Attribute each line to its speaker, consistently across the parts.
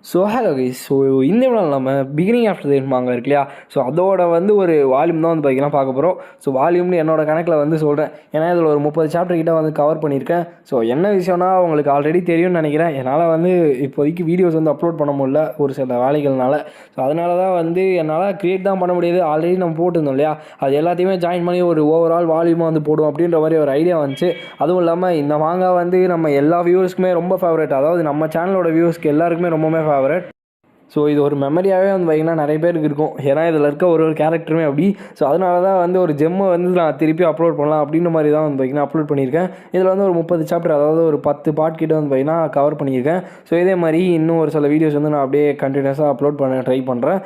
Speaker 1: Hello guys. இந்த விட நம்ம பிகினிங் ஆஃப்டர் தி மாங்க இருக்கு இல்லையா? அதோட ஒரு வால்யூம் தான் பார்த்தீங்கன்னா பார்க்க போகிறோம். வால்யூம்னு என்னோட கணக்கில் சொல்கிறேன். ஏன்னா இதில் ஒரு 30 சாப்டர் கிட்ட கவர் பண்ணியிருக்கேன். என்ன விஷயம்னா உங்களுக்கு ஆல்ரெடி தெரியும்னு நினைக்கிறேன். என்னால் இப்போதைக்கு வீடியோஸ் அப்லோட் பண்ண முடியல ஒரு சில வேலைகள்னால. அதனால தான் என்னால் க்ரியேட் தான் பண்ண முடியாது. ஆல்ரெடி நம்ம போட்டிருந்தோம் இல்லையா? அது எல்லாத்தையுமே ஜாயின் பண்ணி ஒரு ஓவரால் வால்யூமாக போடுவோம் அப்படின்ற மாதிரி ஒரு ஐடியா வந்துச்சு. அதுவும் இல்லாமல் இந்த மாங்கா நம்ம எல்லா வியூவர்ஸ்க்குமே ரொம்ப ஃபேவரட். அதாவது நம்ம சேனலோட வியூவர்ஸ்க்கு எல்லாருக்குமே ரொம்பவுமே ஃபேவரட். இது ஒரு மெமரியாகவே பார்த்தீங்கன்னா நிறைய பேருக்கு இருக்கும். ஏன்னா இதில் இருக்க ஒரு கேரக்டருமே அப்படி. அதனால தான் ஒரு ஜெம்மை நான் திருப்பி அப்லோட் பண்ணலாம் அப்படின்ற மாதிரி தான் பார்த்தீங்கன்னா அப்லோட் பண்ணியிருக்கேன். இதில் ஒரு 30 சாப்டர், அதாவது ஒரு 10 பார்ட் கிட்ட பார்த்தீங்கன்னா கவர் பண்ணியிருக்கேன். இதே மாதிரி இன்னும் ஒரு சில வீடியோஸ் நான் அப்படியே கண்டினியூஸாக அப்லோட் பண்ண ட்ரை பண்ணுறேன்.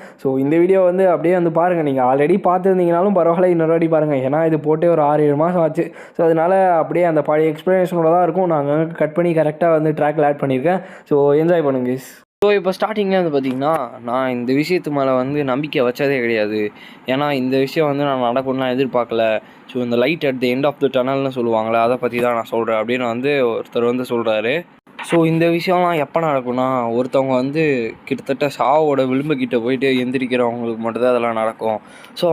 Speaker 1: இந்த வீடியோ அப்படியே பாருங்கள். நீங்கள் ஆல்ரெடி பார்த்துருந்தீங்கனாலும் பரவாயில்ல, இன்னொரு வாட்டி பாருங்கள். ஏன்னா இது போட்டே ஒரு 6-7 மாதம் ஆச்சு. அதனால் அப்படியே அந்த பழைய எக்ஸ்ப்ளனேஷனோட தான் இருக்கும். நாங்கள் கட் பண்ணி கரெக்டாக ட்ராக்கில் ஆட் பண்ணியிருக்கேன். என்ஜாய் பண்ணுங்க கைஸ். இப்போ ஸ்டார்டிங்கில் பார்த்தீங்கன்னா நான் இந்த விஷயத்து மேலே நம்பிக்கை வச்சதே கிடையாது. ஏன்னா இந்த விஷயம் நான் நடக்கும்லாம் எதிர்பார்க்கல. இந்த light at the end of the டனல்னு சொல்லுவாங்களே, அதை பற்றி தான் நான் சொல்கிறேன் அப்படின்னு ஒருத்தர் சொல்கிறாரு. இந்த விஷயம்லாம் எப்போ நடக்கும்னா, ஒருத்தவங்க கிட்டத்தட்ட சாவோட விளிம்புக்கிட்ட போயிட்டு எந்திரிக்கிறவங்களுக்கு மட்டும்தான் அதெல்லாம் நடக்கும்.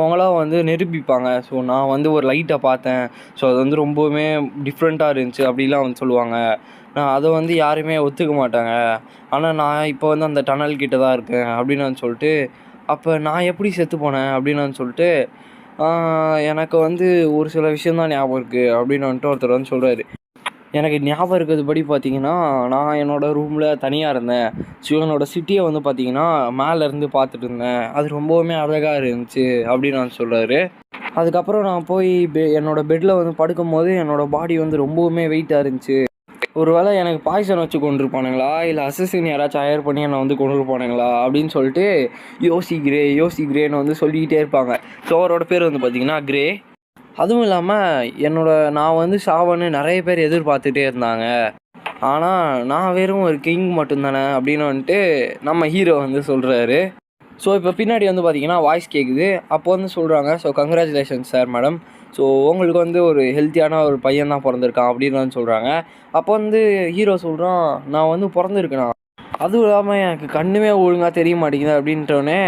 Speaker 1: அவங்களாம் நிரூபிப்பாங்க. நான் ஒரு லைட்டை பார்த்தேன். அது ரொம்பவுமே டிஃப்ரெண்ட்டாக இருந்துச்சு அப்படிலாம் சொல்லுவாங்க. நான் அதை யாருமே ஒத்துக்க மாட்டாங்க. ஆனால் நான் இப்போ அந்த டனல் கிட்ட தான் இருக்கேன் அப்படின்னு சொல்லிட்டு, அப்போ நான் எப்படி செத்து போனேன் அப்படின்னு சொல்லிட்டு எனக்கு ஒரு சில விஷயந்தான் ஞாபகம் இருக்குது அப்படின்னு ஒருத்தர் சொல்கிறாரு. எனக்கு ஞாபகம் இருக்கிறதுபடி பார்த்தீங்கன்னா, நான் என்னோடய ரூமில் தனியாக இருந்தேன். என்னோடய சிட்டியை பார்த்தீங்கன்னா மேலேருந்து பார்த்துட்டு இருந்தேன். அது ரொம்பவுமே அழகாக இருந்துச்சு அப்படின்னு சொல்கிறாரு. அதுக்கப்புறம் நான் போய் என்னோடய பெட்டில் படுக்கும்போது என்னோடய பாடி ரொம்பவுமே வெயிட்டாக இருந்துச்சு. ஒரு வேளை எனக்கு பாய்சன் வச்சு கொண்டிருப்பானுங்களா, இல்லை அசசின் யாராச்சும் ஹயர் பண்ணி என்னை கொண்டிருப்பானுங்களா அப்படின்னு சொல்லிட்டு யோசிக்கிறேன்னு சொல்லிக்கிட்டே இருப்பாங்க. அவரோட பேர் பார்த்தீங்கன்னா கிரே. அதுவும் இல்லாமல் நான் சாவன்னு நிறைய பேர் எதிர்பார்த்துட்டே இருந்தாங்க. ஆனால் நான் வெறும் ஒரு கிங் மட்டும்தானே அப்படின்னு நம்ம ஹீரோ சொல்கிறாரு. இப்போ பின்னாடி பார்த்தீங்கன்னா வாய்ஸ் கேட்குது. அப்போ சொல்கிறாங்க, கங்க்ராச்சுலேஷன்ஸ் சார் மேடம். உங்களுக்கு ஒரு ஹெல்த்தியான ஒரு பையன் தான் பிறந்திருக்கான் அப்படின்னு சொல்கிறாங்க. அப்போ ஹீரோ சொல்கிறான், நான் பிறந்திருக்கேனா, அதுவும் இல்லாமல் எனக்கு கண்ணுமே ஒழுங்காக தெரிய மாட்டேங்குது அப்படின்றோடனே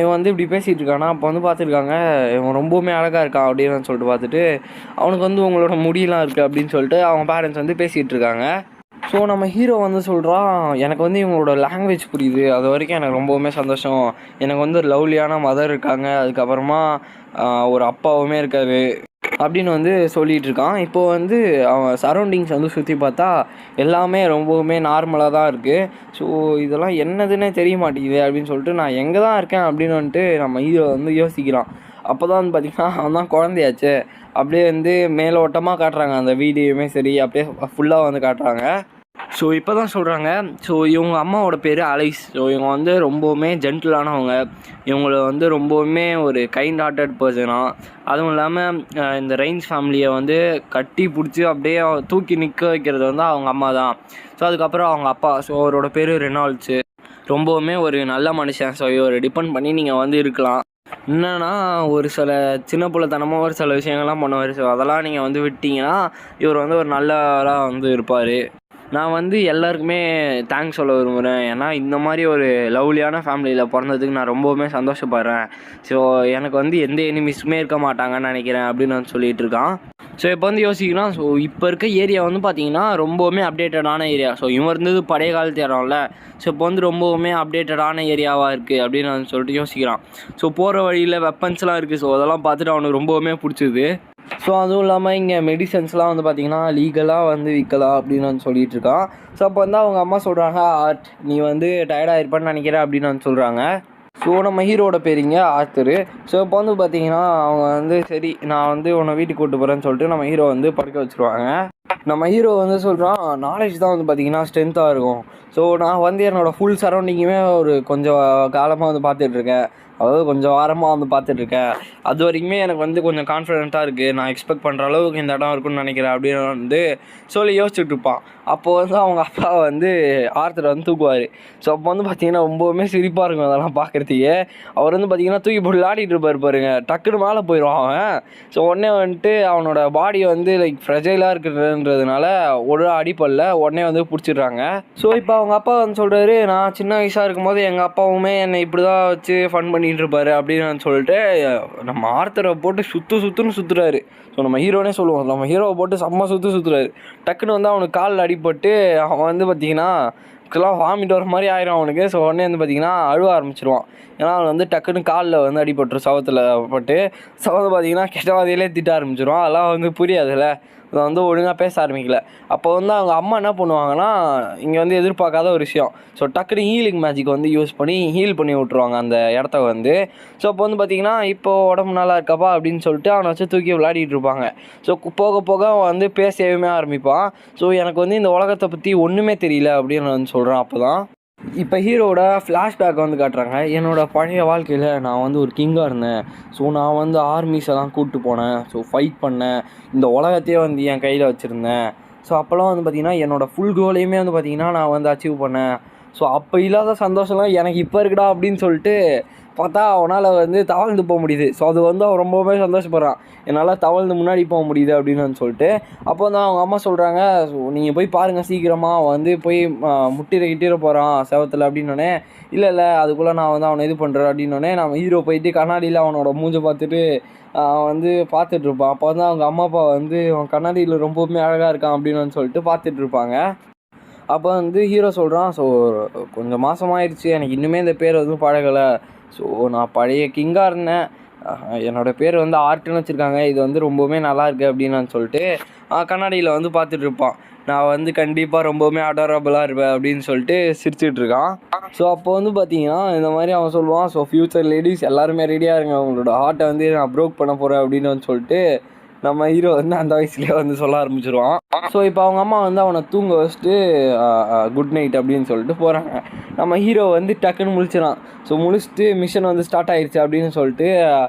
Speaker 1: இவன் இப்படி பேசிகிட்டு இருக்கானா. அப்போ பார்த்துருக்காங்க, இவன் ரொம்பவுமே அழகாக இருக்கான் அப்படின்னு சொல்லிட்டு பார்த்துட்டு, அவனுக்கு உங்களோட முடியெலாம் இருக்குது அப்படின்னு சொல்லிட்டு அவங்க பேரண்ட்ஸ் பேசிகிட்டு இருக்காங்க. நம்ம ஹீரோ சொல்கிறான், எனக்கு இவங்களோட லாங்குவேஜ் புரியுது. அது வரைக்கும் எனக்கு ரொம்பவுமே சந்தோஷம். எனக்கு ஒரு லவ்லியான மதர் இருக்காங்க, அதுக்கப்புறமா ஒரு அப்பாவுமே இருக்காரு அப்படின்னு சொல்லிகிட்டு இருக்கான். இப்போது அவன் சரௌண்டிங்ஸ் சுற்றி பார்த்தா எல்லாமே ரொம்பவுமே நார்மலாக தான் இருக்குது. இதெல்லாம் என்னதுன்னே தெரிய மாட்டேங்குது அப்படின்னு சொல்லிட்டு, நான் எங்கே தான் இருக்கேன் அப்படின்னு நம்ம ஹீரோ யோசிக்கிறான். அப்போ தான் பார்த்திங்கன்னா அவன் தான் குழந்தையாச்சு. அப்படியே மேலோட்டமாக காட்டுறாங்க அந்த வீடியோவுமே சரி, அப்படியே ஃபுல்லாக காட்டுறாங்க. இப்போ தான் சொல்கிறாங்க, இவங்க அம்மாவோட பேர் அலைஸ். இவங்க ரொம்பவுமே ஜென்டிலானவங்க. இவங்களை ரொம்பவுமே ஒரு கைண்ட் ஹார்ட்டட் பர்சனாக. அதுவும் இல்லாமல் இந்த ரெயின்ஸ் ஃபேமிலியை கட்டி பிடிச்சி அப்படியே தூக்கி நிற்க வைக்கிறது அவங்க அம்மா தான். அதுக்கப்புறம் அவங்க அப்பா, அவரோட பேர் ரெனால்ட்ஸு. ரொம்பவுமே ஒரு நல்ல மனுஷன். இவரை டிபெண்ட் பண்ணி நீங்கள் இருக்கலாம். என்னன்னா ஒரு சில சின்ன பிள்ளைத்தனமாக ஒரு சில விஷயங்கள்லாம் பண்ணுவார். அதெல்லாம் நீங்கள் விட்டீங்கன்னா இவர் ஒரு நல்லவராக இருப்பார். நான் எல்லாருக்குமே தேங்க்ஸ் சொல்ல விரும்புகிறேன். ஏன்னா இந்த மாதிரி ஒரு லவ்லியான ஃபேமிலியில் பிறந்ததுக்கு நான் ரொம்பவுமே சந்தோஷப்படுறேன். எனக்கு எந்த எனிமீஸுமே இருக்க மாட்டாங்கன்னு நினைக்கிறேன் அப்படின்னு சொல்லிகிட்டு இருக்கான். இப்போ யோசிக்கலாம், இப்போ இருக்க ஏரியா பார்த்தீங்கன்னா ரொம்பவுமே அப்டேட்டடான ஏரியா. இவன் இருந்தது பழைய காலத்து இடம்ல. இப்போ ரொம்பவுமே அப்டேட்டடான ஏரியாவாக இருக்குது அப்படின்னு சொல்லிட்டு யோசிக்கிறான். போகிற வழியில் வெப்பன்ஸ்லாம் இருக்குது. அதெல்லாம் பார்த்துட்டு அவனுக்கு ரொம்பவுமே பிடிச்சிது. அதுவும் இல்லாமல் இங்கே மெடிசன்ஸ்லாம் பார்த்திங்கன்னா லீகலாக விற்கலாம் அப்படின்னு சொல்லிகிட்டு இருக்கான். அப்போ அவங்க அம்மா சொல்கிறாங்க, ஆர்ட் நீ டயர்டாக இருப்பான்னு நினைக்கிறேன் அப்படின்னு சொல்கிறாங்க. நம்ம ஹீரோட பேரிங்க ஆர்த்தரு. இப்போ பார்த்திங்கன்னா அவங்க சரி நான் உன்னை வீட்டுக்கு கூப்பிட்டு போகிறேன்னு சொல்லிட்டு நம்ம ஹீரோ படுக்க வச்சுருவாங்க. நம்ம ஹீரோ சொல்கிறான், நாலேஜ் தான் பார்த்திங்கன்னா ஸ்ட்ரென்த்தாக இருக்கும். நான் என்னோடய ஃபுல் சரௌண்டிங்குமே ஒரு கொஞ்சம் காலமாக பார்த்துட்ருக்கேன். அதாவது கொஞ்சம் வாரமாக பார்த்துட்ருக்கேன். அது வரைக்குமே எனக்கு கொஞ்சம் கான்ஃபிடென்ட்டாக இருக்குது. நான் எக்ஸ்பெக்ட் பண்ணுற அளவுக்கு இந்த இடம் இருக்குன்னு நினைக்கிறேன் அப்படின்னு சொல்லி யோசிச்சுட்டு இருப்பான். அப்போது அவங்க அப்பா ஆர்த்தர் தூக்குவார். அப்போ பார்த்திங்கன்னா ரொம்பவுமே சிரிப்பாக இருக்கும் அதெல்லாம் பார்க்குறதுக்கே. அவர் பார்த்திங்கன்னா தூக்கி போட்டு விளையாடிட்டு இருப்பார் பாருங்க, டக்குன்னு மேலே போயிடுவான் அவன். உடனே அவனோட பாடி லைக் ஃப்ரெஜைலாக இருக்குதுன்றது இருக்கிறதுனால ஒரு அடிப்படல உடனே வந்து பிடிச்சிடுறாங்க. ஸோ இப்போ அவங்க அப்பா வந்து சொல்கிறாரு, நான் சின்ன வயசாக இருக்கும்போது எங்கள் அப்பாவுமே என்னை இப்படி தான் வச்சு ஃபன் பண்ணிகிட்டு இருப்பாரு அப்படின்னு சொல்லிட்டு நம்ம ஆர்த்தரை போட்டு சுற்றுன்னு சுற்றுறாரு. ஸோ நம்ம ஹீரோனே சொல்லுவோம், நம்ம ஹீரோவை போட்டு செம்ம சுற்றுறாரு. டக்குன்னு வந்து அவனுக்கு காலில் அடிபட்டு அவன் வந்து பார்த்திங்கன்னா இதெல்லாம் வாமிட் வர மாதிரி ஆயிரும் அவனுக்கு. ஸோ உடனே வந்து பார்த்திங்கன்னா அழுவ ஆரம்பிச்சிருவான். ஏன்னா அவன் வந்து டக்குன்னு காலில் வந்து அடிபட்டுரும், சவத்தில் பட்டு. ஸோ வந்து பார்த்திங்கன்னா கெட்டவாதியிலே திட்ட ஆரம்பிச்சிருவான். அதெல்லாம் வந்து புரியாதுல்ல, அதை வந்து ஒழுங்காக பேச ஆரம்பிக்கல. அப்போ வந்து அவங்க அம்மா என்ன பண்ணுவாங்கன்னா, இங்கே வந்து எதிர்பார்க்காத ஒரு விஷயம், ஸோ டக்குனு ஹீலிங் மேஜிக் வந்து யூஸ் பண்ணி ஹீல் பண்ணி விட்ருவாங்க அந்த இடத்த வந்து. ஸோ அப்போ வந்து பார்த்திங்கன்னா இப்போது உடம்பு நல்லா இருக்காப்பா அப்படின்னு சொல்லிட்டு அவனை வச்சு தூக்கி விளையாடிட்டு இருப்பாங்க. ஸோ போக போக அவன் வந்து பேசவே ஆரம்பிப்பான். ஸோ எனக்கு வந்து இந்த உலகத்தை பற்றி ஒன்றுமே தெரியல அப்படின்னு வந்து சொல்கிறான். அப்போ தான் இப்போ ஹீரோட ஃப்ளாஷ்பேக் வந்து காட்டுறாங்க. என்னோடய பழைய வாழ்க்கையில் நான் வந்து ஒரு கிங்காக இருந்தேன். ஸோ நான் வந்து ஆர்மிஸ் எல்லாம் கூப்பிட்டு போனேன். ஸோ ஃபைட் பண்ணேன். இந்த உலகத்தையே வந்து என் கையில் வச்சுருந்தேன். ஸோ அப்போல்லாம் வந்து பார்த்திங்கன்னா என்னோடய ஃபுல் கோலையுமே வந்து பார்த்திங்கன்னா நான் வந்து அச்சீவ் பண்ணேன். ஸோ அப்போ இல்லாத சந்தோஷம்லாம் எனக்கு இப்போ இருக்குடா அப்படின்னு சொல்லிட்டு பார்த்தா அவனால் வந்து தவழ்ந்து போக முடியுது. ஸோ அது வந்து அவன் ரொம்பவே சந்தோஷப்படுறான், என்னால் தவழ்ந்து முன்னாடி போக முடியுது அப்படின்னு சொல்லிட்டு. அப்போ வந்து அவங்க அம்மா சொல்கிறாங்க, ஸோ நீங்கள் போய் பாருங்கள் சீக்கிரமாக, அவன் வந்து போய் கிட்டிட போகிறான் செவத்தில் அப்படின்னோடனே, இல்லை அதுக்குள்ளே நான் வந்து அவனை இது பண்ணுறேன் அப்படின்னோடனே நம்ம ஹீரோ போயிட்டு கண்ணாடியில் அவனோட மூஞ்சை பார்த்துட்டு வந்து பார்த்துட்ருப்பான். அப்போ வந்து அவங்க அம்மா அப்பா வந்து அவன் கண்ணாடியில் ரொம்பவுமே அழகாக இருக்கான் அப்படின்னு சொல்லிட்டு பார்த்துட்ருப்பாங்க. அப்போ வந்து ஹீரோ சொல்கிறான், ஸோ கொஞ்சம் மாதமாகிடுச்சு, எனக்கு இன்னுமே இந்த பேர் வந்து பழகலை. ஸோ நான் பழைய கிங்காக இருந்தேன், என்னோடய பேர் வந்து ஆர்ட்டுன்னு வச்சுருக்காங்க, இது வந்து ரொம்பவுமே நல்லாயிருக்கு அப்படின்னு சொல்லிட்டு கண்ணாடியில் வந்து பார்த்துட்ருப்பான். நான் வந்து கண்டிப்பாக ரொம்பவுமே அடாரபுளாக இருப்பேன் அப்படின்னு சொல்லிட்டு சிரிச்சிட்ருக்கான். ஸோ அப்போ வந்து பார்த்தீங்கன்னா இந்த மாதிரி அவன் சொல்லுவான், ஸோ ஃப்யூச்சர் லேடிஸ் எல்லாருமே ரெடியாக இருங்க, அவங்களோட ஹார்ட்டை வந்து நான் ப்ரோக் பண்ண போகிறேன் அப்படின்னு சொல்லிட்டு நம்ம ஹீரோ வந்து அந்த வயசுலேயே வந்து சொல்ல ஆரம்பிச்சிருவான். ஸோ இப்போ அவங்க அம்மா வந்து அவனை தூங்க வச்சுட்டு குட் நைட் அப்படின்னு சொல்லிட்டு போகிறாங்க. நம்ம ஹீரோ வந்து டக்குன்னு முழிச்சிடான். ஸோ முழிச்சிட்டு மிஷன் வந்து ஸ்டார்ட் ஆகிடுச்சு அப்படின்னு சொல்லிட்டு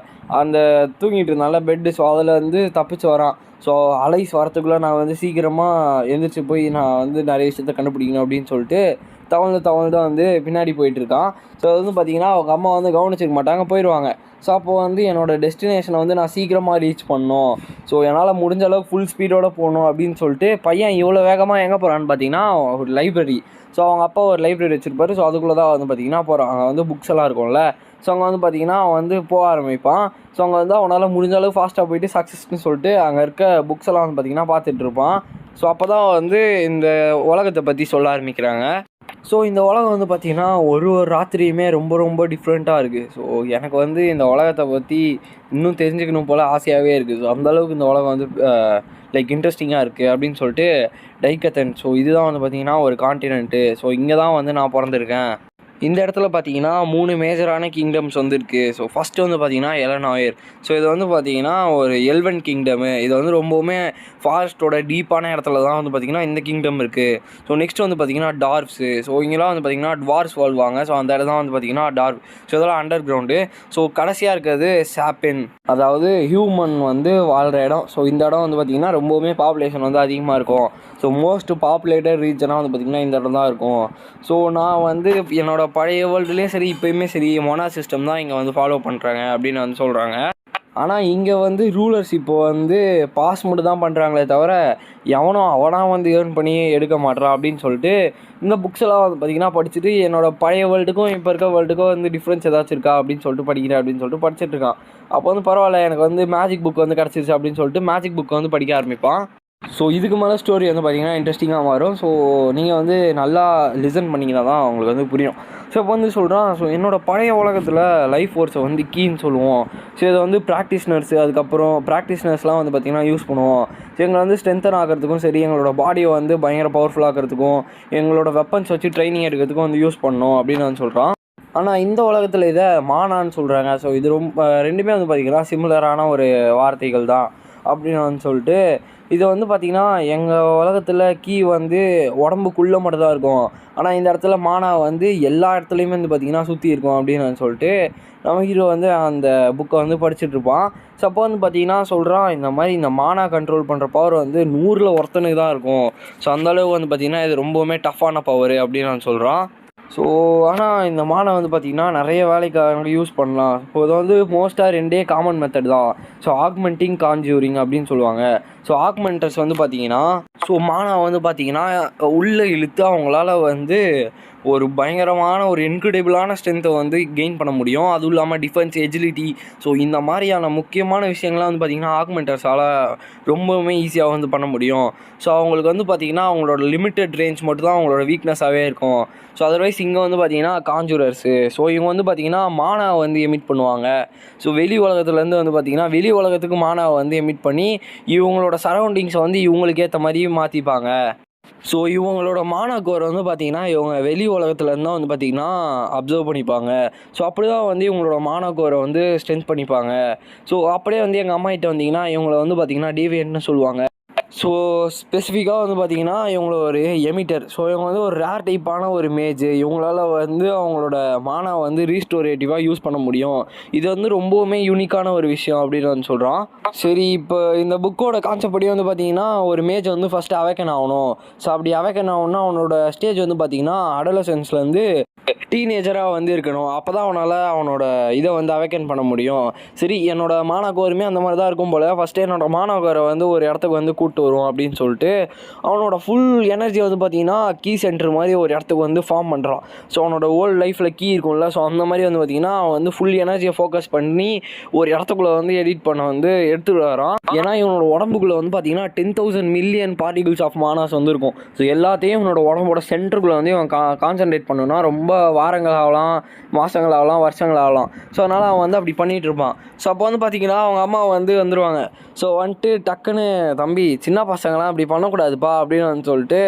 Speaker 1: அந்த தூங்கிட்டு இருந்தால பெட்டு, ஸோ அதில் வந்து தப்பிச்சு வரான். ஸோ அலைஸ் வரத்துக்குள்ளே நான் வந்து சீக்கிரமாக எழுந்திரிச்சு போய் நான் வந்து நிறைய விஷயத்த கண்டுபிடிக்கணும் அப்படின்னு சொல்லிட்டு தவழ்ந்து வந்து பின்னாடி போயிட்டுருக்கான். ஸோ அது வந்து பார்த்திங்கன்னா அவங்க அம்மா வந்து கவனிச்சிக்க மாட்டாங்க, போயிடுவாங்க. ஸோ அப்போ வந்து என்னோடய டெஸ்டினேஷனை வந்து நான் சீக்கிரமாக ரீச் பண்ணணும், ஸோ என்னால் முடிஞ்ச அளவுக்கு ஃபுல் ஸ்பீடோடு போகணும் அப்படின்னு சொல்லிட்டு பையன் இவ்வளோ வேகமாக எங்கே போகிறான்னு பார்த்தீங்கன்னா ஒரு லைப்ரரி. ஸோ அவங்க அப்பா ஒரு லைப்ரரி வச்சுருப்பாரு. ஸோ அதுக்குள்ளே தான் வந்து பார்த்திங்கன்னா போகிறான். அங்கே வந்து புக்ஸ் எல்லாம் இருக்கும்ல. ஸோ அங்கே வந்து பார்த்திங்கன்னா அவன் வந்து போக ஆரம்பிப்பான். ஸோ அங்கே வந்து அவனால் முடிஞ்ச அளவு ஃபாஸ்ட்டாக போயிட்டு சக்ஸஸ்ன்னு சொல்லிட்டு அங்கே இருக்க புக்ஸ் எல்லாம் வந்து பார்த்திங்கன்னா பார்த்துட்ருப்பான். ஸோ அப்போ தான் வந்து இந்த உலகத்தை பற்றி சொல்ல ஆரம்பிக்கிறாங்க. ஸோ இந்த உலகம் வந்து பார்த்திங்கன்னா ஒரு ராத்திரியுமே ரொம்ப டிஃப்ரெண்ட்டாக இருக்குது. ஸோ எனக்கு வந்து இந்த உலகத்தை பற்றி இன்னும் தெரிஞ்சுக்கணும் போல் ஆசையாகவே இருக்குது. ஸோ அந்தளவுக்கு இந்த உலகம் வந்து லைக் இன்ட்ரெஸ்டிங்காக இருக்குது அப்படின்னு சொல்லிட்டு டைக்கத்தன், ஸோ இதுதான் வந்து பார்த்திங்கன்னா ஒரு கான்டினென்ட்டு. ஸோ இங்கே தான் வந்து நான் பிறந்திருக்கேன். இந்த இடத்துல பார்த்தீங்கன்னா 3 மேஜரான கிங்டம்ஸ் வந்து இருக்குது. ஸோ ஃபஸ்ட்டு வந்து பார்த்தீங்கன்னா எலனாயர். ஸோ இது வந்து பார்த்தீங்கன்னா ஒரு எல்வன் கிங்டமு. இது வந்து ரொம்பவுமே ஃபாரஸ்ட்டோட டீப்பான இடத்துல தான் வந்து பார்த்திங்கன்னா இந்த கிங்டம் இருக்குது. ஸோ நெக்ஸ்ட் வந்து பார்த்திங்கன்னா டார்ஃப்ஸு. ஸோ இங்கெல்லாம் வந்து பார்த்திங்கன்னா டுவார்ஸ் வாழ்வாங்க. ஸோ அந்த இடம் தான் வந்து பார்த்திங்கன்னா டார்ஃப். ஸோ இதெல்லாம் அண்டர் கிரவுண்டு. ஸோ கடைசியாக இருக்கிறது சாப்பின், அதாவது ஹியூமன் வந்து வாழ்கிற இடம். ஸோ இந்த இடம் வந்து பார்த்திங்கன்னா ரொம்பவுமே பாப்புலேஷன் வந்து அதிகமாக இருக்கும். ஸோ மோஸ்ட் பாப்புலேட்டட் ரீஜனாக வந்து பார்த்திங்கன்னா இந்த இடம் தான் இருக்கும். ஸோ நான் வந்து என்னோடய பழைய வேர்ல்டுலேயும் சரி இப்போயுமே சரி மொனா சிஸ்டம் தான் இங்கே வந்து ஃபாலோ பண்ணுறாங்க அப்படின்னு வந்து சொல்கிறாங்க. ஆனால் இங்கே வந்து ரூலர்ஸ் இப்போ வந்து பாஸ் மட்டும் தான் பண்ணுறாங்களே தவிர அவனாக வந்து ஏர்ன் பண்ணி எடுக்க மாட்றான் அப்படின்னு சொல்லிட்டு இந்த புக்ஸ் எல்லாம் வந்து பார்த்திங்கன்னா படிச்சுட்டு என்னோடய பழைய வேர்ல்டுக்கும் இப்போ இருக்க வேர்ல்டுக்கும் வந்து டிஃப்ரென்ஸ் ஏதாச்சும் இருக்கா அப்படின்னு சொல்லிட்டு படிக்கிறேன் அப்படின்னு சொல்லிட்டு படிச்சுட்டு இருக்கான். அப்போ வந்து பரவாயில்ல, எனக்கு வந்து மேஜிக் புக் வந்து கிடச்சிருச்சு அப்படின்னு சொல்லிட்டு மேஜிக் புக் வந்து படிக்க ஆரம்பிப்பான். ஸோ இதுக்கு மேலே ஸ்டோரி வந்து பார்த்திங்கன்னா இன்ட்ரெஸ்டிங்காக மாறும். ஸோ நீங்கள் வந்து நல்லா லிசன் பண்ணிங்கன்னா தான் உங்களுக்கு வந்து புரியும். ஸோ இப்போ வந்து சொல்கிறான், ஸோ என்னோடய பழைய உலகத்தில் லைஃப் ஃபோர்ஸை வந்து கீன்னு சொல்லுவோம். ஸோ இதை வந்து ப்ராக்டிஸ்னர்ஸு, அதுக்கப்புறம் ப்ராக்டிஸ்னர்ஸ்லாம் வந்து பார்த்திங்கன்னா யூஸ் பண்ணுவோம். ஸோ எங்களை வந்து ஸ்ட்ரென்த்தன் ஆகிறதுக்கும் சரி, எங்களோட பாடியை வந்து பயங்கர பவர்ஃபுல்லாகிறதுக்கும், எங்களோட வெப்பன்ஸ் வச்சு ட்ரைனிங் எடுக்கிறதுக்கும் வந்து யூஸ் பண்ணோம் அப்படின்னு வந்து சொல்கிறான். ஆனால் இந்த உலகத்தில் இதை மானான்னு சொல்கிறாங்க. ஸோ இது ரெண்டுமே வந்து பார்த்திங்கன்னா சிமிலரான ஒரு வார்த்தைகள் தான் அப்படின்னு வந்து சொல்லிட்டு இது வந்து பார்த்திங்கன்னா எங்கள் உலகத்தில் கீ வந்து உடம்புக்குள்ளே மட்டும் தான் இருக்கும். ஆனால் இந்த இடத்துல மானா வந்து எல்லா இடத்துலையுமே வந்து பார்த்திங்கன்னா சுற்றி இருக்கும் அப்படின்னு சொல்லிட்டு நம்ம ஹீரோ வந்து அந்த புக்கை வந்து படிச்சுட்ருப்பான். ஸோ அப்போ வந்து பார்த்திங்கன்னா சொல்கிறான், இந்த மாதிரி இந்த மானா கண்ட்ரோல் பண்ணுற பவர் வந்து 100ல் ஒருத்தனுக்கு தான் இருக்கும். ஸோ அந்தளவுக்கு வந்து பார்த்திங்கன்னா இது ரொம்பவுமே டஃப்பான பவர் அப்படின்னு நான் சொல்கிறான். ஸோ ஆனால் இந்த மானை வந்து பார்த்திங்கன்னா நிறைய வேலைக்காக யூஸ் பண்ணலாம். இப்போ இது வந்து மோஸ்ட்டாக 2 காமன் மெத்தட் தான். ஸோ ஆக்மெண்டிங், கான்ஜூரிங் அப்படின்னு சொல்லுவாங்க. ஸோ ஆக்மெண்டர்ஸ் வந்து பார்த்திங்கன்னா மானா வந்து பார்த்திங்கன்னா உள்ளே இழுத்து அவங்களால வந்து ஒரு பயங்கரமான ஒரு இன்க்ரெடிபிளான ஸ்ட்ரென்த்தை வந்து கெயின் பண்ண முடியும். அதுவும் இல்லாமல் டிஃபென்ஸ், எஜிலிட்டி, ஸோ இந்த மாதிரியான முக்கியமான விஷயங்கள்லாம் வந்து பார்த்திங்கன்னா ஆக்மெண்டர்ஸால் ரொம்பவுமே ஈஸியாக வந்து பண்ண முடியும். ஸோ அவங்களுக்கு வந்து பார்த்திங்கன்னா அவங்களோட லிமிட்டட் ரேஞ்ச் மட்டும் தான் அவங்களோட வீக்னஸாகவே இருக்கும். ஸோ அதர்வைஸ் இங்கே வந்து பார்த்திங்கன்னா கான்ஜூரர்ஸு, ஸோ இவங்க வந்து பார்த்திங்கன்னா மானாவை வந்து எமிட் பண்ணுவாங்க. ஸோ வெளி உலகத்துலேருந்து வந்து பார்த்திங்கன்னா வெளி உலகத்துக்கு மானாவை வந்து எமிட் பண்ணி இவங்களோட சரௌண்டிங்ஸை வந்து இவங்களுக்கு ஏற்ற மாதிரி மாற்றிப்பாங்க. ஸோ இவங்களோட மானா கோரை வந்து பார்த்திங்கன்னா இவங்க வெளி உலகத்துலேருந்து தான் வந்து பார்த்திங்கன்னா அப்சர்வ் பண்ணிப்பாங்க. ஸோ அப்படி தான் வந்து இவங்களோட மானா கோரை வந்து ஸ்ட்ரென்த் பண்ணிப்பாங்க. ஸோ அப்படியே வந்து எங்கள் அம்மா கிட்ட வந்திங்கன்னா இவங்கள வந்து பார்த்திங்கன்னா டீவியன்ட்னு சொல்லுவாங்க. ஸோ ஸ்பெசிஃபிக்காக வந்து பார்த்திங்கன்னா இவங்கள ஒரு எமிட்டர். ஸோ இவங்க வந்து ஒரு ரேர் டைப்பான ஒரு மேஜ். இவங்களால வந்து அவங்களோட மானா வந்து ரீஸ்டோரேட்டிவாக யூஸ் பண்ண முடியும். இது வந்து ரொம்பவுமே யூனிக்கான ஒரு விஷயம் அப்படின்னு வந்து சொல்கிறான். சரி, இப்போ இந்த புக்கோட கான்செப்ட் படி வந்து பார்த்திங்கன்னா ஒரு மேஜ் வந்து ஃபஸ்ட்டு அவேக்கன் ஆகணும். ஸோ அப்படி அவேக்கன் ஆகணும்னா அவனோட ஸ்டேஜ் வந்து பார்த்திங்கன்னா அடலசன்ஸ்லேருந்து டீனேஜராக வந்து இருக்கணும். அப்போ தான் அவனால் அவனோட இதை வந்து அவேக்கன் பண்ண முடியும். சரி, என்னோட மானாக்கோருமே அந்த மாதிரி தான் இருக்கும் போல். ஃபஸ்ட்டு என்னோட மானாக்கோரை வந்து ஒரு இடத்துக்கு வந்து கூப்பிட்டு வரும் அப்படின்னு சொல்லிட்டு அவனோட ஃபுல் எனர்ஜி வந்து பார்த்திங்கன்னா கீ சென்டர் மாதிரி ஒரு இடத்துக்கு வந்து ஃபார்ம் பண்ணுறான். ஸோ அவனோட ஓல்டு லைஃப்பில் கீ இருக்கும்ல, ஸோ அந்த மாதிரி வந்து பார்த்திங்கன்னா அவன் வந்து ஃபுல் எனர்ஜியை ஃபோக்கஸ் பண்ணி ஒரு இடத்துக்குள்ளே வந்து எடிட் பண்ண வந்து எடுத்துகிட்டு வரான். ஏன்னா இவனோட உடம்புக்குள்ளே வந்து பார்த்திங்கன்னா 10,000 மில்லியன் பார்ட்டிகிள்ஸ் ஆஃப் மானாஸ் வந்து இருக்கும். ஸோ எல்லாத்தையும் இவனோட உடம்போட சென்டருக்குள்ளே வந்து இவன் கான்சன்ட்ரேட் பண்ணணும்னா ரொம்ப வாரங்கள் ஆகலாம், மாதங்கள் ஆகலாம், வருஷங்கள் ஆகலாம். ஸோ அதனால் அவன் வந்து அப்படி பண்ணிகிட்டு இருப்பான். ஸோ அப்போ வந்து பார்த்திங்கன்னா அவங்க அம்மா வந்து வந்துடுவாங்க. ஸோ வந்துட்டு டக்குன்னு, தம்பி சின்ன பசங்களாம் அப்படி பண்ணக்கூடாதுப்பா அப்படின்னு வந்து சொல்லிட்டு,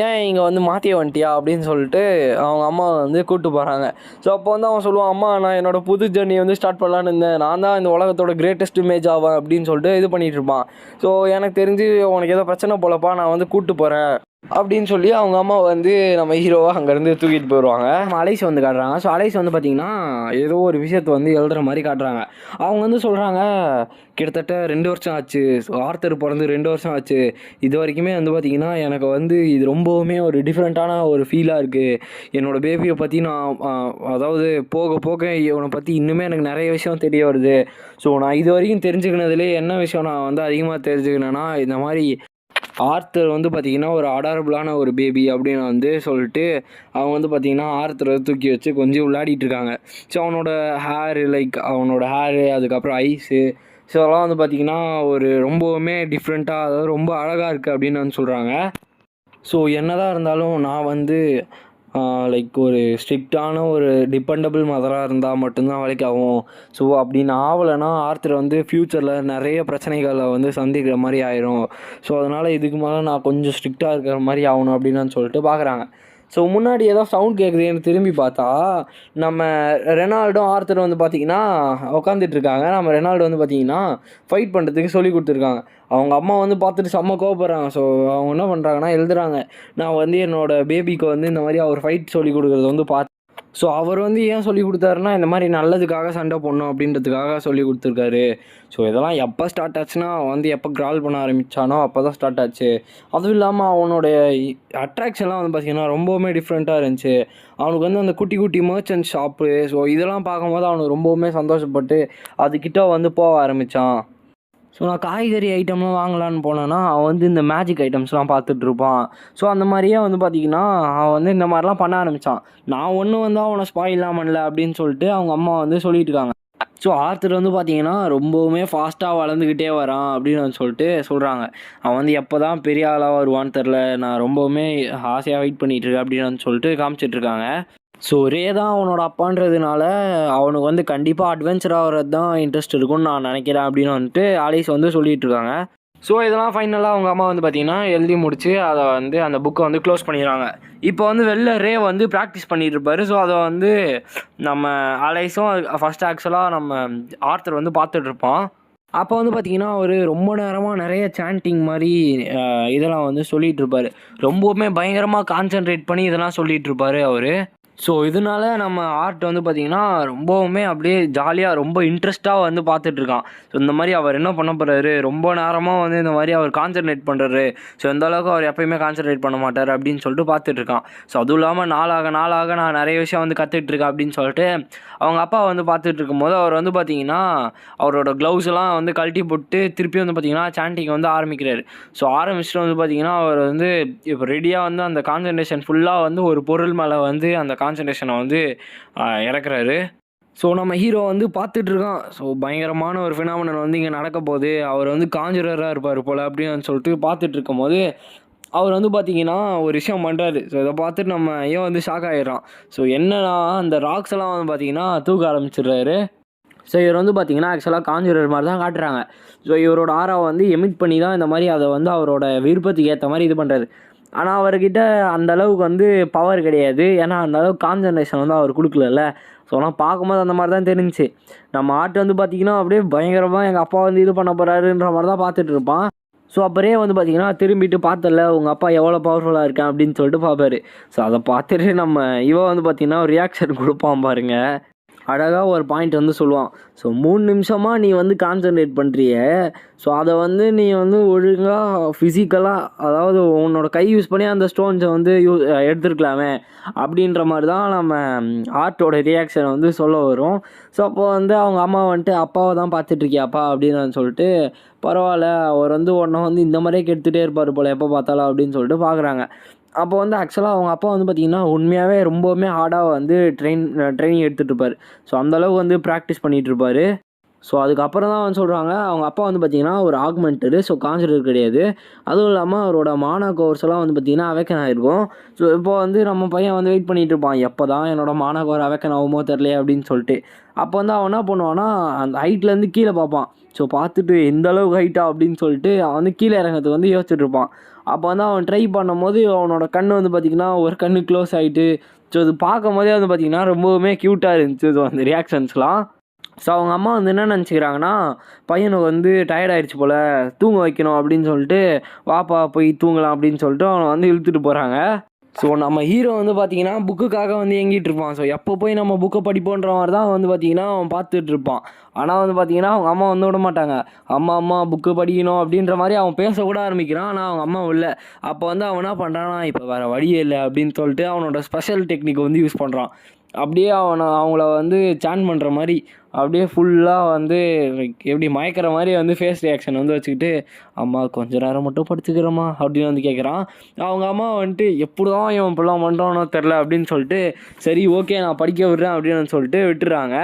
Speaker 1: ஏன் இங்கே வந்து மாற்றிய வந்துட்டியா அப்படின்னு சொல்லிட்டு அவங்க அம்மா வந்து கூப்பிட்டு போகிறாங்க. ஸோ அப்போ வந்து அவன் சொல்லுவான், அம்மா நான் என்னோட புது ஜர்னி வந்து ஸ்டார்ட் பண்ணலான்னு இருந்தேன், நான் தான் இந்த உலகத்தோட கிரேட்டஸ்ட் இமேஜ் ஆவேன் அப்படின்னு சொல்லிட்டு இது பண்ணிகிட்டு இருப்பான். ஸோ எனக்கு தெரிஞ்சு உனக்கு ஏதோ பிரச்சனை போலப்பா, நான் வந்து கூப்பிட்டு போகிறேன் அப்படின்னு சொல்லி அவங்க அம்மா வந்து நம்ம ஹீரோவை அங்கேருந்து தூக்கிட்டு போயிடுவாங்க. அலைஸ் வந்து காட்டுறாங்க. ஸோ அலைஸ் வந்து பார்த்திங்கன்னா ஏதோ ஒரு விஷயத்தை வந்து எழுதுகிற மாதிரி காட்டுறாங்க. அவங்க வந்து சொல்கிறாங்க, கிட்டத்தட்ட 2 வருஷம் ஆச்சு, ஸோ ஆர்த்தர் பிறந்து 2 வருஷம் ஆச்சு, இது வரைக்குமே வந்து பார்த்திங்கன்னா எனக்கு வந்து இது ரொம்பவுமே ஒரு டிஃப்ரெண்ட்டான ஒரு ஃபீலாக இருக்குது. என்னோடய பேபியை பற்றி நான் அதாவது போக போக இவனை பற்றி இன்னுமே எனக்கு நிறைய விஷயம் தெரிய வருது. ஸோ நான் இது வரைக்கும் தெரிஞ்சுக்கினதுலேயே என்ன விஷயம் நான் வந்து அதிகமாக தெரிஞ்சுக்கினேன்னா, இந்த மாதிரி ஆர்த்தர் வந்து பார்த்திங்கன்னா ஒரு அடாரபிளான ஒரு பேபி அப்படின்னு வந்து சொல்லிட்டு அவங்க வந்து பார்த்திங்கன்னா ஆர்த்தரை தூக்கி வச்சு கொஞ்சம் விளையாடிட்டுருக்காங்க. ஸோ அவனோட ஹேரு அதுக்கப்புறம் ஐஸு, ஸோ அதெல்லாம் வந்து பார்த்திங்கன்னா ஒரு ரொம்பவுமே டிஃப்ரெண்ட்டாக, அதாவது ரொம்ப அழகாக இருக்குது அப்படின்னு வந்து சொல்கிறாங்க. ஸோ என்னதான் இருந்தாலும் நான் வந்து ஒரு ஸ்ட்ரிக்டான ஒரு டிபெண்டபிள் மதராக இருந்தால் மட்டும்தான் வேலைக்கு ஆகும். ஸோ அப்படி நான் ஆகலைன்னா ஆர்த்தர் வந்து ஃப்யூச்சரில் நிறைய பிரச்சனைகளை வந்து சந்திக்கிற மாதிரி ஆயிரும். ஸோ அதனால் இதுக்கு மேலே நான் கொஞ்சம் ஸ்ட்ரிக்டாக இருக்கிற மாதிரி ஆகணும் அப்படின்னு சொல்லிட்டு பார்க்குறாங்க. ஸோ முன்னாடி ஏதோ சவுண்ட் கேட்குதுன்னு திரும்பி பார்த்தா நம்ம ரெனால்டும் ஆர்த்தரும் வந்து பார்த்திங்கன்னா உட்காந்துட்ருக்காங்க. நம்ம ரெனால்டு வந்து பார்த்திங்கன்னா ஃபைட் பண்ணுறதுக்கு சொல்லி கொடுத்துருக்காங்க. அவங்க அம்மா வந்து பார்த்துட்டு செம்ம கோவப்படுறாங்க. ஸோ அவங்க என்ன பண்ணுறாங்கன்னா எழுதுறாங்க, நான் வந்து என்னோடய பேபிக்கு வந்து இந்த மாதிரி அவர் ஃபைட் சொல்லி கொடுக்குறது வந்து ஸோ அவர் வந்து ஏன் சொல்லி கொடுத்தாருன்னா இந்த மாதிரி நல்லதுக்காக சண்டை போடணும் அப்படின்றதுக்காக சொல்லி கொடுத்துருக்காரு. ஸோ இதெல்லாம் எப்போ ஸ்டார்ட் ஆச்சுன்னா வந்து எப்போ கிரால் பண்ண ஆரம்பித்தானோ அப்போ தான் ஸ்டார்ட் ஆச்சு. அதுவும் இல்லாமல் அவனுடைய அட்ராக்ஷன்லாம் வந்து பார்த்திங்கன்னா ரொம்பவுமே டிஃப்ரெண்ட்டாக இருந்துச்சு. அவனுக்கு வந்து அந்த குட்டி குட்டி மர்ச்சன்ட் ஷாப்பு, ஸோ இதெல்லாம் பார்க்கும்போது அவனுக்கு ரொம்பவுமே சந்தோஷப்பட்டு அதுக்கிட்ட வந்து போக ஆரம்பித்தான். ஸோ நான் காய்கறி ஐட்டம்லாம் வாங்கலான்னு போனேன்னா அவன் வந்து இந்த மேஜிக் ஐட்டம்ஸ்லாம் பார்த்துட்ருப்பான். ஸோ அந்த மாதிரியே வந்து பார்த்திங்கன்னா அவன் வந்து இந்த மாதிரிலாம் பண்ண ஆரம்பித்தான். நான் ஒன்றும் வந்து அவனை ஸ்பாயிலாம் பண்ணல அப்படின்னு சொல்லிட்டு அவங்க அம்மா வந்து சொல்லிட்டு இருக்காங்க. ஸோ ஆர்த்தர் வந்து பார்த்திங்கன்னா ரொம்பவுமே ஃபாஸ்ட்டாக வளர்ந்துக்கிட்டே வரான் அப்படின்னு சொல்லிட்டு சொல்கிறாங்க. அவன் வந்து எப்போ தான் பெரிய ஆளாக வருவான்னு தெரில, நான் ரொம்பவுமே ஆசையாக வெயிட் பண்ணிகிட்ருக்கேன் அப்படின்னு சொல்லிட்டு காமிச்சிட்ருக்காங்க. ஸோ ரே தான் அவனோட அப்பான்றதுனால அவனுக்கு வந்து கண்டிப்பாக அட்வென்ச்சர் ஆகிறது தான் இன்ட்ரெஸ்ட் இருக்கும்னு நான் நினைக்கிறேன் அப்படின்னு வந்துட்டு ஆலிஸ் வந்து சொல்லிகிட்டு இருக்காங்க. ஸோ இதெல்லாம் ஃபைனலாக அவங்க அம்மா வந்து பார்த்திங்கன்னா எழுதி முடித்து அதை வந்து அந்த புக்கை வந்து க்ளோஸ் பண்ணிடுறாங்க. இப்போ வந்து வெளில ரே வந்து ப்ராக்டிஸ் பண்ணிகிட்டு இருப்பார். ஸோ அதை வந்து நம்ம அலைஸும் ஃபஸ்ட் ஆக்சுவலாக நம்ம ஆர்த்தர் வந்து பார்த்துட்ருப்பான். அப்போ வந்து பார்த்திங்கன்னா அவர் ரொம்ப நேரமாக நிறைய சாண்டிங் மாதிரி இதெல்லாம் வந்து சொல்லிகிட்டு இருப்பார். ரொம்பவுமே பயங்கரமாக கான்சென்ட்ரேட் பண்ணி இதெல்லாம் சொல்லிகிட்டு இருப்பார் அவர். ஸோ இதனால நம்ம ஆர்ட் வந்து பார்த்திங்கன்னா ரொம்பவுமே அப்படியே ஜாலியாக ரொம்ப இன்ட்ரெஸ்ட்டாக வந்து பார்த்துட்ருக்கான். ஸோ இந்த மாதிரி அவர் என்ன பண்ண போகிறாரு, ரொம்ப நேரமாக வந்து இந்த மாதிரி அவர் கான்சன்ட்ரேட் பண்ணுறாரு. ஸோ இந்த அளவுக்கு அவர் எப்பயுமே கான்சன்ட்ரேட் பண்ண மாட்டார் அப்படின்னு சொல்லிட்டு பார்த்துட்ருக்கான். ஸோ அதுவும் இல்லாமல் நாளாக நாளாக நான் நிறைய விஷயம் வந்து கற்றுட்ருக்கேன் அப்படின்னு சொல்லிட்டு அவங்க அப்பா வந்து பார்த்துட்டு இருக்கும்போது அவர் வந்து பார்த்திங்கன்னா அவரோட க்ளவுஸ் எல்லாம் வந்து கழட்டி போட்டு திருப்பி வந்து பார்த்திங்கன்னா சாண்டிங் வந்து ஆரம்பிக்கிறாரு. ஸோ ஆரம்பிச்சுட்டு வந்து பார்த்திங்கன்னா அவர் வந்து இப்போ ரெடியாக வந்து அந்த கான்சன்ட்ரேஷன் ஃபுல்லாக வந்து ஒரு பொருள் மேலே வந்து அந்த கான்சன்ட்ரேஷனை வந்து இறக்குறாரு. ஸோ நம்ம ஹீரோ வந்து பார்த்துட்ருக்கான். ஸோ பயங்கரமான ஒரு ஃபினாமினன் வந்து இங்கே நடக்க போகுது, அவர் வந்து காஞ்சரராக இருப்பார் போல் அப்படின்னு சொல்லிட்டு பார்த்துட்டு இருக்கும்போது அவர் வந்து பார்த்திங்கன்னா ஒரு விஷயம் பண்ணுறாரு. ஸோ இதை பார்த்துட்டு நம்ம ஏன் வந்து ஷாக் ஆகிடுறான். ஸோ என்னன்னா அந்த ராக்ஸ் எல்லாம் வந்து பார்த்திங்கன்னா தூக்க ஆரம்பிச்சிடுறாரு. ஸோ இவர் வந்து பார்த்திங்கன்னா ஆக்சுவலாக காஞ்சூரர் மாதிரி தான் காட்டுறாங்க. ஸோ இவரோட ஆராவை வந்து எமிட் பண்ணி தான் இந்த மாதிரி அதை வந்து அவரோட விருப்பத்துக்கு ஏற்ற மாதிரி இது பண்ணுறாரு. ஆனால் அவர்கிட்ட அந்தளவுக்கு வந்து பவர் கிடையாது. ஏன்னா அந்தளவுக்கு கான்சன்ட்ரேஷன் வந்து அவர் கொடுக்கலல்ல. ஸோ ஆனால் பார்க்கும்போது அந்த மாதிரி தான் தெரிஞ்சிச்சு. நம்ம ஆர்ட் வந்து பார்த்திங்கன்னா அப்படியே பயங்கரமாக எங்கள் அப்பா வந்து இது பண்ண போகிறாருன்ற மாதிரி தான் பார்த்துட்டு இருப்பான். ஸோ அப்புறம் வந்து பார்த்திங்கன்னா திரும்பிட்டு பார்த்தல உங்கள் அப்பா எவ்வளோ பவர்ஃபுல்லாக இருக்கேன் அப்படின்னு சொல்லிட்டு பார்ப்பாரு. ஸோ அதை பார்த்துட்டு நம்ம இவன் வந்து பார்த்திங்கன்னா ஒரு ரியாக்ஷன் கொடுப்பான் பாருங்கள். அழகாக ஒரு பாயிண்ட் வந்து சொல்லுவான். ஸோ 3 நிமிஷமாக நீ வந்து கான்சன்ட்ரேட் பண்ணுறிய, ஸோ அதை வந்து நீ வந்து ஒழுங்காக ஃபிசிக்கலாக அதாவது உன்னோட கை யூஸ் பண்ணி அந்த ஸ்டோன்ஸை வந்து எடுத்துருக்கலாமே அப்படின்ற மாதிரி தான் நம்ம ஆர்ட்டோட ரியாக்ஷனை வந்து சொல்ல வரும். ஸோ அப்போ வந்து அவங்க அம்மா வந்துட்டு அப்பாவை தான் பார்த்துட்ருக்கியாப்பா அப்படின்னு சொல்லிட்டு பரவாயில்ல அவர் வந்து உன்னை வந்து இந்த மாதிரியே கெடுத்துகிட்டே இருப்பார் போல் எப்போ பார்த்தாலும் அப்படின்னு சொல்லிட்டு பார்க்குறாங்க. அப்போ வந்து ஆக்சுவலாக அவங்க அப்பா வந்து பார்த்திங்கன்னா உண்மையாகவே ரொம்பவுமே ஹார்டாக வந்து ட்ரைனிங் எடுத்துகிட்ருப்பார். ஸோ அந்தளவுக்கு வந்து ப்ராக்டிஸ் பண்ணிகிட்ருப்பார். ஸோ அதுக்கப்புறம் தான் வந்து சொல்கிறாங்க அவங்க அப்பா வந்து பார்த்திங்கன்னா ஒரு ஆக்மெண்டடு, ஸோ கான்சன்ட்ரேட் கிடையாது. அதுவும் இல்லாமல் அவரோட மானா கோர்ஸ் எல்லாம் வந்து பார்த்திங்கன்னா அவேக்கன் ஆகிருக்கும். ஸோ இப்போ வந்து நம்ம பையன் வந்து வெயிட் பண்ணிகிட்டு இருப்பான், எப்போ தான் என்னோடய மானா கோர் அவேக்கன் ஆகுமோ தெரிலையே அப்படின்னு சொல்லிட்டு. அப்போ வந்து அவன் என்ன பண்ணுவான்னா அந்த ஹைட்லேருந்து கீழே பார்ப்பான். ஸோ பார்த்துட்டு எந்த அளவுக்கு ஹைட்டா அப்படின்னு சொல்லிட்டு அவன் வந்து கீழே இறங்கிறதுக்கு வந்து யோசிச்சுட்டு இருப்பான். அப்போ வந்து அவன் ட்ரை பண்ணும்போது அவனோட கண் வந்து பார்த்திங்கன்னா ஒரு கண் க்ளோஸ் ஆகிட்டு. ஸோ அது பார்க்கும் போதே வந்து பார்த்திங்கன்னா ரொம்பவுமே க்யூட்டாக இருந்துச்சு ஸோ அந்த ரியாக்ஷன்ஸ்லாம். ஸோ அவங்க அம்மா வந்து என்ன நினச்சிக்கிறாங்கன்னா பையனுக்கு வந்து டயர்ட் ஆகிடுச்சு போல் தூங்க வைக்கணும் அப்படின்னு சொல்லிட்டு வாப்பா போய் தூங்கலாம் அப்படின்னு சொல்லிட்டு அவனை வந்து இழுத்துட்டு போகிறாங்க. ஸோ நம்ம ஹீரோ வந்து பார்த்திங்கன்னா புக்குக்காக வந்து எங்கிட்டு இருப்பான். ஸோ எப்போ போய் நம்ம புக்கை படிப்போன்ற மாதிரி தான் வந்து பார்த்திங்கன்னா அவன் பார்த்துட்டு இருப்பான். ஆனால் வந்து பார்த்திங்கன்னா அவங்க அம்மா வந்து விட மாட்டாங்க. அம்மா புக்கு படிக்கணும் அப்படின்ற மாதிரி அவன் பேசக்கூட ஆரம்பிக்கிறான். ஆனால் அவங்க அம்மா இல்லை. அப்போ வந்து அவன் என்ன பண்ணுறான்னா இப்போ வேறு வழியே இல்லை அப்படின்னு சொல்லிட்டு அவனோட ஸ்பெஷல் டெக்னிக் வந்து யூஸ் பண்ணுறான். அப்படியே அவங்கள வந்து சான் பண்ணுற மாதிரி அப்படியே ஃபுல்லாக வந்து எப்படி மயக்கிற மாதிரி வந்து ஃபேஸ் ரியாக்ஷன் வந்து வச்சுக்கிட்டு அம்மா கொஞ்சம் நேரம் மட்டும் படுத்துக்கிறோமா அப்படின்னு வந்து கேட்குறான். அவங்க அம்மா வந்துட்டு எப்படி தான் இவன் இப்படிலாம் பண்ணுறானோ தெரில அப்படின்னு சொல்லிட்டு சரி ஓகே நான் படிக்க விடுறேன் அப்படின்னு சொல்லிட்டு விட்டுறாங்க.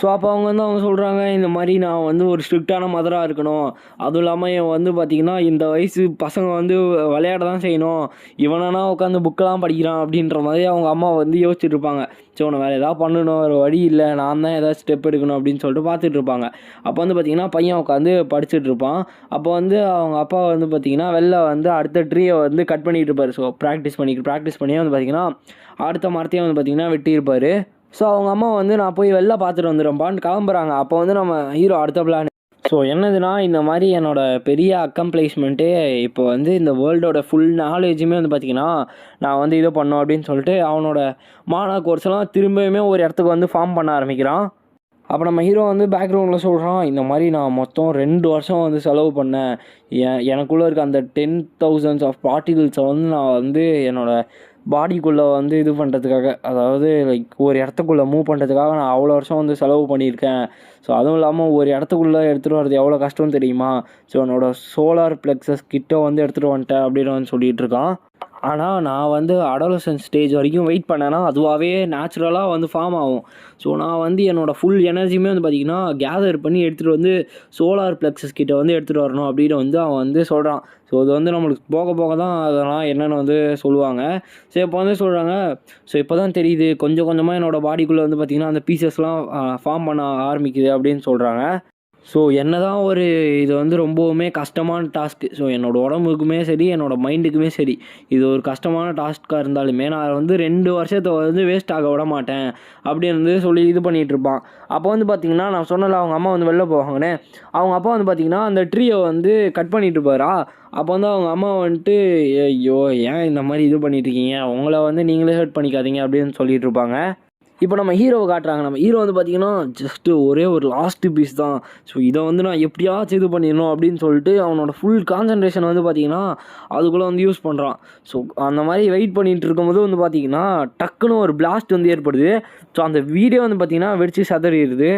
Speaker 1: ஸோ அப்போ அவங்க சொல்கிறாங்க இந்த மாதிரி நான் வந்து ஒரு ஸ்ட்ரிக்டான மதராக இருக்கணும். அதுவும் இல்லாமல் இவன் வந்து பார்த்திங்கன்னா இந்த வயசு பசங்க வந்து விளையாட தான் செய்யணும், இவனா உட்காந்து புக்கெல்லாம் படிக்கிறான் அப்படின்ற மாதிரி அவங்க அம்மா வந்து யோசிச்சுட்டு இருப்பாங்க. ஸோ உன்னை வேறு எதாவது பண்ணணும், ஒரு வழி இல்லை, நான் தான் ஏதாவது ஸ்டெப் எடுக்கணும் அப்படின்னு சொல்லிட்டு பார்த்துட்டு இருப்பாங்க. அப்போ வந்து பார்த்திங்கன்னா பையன் உட்காந்து படிச்சுட்டு இருப்பான். அப்போ வந்து அவங்க அப்பா வந்து பார்த்திங்கன்னா வெளில வந்து அடுத்த ட்ரீயை வந்து கட் பண்ணிகிட்டு இருப்பார். ஸோ ப்ராக்டிஸ் பண்ணி வந்து பார்த்திங்கன்னா அடுத்த மரத்தையும் வந்து பார்த்திங்கன்னா வெட்டியிருப்பார். ஸோ அவங்க அம்மா வந்து நான் போய் வெளில பார்த்துட்டு வந்துடும்ப்பான்னு கிளம்புறாங்க. அப்போ வந்து நம்ம ஹீரோ அடுத்த பிளான். ஸோ என்னதுன்னா இந்த மாதிரி என்னோடய பெரிய அக்கம்ப்ளிஷ்மெண்ட்டே இப்போ வந்து இந்த வேர்ல்டோட ஃபுல் நாலேஜுமே வந்து பார்த்திங்கன்னா நான் வந்து இதை பண்ணோம் அப்படின்னு சொல்லிட்டு அவனோட மானா கோர்ஸ்லாம் திரும்பியுமே ஒரு இடத்துக்கு வந்து ஃபார்ம் பண்ண ஆரம்பிக்கிறான். அப்போ நம்ம ஹீரோ வந்து பேக்ரவுண்டில் சொல்கிறான் இந்த மாதிரி நான் மொத்தம் 2 வருஷம் வந்து செலவு பண்ணேன். எனக்குள்ளே இருக்க அந்த 10,000s ஆஃப் பார்ட்டிகிள்ஸை வந்து நான் வந்து என்னோடய பாடிக்குள்ளே வந்து இது பண்ணுறதுக்காக, அதாவது லைக் ஒரு இடத்துக்குள்ளே மூவ் பண்ணுறதுக்காக நான் அவ்வளோ வருஷம் வந்து செலவு பண்ணியிருக்கேன். ஸோ அதுவும் இல்லாமல் ஒரு இடத்துக்குள்ளே எடுத்துகிட்டு வர்றது எவ்வளோ கஷ்டம் தெரியுமா. ஸோ என்னோடய சோலார் ப்ளெக்ஸஸ் கிட்ட வந்து எடுத்துகிட்டு வந்துட்டேன் அப்படின்னு வந்து சொல்லிகிட்டு இருக்கான். ஆனால் நான் வந்து அடாலசன்ட் ஸ்டேஜ் வரைக்கும் வெயிட் பண்ணேன்னா அதுவாகவே நேச்சுரலாக வந்து ஃபார்ம் ஆகும். ஸோ நான் வந்து என்னோடய ஃபுல் எனர்ஜியுமே வந்து பார்த்திங்கன்னா கேதர் பண்ணி எடுத்துகிட்டு வந்து சோலார் ப்ளெக்ஸஸ் கிட்ட வந்து எடுத்துகிட்டு வரணும் அப்படின்னு வந்து அவன் வந்து சொல்கிறான். ஸோ அது வந்து நம்மளுக்கு போக போக தான் அதெல்லாம் என்னென்னு வந்து சொல்லுவாங்க. ஸோ இப்போ வந்து சொல்கிறாங்க ஸோ இப்போ தான் தெரியுது கொஞ்சம் கொஞ்சமாக என்னோடய பாடிக்குள்ளே வந்து பார்த்திங்கன்னா அந்த பீசஸ்லாம் ஃபார்ம் பண்ண ஆரம்பிக்குது அப்படின்னு சொல்கிறாங்க. ஸோ என்ன தான் ஒரு இது வந்து ரொம்பவுமே கஷ்டமான டாஸ்க்கு. ஸோ என்னோடய உடம்புக்குமே சரி என்னோடய மைண்டுக்குமே சரி இது ஒரு கஷ்டமான டாஸ்க்காக இருந்தாலுமே நான் வந்து 2 வருஷத்தை வந்து வேஸ்ட் ஆக விட மாட்டேன் அப்படின்னு வந்து சொல்லி இது பண்ணிகிட்ருப்பான். அப்போ வந்து பார்த்திங்கன்னா நான் சொன்னல அவங்க அம்மா வந்து வெளில போவாங்கன்னு, அவங்க அப்பா வந்து பார்த்திங்கன்னா அந்த ட்ரீயை வந்து கட் பண்ணிகிட்டு இருப்பாரா. அப்போ வந்து அவங்க அம்மா வந்துட்டு, ஐயோ ஏன் இந்த மாதிரி இது பண்ணிட்டு இருக்கீங்க, உங்களை வந்து நீங்களே ஹர்ட் பண்ணிக்காதீங்க அப்படின்னு சொல்லிட்டு இருப்பாங்க. இப்போ நம்ம ஹீரோவை காட்டுறாங்க. நம்ம ஹீரோ வந்து பார்த்தீங்கன்னா ஜஸ்ட்டு ஒரே ஒரு லாஸ்ட்டு பீஸ் தான். ஸோ இதை வந்து நான் எப்படியாச்சும் இது பண்ணிடணும் அப்படின்னு சொல்லிட்டு அவனோட ஃபுல் கான்சன்ட்ரேஷன் வந்து பார்த்தீங்கன்னா அதுக்குள்ளே வந்து யூஸ் பண்ணுறான். ஸோ அந்த மாதிரி வெயிட் பண்ணிகிட்டு இருக்கும்போது வந்து பார்த்தீங்கன்னா டக்குன்னு ஒரு பிளாஸ்ட் வந்து ஏற்படுது. ஸோ அந்த வீடியோ வந்து பார்த்தீங்கன்னா வெடிச்சு சதறிடுது.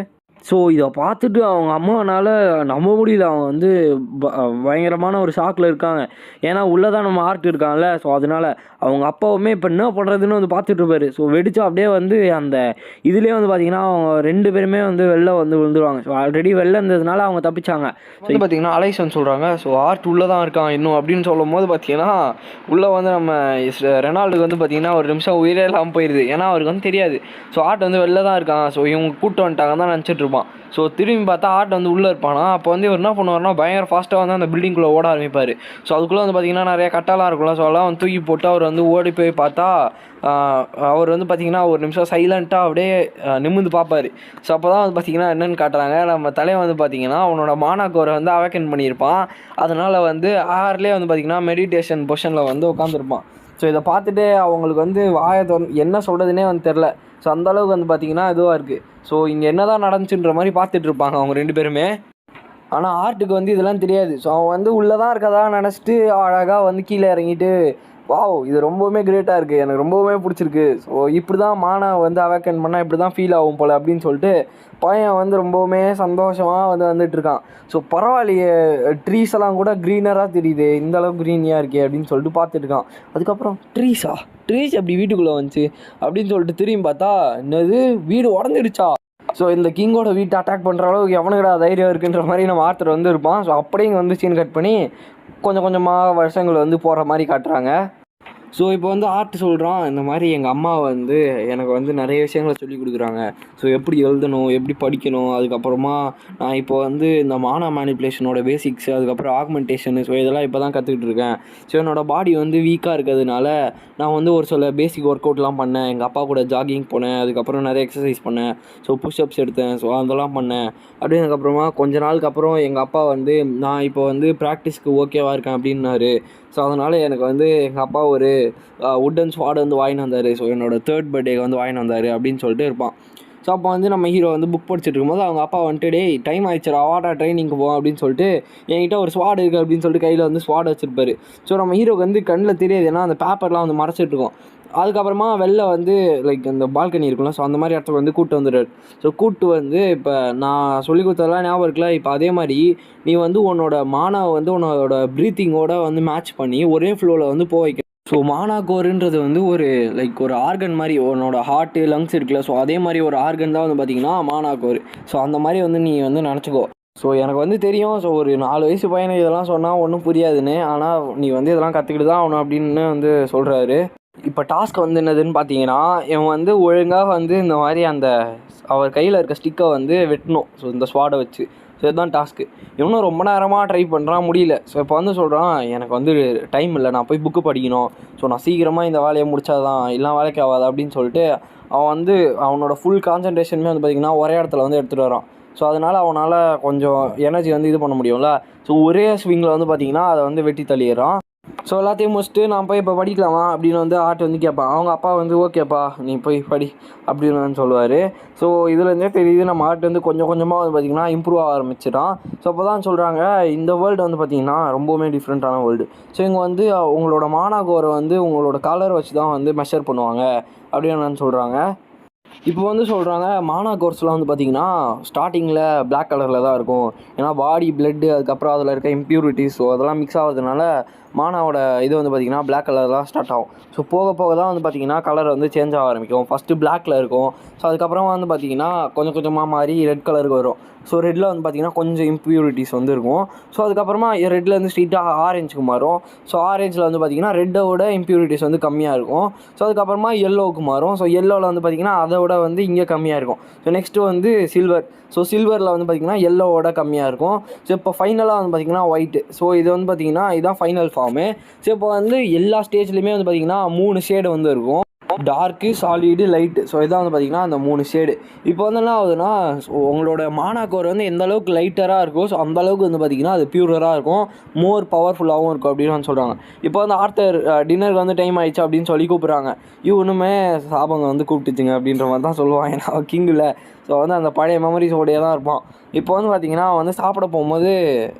Speaker 1: ஸோ இதை பார்த்துட்டு அவங்க அம்மானால் நம்ப முடியல. அவங்க வந்து பயங்கரமான ஒரு ஷாக்கில் இருக்காங்க. ஏன்னா உள்ளே தான் நம்ம ஆர்ட் இருக்காங்கல்ல. ஸோ அதனால் அவங்க அப்பாவுமே இப்போ என்ன பண்ணுறதுன்னு வந்து பார்த்துட்ருப்பாரு. ஸோ வெடிச்சா அப்படியே வந்து அந்த இதுலேயே வந்து பார்த்திங்கன்னா அவங்க 2 பேருமே வந்து வெளில வந்து விழுந்துருவாங்க. ஸோ ஆல்ரெடி வெளில இருந்ததுனால அவங்க தப்பிச்சாங்க. ஸோ வந்து பார்த்திங்கன்னா அலைசன் சொல்கிறாங்க, ஸோ ஆர்ட் உள்ளே தான் இருக்கான் இன்னும் அப்படின்னு சொல்லும் போது பார்த்திங்கன்னா உள்ளே வந்து நம்ம ரெனால்டுக்கு வந்து பார்த்திங்கன்னா ஒரு நிமிஷம் உயிரே இல்லாமல் போயிடுது. ஏன்னா அவருக்கு வந்து தெரியாது ஸோ ஆர்ட் வந்து வெளில தான் இருக்கான். ஸோ இவங்க கூப்பிட்டு வந்துட்டாங்க தான் நினச்சிட்டு இருப்பான். ஸோ திரும்பி பார்த்தா ஆர்ட் வந்து உள்ளே இருப்பானா. அப்போ வந்து இவர் என்ன பண்ணுவார்னா பயங்கர ஃபாஸ்ட்டாக வந்து அந்த பில்டிங்குள்ளே ஓட ஆரம்பிப்பார். ஸோ அதுக்குள்ளே வந்து பார்த்திங்கன்னா நிறைய கட்டாலாம் இருக்கும்ல. ஸோ அதெல்லாம் வந்து தூக்கி போட்டு அவர் வந்து ஓடி போய் பார்த்தா அவர் வந்து பார்த்திங்கன்னா ஒரு நிமிஷம் சைலண்ட்டாக அப்படியே நிமிர்ந்து பார்ப்பார். ஸோ அப்போ தான் வந்து பார்த்திங்கன்னா என்னென்னு காட்டுறாங்க, நம்ம தலையை வந்து பார்த்திங்கன்னா அவனோட மானாக்கோரை வந்து அவேக்கன் பண்ணியிருப்பான். அதனால் வந்து ஆர்லேயே வந்து பார்த்திங்கன்னா மெடிடேஷன் பொசிஷனில் வந்து உட்காந்துருப்பான். ஸோ இதை பார்த்துட்டு அவங்களுக்கு வந்து என்ன சொல்கிறதுனே வந்து தெரில. ஸோ அந்தளவுக்கு வந்து பார்த்திங்கன்னா இதுவாக இருக்குது. ஸோ இங்கே என்ன தான் நடந்துச்சுன்ற மாதிரி பார்த்துட்டு இருப்பாங்க அவங்க 2 பேருமே. ஆனால் ஆர்ட்டுக்கு வந்து இதெல்லாம் தெரியாது. ஸோ அவன் வந்து உள்ளே தான் இருக்கதா நினச்சிட்டு அழகாக வந்து கீழே இறங்கிட்டு, வாவ் இது ரொம்பவுமே கிரேட்டாக இருக்குது, எனக்கு ரொம்பவுமே பிடிச்சிருக்கு, ஸோ இப்படி தான் மானை வந்து அவேக்கன் பண்ணால் இப்படி தான் ஃபீல் ஆகும் போல் அப்படின்னு சொல்லிட்டு பையன் வந்து ரொம்பவுமே சந்தோஷமாக வந்து வந்துட்டுருக்கான். ஸோ பரவாயில்லையே, ட்ரீஸ் எல்லாம் கூட க்ரீனராக தெரியுது, இந்தளவுக்கு க்ரீனியாக இருக்கே அப்படின்னு சொல்லிட்டு பார்த்துட்டுருக்கான். அதுக்கப்புறம் ட்ரீஸ் அப்படி வீட்டுக்குள்ளே வந்துச்சு அப்படின்னு சொல்லிட்டு திரும்பி பார்த்தா என்னது வீடு உடஞ்சிடுச்சா. ஸோ இந்த கிங்கோட வீட்டை அட்டாக் பண்ணுற அளவுக்கு எவனுக்கடா தைரியம் இருக்குன்ற மாதிரி நம்ம ஆர்த்தர் வந்து இருப்பான். ஸோ அப்படியே இங்கே வந்து சீன் கட் பண்ணி கொஞ்சம் கொஞ்சமாக வருஷங்கள் வந்து போகிற மாதிரி காட்டுறாங்க. ஸோ இப்போ வந்து ஆர்ட் சொல்கிறான், இந்த மாதிரி எங்கள் அம்மா வந்து எனக்கு வந்து நிறைய விஷயங்களை சொல்லி கொடுக்குறாங்க. ஸோ எப்படி எழுதணும், எப்படி படிக்கணும், அதுக்கப்புறமா நான் இப்போ வந்து இந்த மானா மேனிப்புலேஷனோட பேசிக்ஸ், அதுக்கப்புறம் ஆக்மெண்டேஷனு, ஸோ இதெல்லாம் இப்போ தான் கற்றுக்கிட்டு இருக்கேன். ஸோ என்னோடய பாடி வந்து வீக்காக இருக்கிறதுனால நான் வந்து ஒரு சில பேசிக் ஒர்க் அவுட்லாம் பண்ணேன். எங்கள் அப்பா கூட ஜாகிங் போனேன், அதுக்கப்புறம் நிறைய எக்ஸசைஸ் பண்ணேன், ஸோ புஷ்அப்ஸ் எடுத்தேன், ஸோ அதெல்லாம் பண்ணேன். அப்படின்னதுக்கப்புறமா கொஞ்ச நாளுக்கு அப்புறம் எங்கள் அப்பா வந்து நான் இப்போ வந்து ப்ராக்டிஸ்க்கு ஓகேவாக இருக்கேன் அப்படின்னாரு. ஸோ அதனால் எனக்கு வந்து எங்கள் அப்பா ஒரு வுட்டன் ஸ்வாட் வந்து வாங்கிட்டு வந்தார். ஸோ என்னோடய 3rd பர்த்டேக்கு வந்து வாங்கிட்டு வந்தார் அப்படின்னு சொல்லிட்டு இருப்பான். ஸோ அப்போ வந்து நம்ம ஹீரோ வந்து புக் படிச்சுட்டு இருக்கும்போது அவங்க அப்பா வந்துட்டு, டேய் டைம் ஆயிடுச்சுடா வாடா ட்ரைனிங்க்கு போவோம் அப்படின்னு சொல்லிட்டு என்கிட்ட ஒரு ஸ்வாட் இருக்குது அப்படின்னு சொல்லிட்டு கையில் வந்து ஸ்வாட் வச்சுருப்பாரு. ஸோ நம்ம ஹீரோக்கு வந்து கண்ணில் தெரியாது, ஏன்னா அந்த பேப்பர்லாம் வந்து மறைச்சிட்டு இருக்கோம். அதுக்கப்புறமா வெளில வந்து லைக் இந்த பால்கனி இருக்குல்ல, ஸோ அந்த மாதிரி இடத்துக்கு வந்து கூப்பிட்டு வந்துடுறாரு. ஸோ கூப்பிட்டு வந்து இப்போ நான் சொல்லி கொடுத்ததெல்லாம் ஞாபகம் இருக்குல்ல, இப்போ அதே மாதிரி நீ வந்து உன்னோட மானாவை வந்து உன்னோட ப்ரீத்திங்கோட வந்து மேட்ச் பண்ணி ஒரே ஃப்ளோவில் வந்து போக வைக்க. ஸோ மானாகோருன்றது வந்து ஒரு லைக் ஒரு ஆர்கன் மாதிரி, உன்னோட ஹார்ட்டு லங்ஸ் இருக்குல்ல, ஸோ அதே மாதிரி ஒரு ஆர்கன் தான் வந்து பார்த்திங்கன்னா மானாகோர். ஸோ அந்த மாதிரி வந்து நீ வந்து நினச்சிக்கோ. ஸோ எனக்கு வந்து தெரியும், ஸோ ஒரு 4 வயசு பையனை இதெல்லாம் சொன்னால் ஒன்றும் புரியாதுன்னு, ஆனால் நீ வந்து இதெல்லாம் கற்றுக்கிட்டு தான் ஆகணும் அப்படின்னு வந்து சொல்கிறாரு. இப்போ டாஸ்க் வந்து என்னதுன்னு பார்த்தீங்கன்னா, இவன் வந்து ஒழுங்காக வந்து இந்த மாதிரி அந்த அவர் கையில் இருக்க ஸ்டிக்கை வந்து வெட்டணும். ஸோ இந்த ஸ்வாடை வச்சு. ஸோ இதுதான் டாஸ்க்கு. இவனும் ரொம்ப நேரமாக ட்ரை பண்ணுறான், முடியல. ஸோ இப்போ வந்து சொல்கிறான், எனக்கு வந்து டைம் இல்லை, நான் போய் புக்கு படிக்கணும், ஸோ நான் சீக்கிரமாக இந்த வேலையை முடிச்சாதான் இல்லை வேலைக்கு ஆகாது அப்படின்னு சொல்லிட்டு அவன் வந்து அவனோட ஃபுல் கான்சன்ட்ரேஷனுமே வந்து பார்த்திங்கன்னா ஒரே இடத்துல வந்து எடுத்துகிட்டு வரான். ஸோ அதனால் அவனால் கொஞ்சம் எனர்ஜி வந்து இது பண்ண முடியும்ல. ஸோ ஒரே ஸ்விங்கில் வந்து பார்த்திங்கன்னா அதை வந்து வெட்டி தள்ளிடுறான். ஸோ எல்லாத்தையும் முடிச்சுட்டு நான் போய் இப்போ படிக்கலாமா அப்படின்னு வந்து ஆர்ட் வந்து கேட்பான். அவங்க அப்பா வந்து ஓகேப்பா நீ போய் படி அப்படின்னு வந்து சொல்லுவார். ஸோ இதுலேருந்தே தெரியுது நம்ம ஆர்ட் வந்து கொஞ்சம் கொஞ்சமாக வந்து பார்த்திங்கன்னா இம்ப்ரூவ் ஆக ஆரம்பிச்சிட்டான். ஸோ அப்போ தான் சொல்கிறாங்க, இந்த வேர்ல்டு வந்து பார்த்திங்கன்னா ரொம்பவுமே டிஃப்ரெண்ட்டான வேர்ல்டு. ஸோ இங்கே வந்து உங்களோட மானாகோரை வந்து உங்களோட கலரை வச்சு தான் வந்து மெஷர் பண்ணுவாங்க அப்படின்னு சொல்கிறாங்க. இப்போ வந்து சொல்கிறாங்க, மானா கோர்ஸ்லாம் வந்து பார்த்திங்கன்னா ஸ்டார்டிங்கில் பிளாக் கலரில் தான் இருக்கும். ஏன்னா பாடி பிளட்டு அதுக்கப்புறம் அதில் இருக்க இம்ப்யூரிட்டிஸ், ஸோ அதெல்லாம் மிக்ஸ் ஆகிறதுனால மானாவோட இது வந்து பார்த்திங்கன்னா பிளாக் கலர் தான் ஸ்டார்ட் ஆகும். ஸோ போக போக தான் வந்து பார்த்திங்கன்னா கலர் வந்து சேஞ்ச் ஆக ஆரம்பிக்கும். ஃபஸ்ட்டு பிளாக்கில் இருக்கும். ஸோ அதுக்கப்புறமா வந்து பார்த்திங்கன்னா கொஞ்சம் கொஞ்சமாக மாறி ரெட் கலருக்கு வரும். ஸோ ரெட்டில் வந்து பார்த்திங்கன்னா கொஞ்சம் இம்ப்யூரிட்டிஸ் வந்து இருக்கும். ஸோ அதுக்கப்புறமா ரெட்லேருந்து ஸ்ட்ரீட்டாக ஆரஞ்சுக்கு மாறும். ஸோ ஆரஞ்சில் வந்து பார்த்திங்கன்னா ரெட்டோட இம்ப்யூரிட்டிஸ் வந்து கம்மியாக இருக்கும். ஸோ அதுக்கப்புறமா எல்லோவுக்கு மாறும். ஸோ எல்லோவில் வந்து பார்த்திங்கன்னா அதோட வந்து இங்கே கம்மியாக இருக்கும். ஸோ நெக்ஸ்ட்டு வந்து சில்வர். ஸோ சில்வரில் வந்து பார்த்திங்கன்னா எல்லோவோட கம்மியாக இருக்கும். ஸோ இப்போ ஃபைனலாக வந்து பார்த்திங்கன்னா ஒயிட்டு. ஸோ இது வந்து பார்த்திங்கன்னா இதுதான் ஃபைனல் ஃபார்மு. ஸோ இப்போ வந்து எல்லா ஸ்டேஜ்லேயுமே வந்து பார்த்திங்கன்னா 3 ஷேடு வந்து இருக்கும். Torque, solid, light. ஸோ இதான் வந்து பார்த்திங்கன்னா அந்த 3 ஷேடு. இப்போ வந்து என்ன ஆகுதுன்னா, உங்களோட மானா கோர் வந்து எந்த அளவுக்கு லைட்டராக இருக்கோ, ஸோ அந்த அளவுக்கு வந்து பார்த்திங்கன்னா அது பியூரராக இருக்கும், மோர் பவர்ஃபுல்லாகவும் இருக்கும் அப்படின்னு வந்து சொல்கிறாங்க. இப்போ வந்து ஆர்த்தர் டின்னருக்கு வந்து டைம் ஆயிடுச்சு அப்படின்னு சொல்லி கூப்பிட்றாங்க. இவனுமே சாபங்க வந்து கூப்பிட்டுச்சுங்க அப்படின்ற மாதிரி தான் சொல்லுவான். ஏன்னா கிங் இல்லை. ஸோ வந்து அந்த பழைய மெமரிஸோடையே தான் இருப்பான். இப்போ வந்து பார்த்திங்கன்னா வந்து சாப்பிட போகும்போது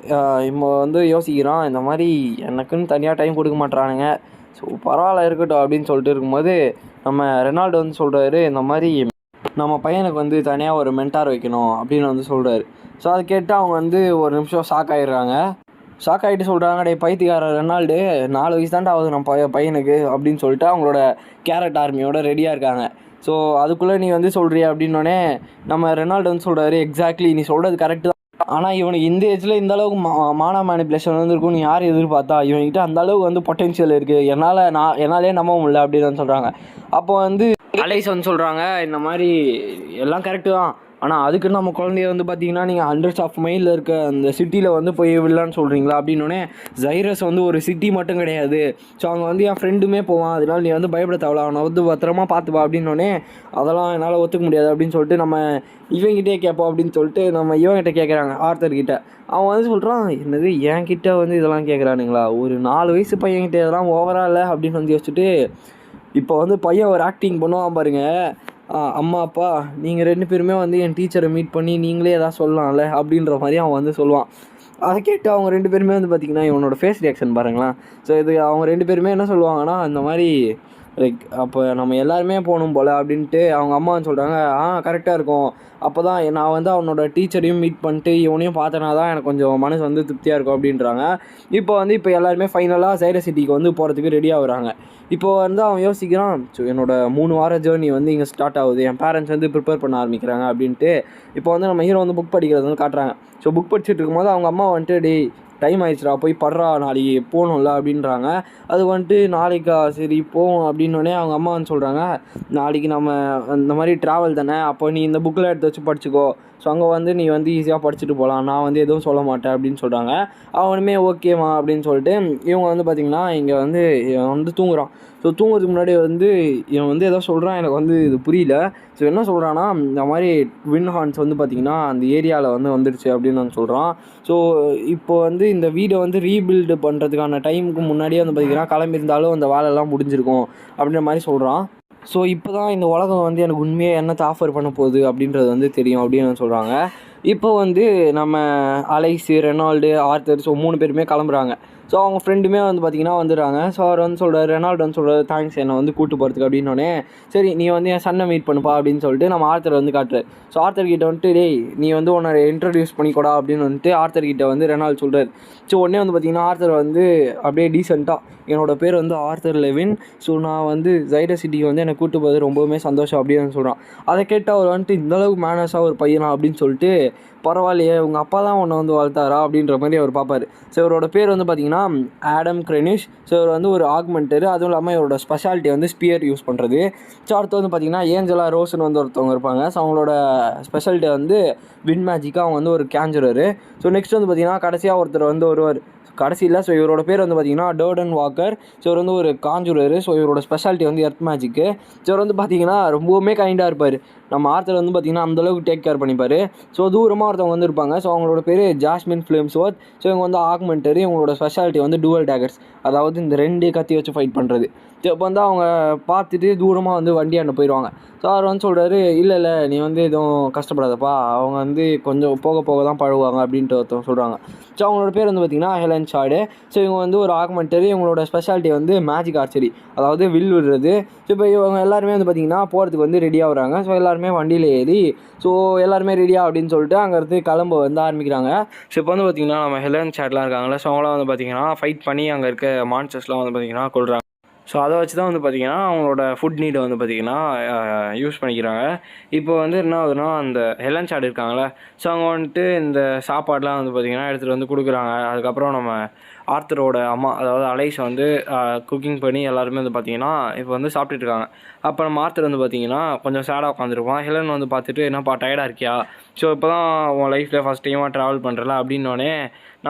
Speaker 1: இப்போ வந்து யோசிக்கிறான், இந்த மாதிரி எனக்குன்னு தனியாக டைம் கொடுக்க மாட்றானுங்க, ஸோ பரவாயில்ல இருக்கட்டும் அப்படின்னு சொல்லிட்டு இருக்கும்போது நம்ம ரெனால்டோ வந்து சொல்கிறாரு, இந்த மாதிரி நம்ம பையனுக்கு வந்து தனியாக ஒரு மென்டார் வைக்கணும் அப்படின்னு வந்து சொல்கிறாரு. ஸோ அதை கேட்டு அவங்க வந்து ஒரு நிமிஷம் ஷாக் ஆகிடுறாங்க. ஷாக் ஆகிட்டு சொல்கிறாங்க, டே பைத்தியக்கார ரெனால்டு, 4 வயசு தாண்டா ஆகுது நம்ம பையனுக்கு அப்படின்னு சொல்லிட்டு அவங்களோட கேரட் ஆர்மியோட ரெடியாக இருக்காங்க. ஸோ அதுக்குள்ளே நீ வந்து சொல்கிறியா அப்படின்னோடனே நம்ம ரெனால்டு வந்து சொல்கிறாரு, எக்ஸாக்ட்லி நீ சொல்கிறது கரெக்டு தான். ஆனால் இவனுக்கு இந்த ஏஜில் இந்த அளவுக்கு மானா மேனிப்புலேஷன் வந்து இருக்கும்னு யார் எதிர்பார்த்தா? இவன்கிட்ட அந்த அளவுக்கு வந்து பொட்டென்ஷியல் இருக்குது, என்னாலே நம்ப முடியல அப்படின்னு வந்து சொல்கிறாங்க. அப்போ வந்து அலைஸ் வந்து சொல்கிறாங்க, இந்த மாதிரி எல்லாம் கரெக்டு தான், ஆனால் அதுக்கு நம்ம குழந்தைய வந்து பார்த்தீங்கன்னா நீங்கள் ஹண்ட்ரட்ஸ் ஆஃப் மைலில் இருக்க அந்த சிட்டியில் வந்து போய் விடலான்னு சொல்கிறீங்களா அப்படின்னோடனே, ஜைரஸ் வந்து ஒரு சிட்டி மட்டும் கிடையாது, ஸோ அவங்க வந்து என் ஃப்ரெண்டுமே போவான், அதனால் நீ வந்து பயப்பட தேவையில்ல, அவனை வந்து பத்திரமா பார்த்துப்பா அப்படின்னோடனே, அதெல்லாம் என்னால் ஒத்துக்க முடியாது அப்படின்னு சொல்லிட்டு நம்ம இவங்கிட்டே கேட்போம் அப்படின்னு சொல்லிட்டு நம்ம இவங்கிட்ட கேட்குறாங்க, ஆர்த்தர்கிட்ட. அவன் வந்து சொல்கிறான், என்னது என்கிட்ட வந்து இதெல்லாம் கேட்குறானுங்களா, ஒரு 4 வயசு பையன்கிட்ட இதெல்லாம் ஓவரா இல்லை அப்படின்னு வந்து யோசிச்சுட்டு, இப்போ வந்து பையன் ஒரு ஆக்டிங் பண்ணுவான் பாருங்க, அம்மா அப்பா நீங்கள் 2 பேருமே வந்து என் டீச்சரை மீட் பண்ணி நீங்களே எதாவது சொல்லலாம்ல அப்படின்ற மாதிரி அவன் வந்து சொல்லுவான். அதை கேட்டு அவங்க 2 பேருமே வந்து பார்த்திங்கன்னா இவனோட ஃபேஸ் ரியாக்ஷன் பாருங்களேன். ஸோ இது அவங்க 2 பேருமே என்ன சொல்லுவாங்கன்னா, இந்த மாதிரி லைக் அப்போ நம்ம எல்லாருமே போகணும் போல் அப்படின்ட்டு அவங்க அம்மா வந்து சொல்கிறாங்க, கரெக்டாக இருக்கும், அப்போ தான் நான் வந்து அவனோட டீச்சரையும் மீட் பண்ணிட்டு இவனையும் பார்த்தனா தான் எனக்கு கொஞ்சம் மனசு வந்து திருப்தியாக இருக்கும் அப்படின்றாங்க. இப்போ எல்லாருமே ஃபைனலாக ஜைரஸ் சிட்டிக்கு வந்து போகிறதுக்கு ரெடி ஆகுறாங்க. இப்போ வந்து அவன் யோசிக்கிறான், ஸோ என்னோட 3 வார ஜேர்னி வந்து இங்கே ஸ்டார்ட் ஆகுது, என் பேரண்ட்ஸ் வந்து ப்ரிப்பேர் பண்ண ஆரம்பிக்கிறாங்க அப்படின்ட்டு இப்போ வந்து நம்ம ஹீரோ வந்து புக் படிக்கிறது வந்து காட்டுறாங்க. ஸோ புக் படிச்சுட்டு இருக்கும்போது அவங்க அம்மா வந்துட்டு, டேய் டைம் ஆயிடுச்சுடா போய் படுறா, நாளைக்கு போகணும்ல அப்படின்றாங்க. அது வந்துட்டு நாளைக்கா, சரி போவோம் அப்படின்னோடனே அவங்க அம்மா வந்து சொல்கிறாங்க, நாளைக்கு நம்ம இந்த மாதிரி ட்ராவல் தானே, அப்போ நீ இந்த புக்கில் எடுத்து வச்சு படிச்சுக்கோ, ஸோ அங்கே வந்து நீ வந்து ஈஸியாக படிச்சுட்டு போகலாம், நான் வந்து எதுவும் சொல்ல மாட்டேன் அப்படின்னு சொல்கிறாங்க. அவனுமே ஓகேம்மா அப்படின்னு சொல்லிட்டு இவங்க வந்து பார்த்திங்கன்னா இங்கே வந்து இவன் வந்து தூங்குறான். ஸோ தூங்குறதுக்கு முன்னாடி வந்து இவன் வந்து ஏதோ சொல்கிறான், எனக்கு வந்து இது புரியல. ஸோ என்ன சொல்கிறான்னா, இந்த மாதிரி ட்வின் ஹார்ன்ஸ் வந்து பார்த்திங்கன்னா அந்த ஏரியாவில் வந்து வந்துடுச்சு அப்படின்னு வந்து சொல்கிறான். ஸோ இப்போ வந்து இந்த வீடை வந்து ரீபில்டு பண்ணுறதுக்கான டைமுக்கு முன்னாடியே வந்து பார்த்திங்கன்னா கிளம்பியிருந்தாலும் அந்த வேலையெல்லாம் முடிஞ்சிருக்கும் அப்படின்ற மாதிரி சொல்கிறான். ஸோ இப்போ தான் இந்த உலகம் வந்து எனக்கு உண்மையாக என்னத்தை ஆஃபர் பண்ண போகுது அப்படின்றது வந்து தெரியும் அப்படின்னு சொல்கிறாங்க. இப்போ வந்து நம்ம அலைஸு, ரெனால்டு, ஆர்த்தர், ஸோ 3 பேருமே கிளம்புறாங்க. ஸோ அவங்க ஃப்ரெண்டுமே வந்து பார்த்திங்கன்னா வந்துடுறாங்க. ஸோ அவர் வந்து சொல்கிறார், ரெனால்டு வந்து சொல்கிறார், தேங்க்ஸ் என்னை வந்து கூட்டு போகிறதுக்கு அப்படின்னோடனே, சரி நீ வந்து என் சன்னை மீட் பண்ணுப்பா அப்படின்னு சொல்லிட்டு நம்ம ஆர்த்தர் வந்து காட்டுறாரு. ஸோ ஆர்த்தர் கிட்ட வந்துட்டு, டேய் நீ வந்து உன்னை இன்ட்ரடியூஸ் பண்ணிக்கூடா அப்படின்னு வந்துட்டு ஆர்த்தர் கிட்ட வந்து ரெனால்டு சொல்கிறார். ஸோ உடனே வந்து பார்த்திங்கன்னா ஆர்த்தர் வந்து அப்படியே டீசெண்டாக, என்னோட பேர் வந்து ஆர்த்தர் லெவின், ஸோ நான் வந்து ஜைரஸ் சிட்டிக்கு வந்து என்னை கூட்டு போகிறது ரொம்பவுமே சந்தோஷம் அப்படின்னு சொல்கிறான். அதை கேட்டு அவர் வந்துட்டு இந்தளவுக்கு மேனஸாக ஒரு பையனா அப்படின்னு சொல்லிட்டு, பரவாயில்லையே உங்கள் அப்பா தான் உன்னை வந்து வளர்த்தாரா அப்படின்ற மாதிரி அவர் பார்ப்பார். ஸோ இவரோட பேர் வந்து பார்த்திங்கன்னா ஆடம் கிரெனிஷ். ஸோ இவர் வந்து ஒரு ஆக்மெண்டரு, அதுவும் இல்லாமல் இவரோட ஸ்பெஷாலிட்டி வந்து ஸ்பியர் யூஸ் பண்ணுறது. ஸோ அடுத்து வந்து பார்த்திங்கன்னா ஏஞ்சலா ரோஸ்ன்னு வந்து ஒருத்தவங்க இருப்பாங்க. ஸோ அவங்களோட ஸ்பெஷாலிட்டி வந்து வின் மேஜிக்காக அவங்க வந்து ஒரு கேஞ்சரரு. ஸோ நெக்ஸ்ட் வந்து பார்த்திங்கன்னா கடைசியாக ஒருத்தர் வந்து வருவார் கடைசியில். ஸோ இவரோட பேர் வந்து பார்த்திங்கன்னா டோர்டன் வாக்கர். ஸோ இவர் வந்து ஒரு காஞ்சூரரு. ஸோ இவரோட ஸ்பெஷாலிட்டி வந்து எர்த் மேஜிக்கு. ஸோ இவர் வந்து பார்த்திங்கன்னா ரொம்பவுமே கைண்டாக இருப்பார். நம்ம ஆர்த்தர் வந்து பார்த்திங்கன்னா அந்தளவுக்கு டேக் கேர் பண்ணிப்பார். ஸோ தூரமாக ஒருத்தவங்க வந்து இருப்பாங்க. ஸோ அவங்களோட பேர் ஜாஸ்மின் ஃப்ளேம்ஸ்வொர்த். ஸோ இவங்க வந்து ஆக்மெண்டரு. இவங்களோட ஸ்பெஷாலிட்டி வந்து டூவல் டேகர்ஸ், அதாவது இந்த 2 கத்தி வச்சு ஃபைட் பண்ணுறது. ஸோ இப்போ வந்து அவங்க பார்த்துட்டு தூரமாக வந்து வண்டியாண்ட போயிடுவாங்க. ஸோ அவர் வந்து சொல்கிறாரு, இல்லை நீ வந்து எதுவும் கஷ்டப்படாதப்பா, அவங்க வந்து கொஞ்சம் போக போக தான் பழகுவாங்க அப்படின்ட்டு ஒருத்தவங்க சொல்கிறாங்க. ஸோ அவங்களோட பேர் வந்து பார்த்திங்கன்னா ஹெலன் ஷாடு. ஸோ இவங்க வந்து ஒரு ஆக்மெண்டரு. இவங்களோட ஸ்பெஷாலிட்டி வந்து மேஜிக் ஆர்ச்சரி, அதாவது வில் விடுறது. ஸோ இப்போ இவங்க எல்லாருமே வந்து பார்த்திங்கன்னா போகிறதுக்கு வந்து ரெடியாக வராங்க. ஸோ எல்லாருமே வண்டியில் ஏறி, ஸோ எல்லாருமே ரெடியாக அப்படின்னு சொல்லிட்டு அங்கேருந்து கிளம்ப வந்து ஆரம்பிக்கிறாங்க. ஸோ இப்போ வந்து பார்த்திங்கன்னா நம்ம ஹெலன் ஷாட்லாம் இருக்காங்களே, ஸோ அவங்களாம் வந்து பார்த்திங்கன்னா ஃபைட் பண்ணி அங்கே இருக்க மான்ஸ்டர்ஸ்லாம் வந்து பார்த்திங்கன்னா கொள்கிறாங்க. ஸோ அதை வச்சு தான் வந்து பார்த்திங்கன்னா அவங்களோட ஃபுட் நீடை வந்து பார்த்திங்கன்னா யூஸ் பண்ணிக்கிறாங்க. இப்போ வந்து என்ன ஆகுதுன்னா, அந்த ஹெலன் ஷாட் இருக்காங்களே, ஸோ அவங்க வந்துட்டு இந்த சாப்பாடெலாம் வந்து பார்த்திங்கன்னா எடுத்துகிட்டு வந்து கொடுக்குறாங்க. அதுக்கப்புறம் நம்ம ஆர்த்தரோட அம்மா, அதாவது அலைஸ் வந்து குக்கிங் பண்ணி எல்லாருமே வந்து பார்த்திங்கன்னா இப்போ வந்து சாப்பிட்டுட்டு இருக்காங்க. அப்போ நம்ம ஆர்த்தர் வந்து பார்த்திங்கன்னா கொஞ்சம் சேடாக உட்காந்துருப்பான். ஹெலன் வந்து பார்த்துட்டு, என்னப்பா டயர்டாக இருக்கியா, ஸோ இப்போ தான் உன் லைஃப்பில் ஃபஸ்ட் டைமாக ட்ராவல் பண்ணுறல அப்படின்னோடனே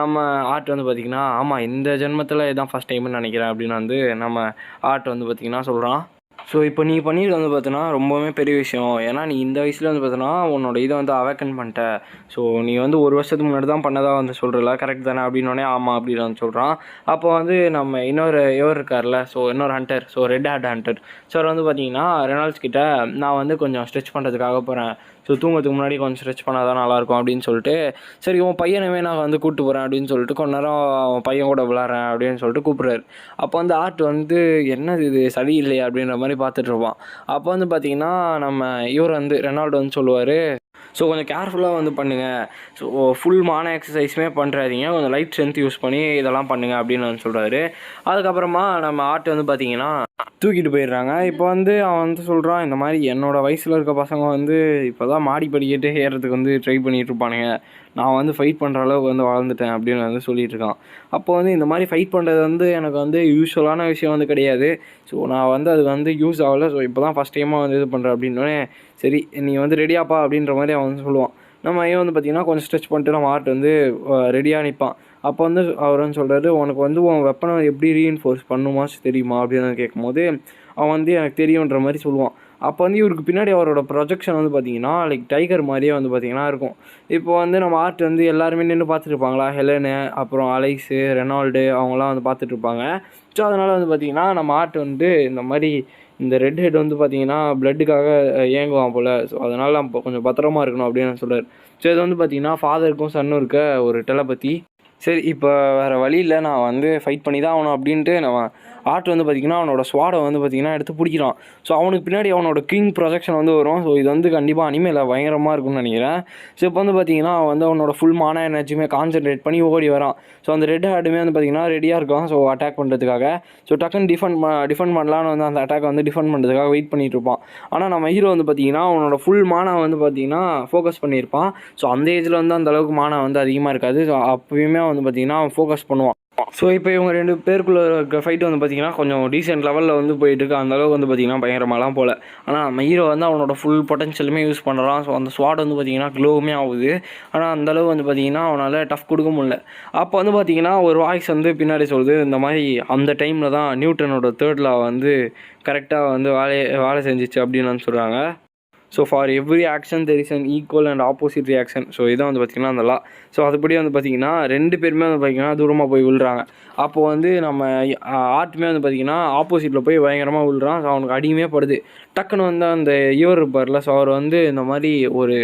Speaker 1: நம்ம ஆர்ட் வந்து பார்த்திங்கன்னா, ஆமாம் இந்த ஜென்மத்தில் இதுதான் ஃபஸ்ட் டைம்னு நினைக்கிறேன் அப்படின்னு வந்து நம்ம ஆர்ட் வந்து பார்த்திங்கன்னா சொல்கிறான். ஸோ இப்போ நீ பண்ணியிருக்க வந்து பார்த்தீன்னா ரொம்பவுமே பெரிய விஷயம். ஏன்னா நீ இந்த வயசுல வந்து பார்த்தீன்னா உன்னோட இதை வந்து அவேக்கன் பண்ணிட்ட. ஸோ நீ வந்து 1 வருஷத்துக்கு முன்னாடி தான் பண்ணதா வந்து சொல்கிறல, கரெக்ட் தானே அப்படின்னோடனே ஆமாம் அப்படின்னு வந்து சொல்கிறான். அப்போ வந்து நம்ம இன்னொரு இவர் இருக்கார்ல, ஸோ இன்னொரு hunter, so red hat hunter sir வந்து பார்த்தீங்கன்னா ரெனால்ட்ஸ் கிட்ட நான் வந்து கொஞ்சம் ஸ்ட்ரெச் பண்ணுறதுக்காக போகிறேன். ஸோ தூங்கத்துக்கு முன்னாடி கொஞ்சம் ஸ்ட்ரெச் பண்ணால் தான் நல்லாயிருக்கும் அப்படின்னு சொல்லிட்டு, சரி உன் பையனவே நான் வந்து கூப்பிட்டு போகிறேன் அப்படின்னு சொல்லிட்டு கொஞ்ச நேரம் அவன் பையன் கூட விளாட்றேன் அப்படின்னு சொல்லிட்டு கூப்பிட்றாரு. அப்போ வந்து ஆர்ட் வந்து என்னது இது சரியில்லையா அப்படின்ற மாதிரி பார்த்துட்டு இருப்பான். அப்போ வந்து பார்த்தீங்கன்னா நம்ம இவர் வந்து ரெனால்டோ வந்து சொல்லுவார், ஸோ கொஞ்சம் கேர்ஃபுல்லாக வந்து பண்ணுங்கள். ஸோ ஃபுல் மான எக்ஸசைஸுமே பண்ணுறாதீங்க, கொஞ்சம் லைட் ஸ்ட்ரென்த் யூஸ் பண்ணி இதெல்லாம் பண்ணுங்கள் அப்படின்னு வந்து சொல்கிறாரு. அதுக்கப்புறமா நம்ம ஆர்ட் வந்து பார்த்திங்கன்னா தூக்கிட்டு போயிடுறாங்க. இப்போ வந்து அவன் வந்து சொல்கிறான், இந்த மாதிரி என்னோடய வயசில் இருக்க பசங்க வந்து இப்போ தான் மாடி படிக்கட்டே ஏறுறதுக்கு வந்து ட்ரை பண்ணிகிட்டு இருப்பானுங்க. நான் வந்து ஃபைட் பண்ணுற அளவுக்கு வந்து வளர்ந்துட்டேன் அப்படின்னு வந்து சொல்லிகிட்டு இருக்கான். அப்போ வந்து இந்த மாதிரி ஃபைட் பண்ணுறது வந்து எனக்கு வந்து யூஸ்வலான விஷயம் வந்து கிடையாது. ஸோ நான் வந்து அது வந்து யூஸ் ஆகலை. ஸோ இப்போ தான் ஃபஸ்ட் டைமாக வந்து இது பண்ணுறேன் அப்படின்னோடனே, சரி நீ வந்து ரெடியாப்பா அப்படின்ற மாதிரி அவன் வந்து சொல்லுவான். நம்ம ஐயன் வந்து பார்த்திங்கன்னா கொஞ்சம் ஸ்ட்ரெச் பண்ணிட்டு நம்ம ஆர்ட் வந்து ரெடியாக நிற்பான். அப்போ வந்து அவர் வந்து சொல்கிறாரு, உனக்கு வந்து உன் வெப்பனை எப்படி ரீஎன்ஃபோர்ஸ் பண்ணுமாச்சு தெரியுமா அப்படின்னு கேட்கும்போது அவன் வந்து எனக்கு தெரியுன்ற மாதிரி சொல்லுவான். அப்போ வந்து இவருக்கு பின்னாடி அவரோட ப்ரொஜெக்ஷன் வந்து பார்த்திங்கன்னா லைக் டைகர் மாதிரியே வந்து பார்த்திங்கன்னா இருக்கும். இப்போ வந்து நம்ம ஆர்ட் வந்து எல்லாருமே நின்று பார்த்துட்ருப்பாங்களா, ஹெலனு, அப்புறம் அலைஸு, ரெனால்டு அவங்களாம் வந்து பார்த்துட்ருப்பாங்க. ஸோ அதனால் வந்து பார்த்திங்கன்னா நம்ம ஆர்ட் வந்து இந்த மாதிரி இந்த ரெட் ஹெட் வந்து பார்த்திங்கன்னா ப்ளட்டுக்காக ஏங்குவான் போல். ஸோ அதனால் நம்ம கொஞ்சம் பத்திரமா இருக்கணும் அப்படின்னு சொல்கிறார். ஸோ இது வந்து பார்த்திங்கன்னா ஃபாதருக்கும் சன்னும் இருக்க ஒரு டெலபதி. சரி இப்போ வேறு வழி இல்லை, நான் வந்து ஃபைட் பண்ணி தான் ஆகணும் அப்படின்ட்டு நம்ம ஆர்ட் வந்து பார்த்திங்கன்னா அவனோட ஸ்வாடை வந்து பார்த்திங்கன்னா எடுத்து பிடிக்கிறான். ஸோ அவனுக்கு பின்னாடி அவனோட கிங் ப்ரொஜெக்ஷன் வந்து வரும். ஸோ இது வந்து கண்டிப்பாக அனிமேல பயங்கரமாக இருக்கும்னு நினைக்கிறேன். ஸோ இப்போ வந்து பார்த்திங்கன்னா அவன் வந்து அவனோட ஃபுல் மான எனர்ஜியுமே கான்சென்ட்ரேட் பண்ணி ஓடி வரான். ஸோ அந்த ரெட் ஹேடுமே வந்து பார்த்திங்கன்னா ரெடியாக இருக்கான் ஸோ அட்டாக் பண்ணுறதுக்காக. ஸோ டக்குன்னு டிஃபெண்ட் பண்ணலான்னு வந்து அந்த அட்டாக்கை வந்து டிஃபெண்ட் பண்ணுறதுக்காக வெயிட் பண்ணிகிட்டு இருப்பான். ஆனால் நம்ம ஹீரோ வந்து பார்த்திங்கன்னா அவனோட ஃபுல் மானா வந்து பார்த்திங்கன்னா ஃபோக்கஸ் பண்ணியிருப்பான். ஸோ அந்த ஏஜில் வந்து அந்தளவுக்கு மானா வந்து அதிகமாக இருக்காது. ஸோ அப்போயுமே வந்து பார்த்திங்கன்னா அவன் ஃபோக்கஸ் பண்ணுவான். ஸோ இப்போ இவங்க 2 பேருக்குள்ள இருக்க ஃபைட்டு வந்து பார்த்திங்கன்னா கொஞ்சம் டீசென்ட் லெவலில் வந்து போயிட்டுருக்கு. அந்தளவுக்கு வந்து பார்த்திங்கன்னா பயங்கரமாலாம் போகல. ஆனால் நம்ம ஹீரோ வந்து அவனோட ஃபுல் பொட்டன்ஷியலுமே யூஸ் பண்ணுறான். ஸோ அந்த ஸ்வாட் வந்து பார்த்திங்கன்னா க்ளோவுமே ஆகுது. ஆனால் அந்தளவு வந்து பார்த்திங்கன்னா அவனால் டஃப் கொடுக்க முடியல. அப்போ வந்து பார்த்திங்கன்னா ஒரு வாய்ஸ் வந்து பின்னாடி சொல்லுது, இந்த மாதிரி அந்த டைமில் தான் நியூட்டனோட 3rd லா வந்து கரெக்டாக வந்து வேலை செஞ்சிச்சு அப்படின்னு வந்து சொல்கிறாங்க. So for every action there is an equal and opposite reaction. So இதான் வந்து பார்த்திங்கன்னா அந்த லா. ஸோ அதுபடி வந்து பார்த்திங்கன்னா 2 பேருமே வந்து பார்த்திங்கன்னா தூரமாக போய் விழுறாங்க. அப்போது வந்து நம்ம ஆர்ட்டுமே வந்து பார்த்திங்கன்னா ஆப்போசிட்டில் போய் பயங்கரமாக விழுறான். ஸோ அவனுக்கு அடியுமே படுது. டக்குன்னு வந்து அந்த இவர் இருப்பார்ல, ஸோ அவர் வந்து இந்த மாதிரி ஒரு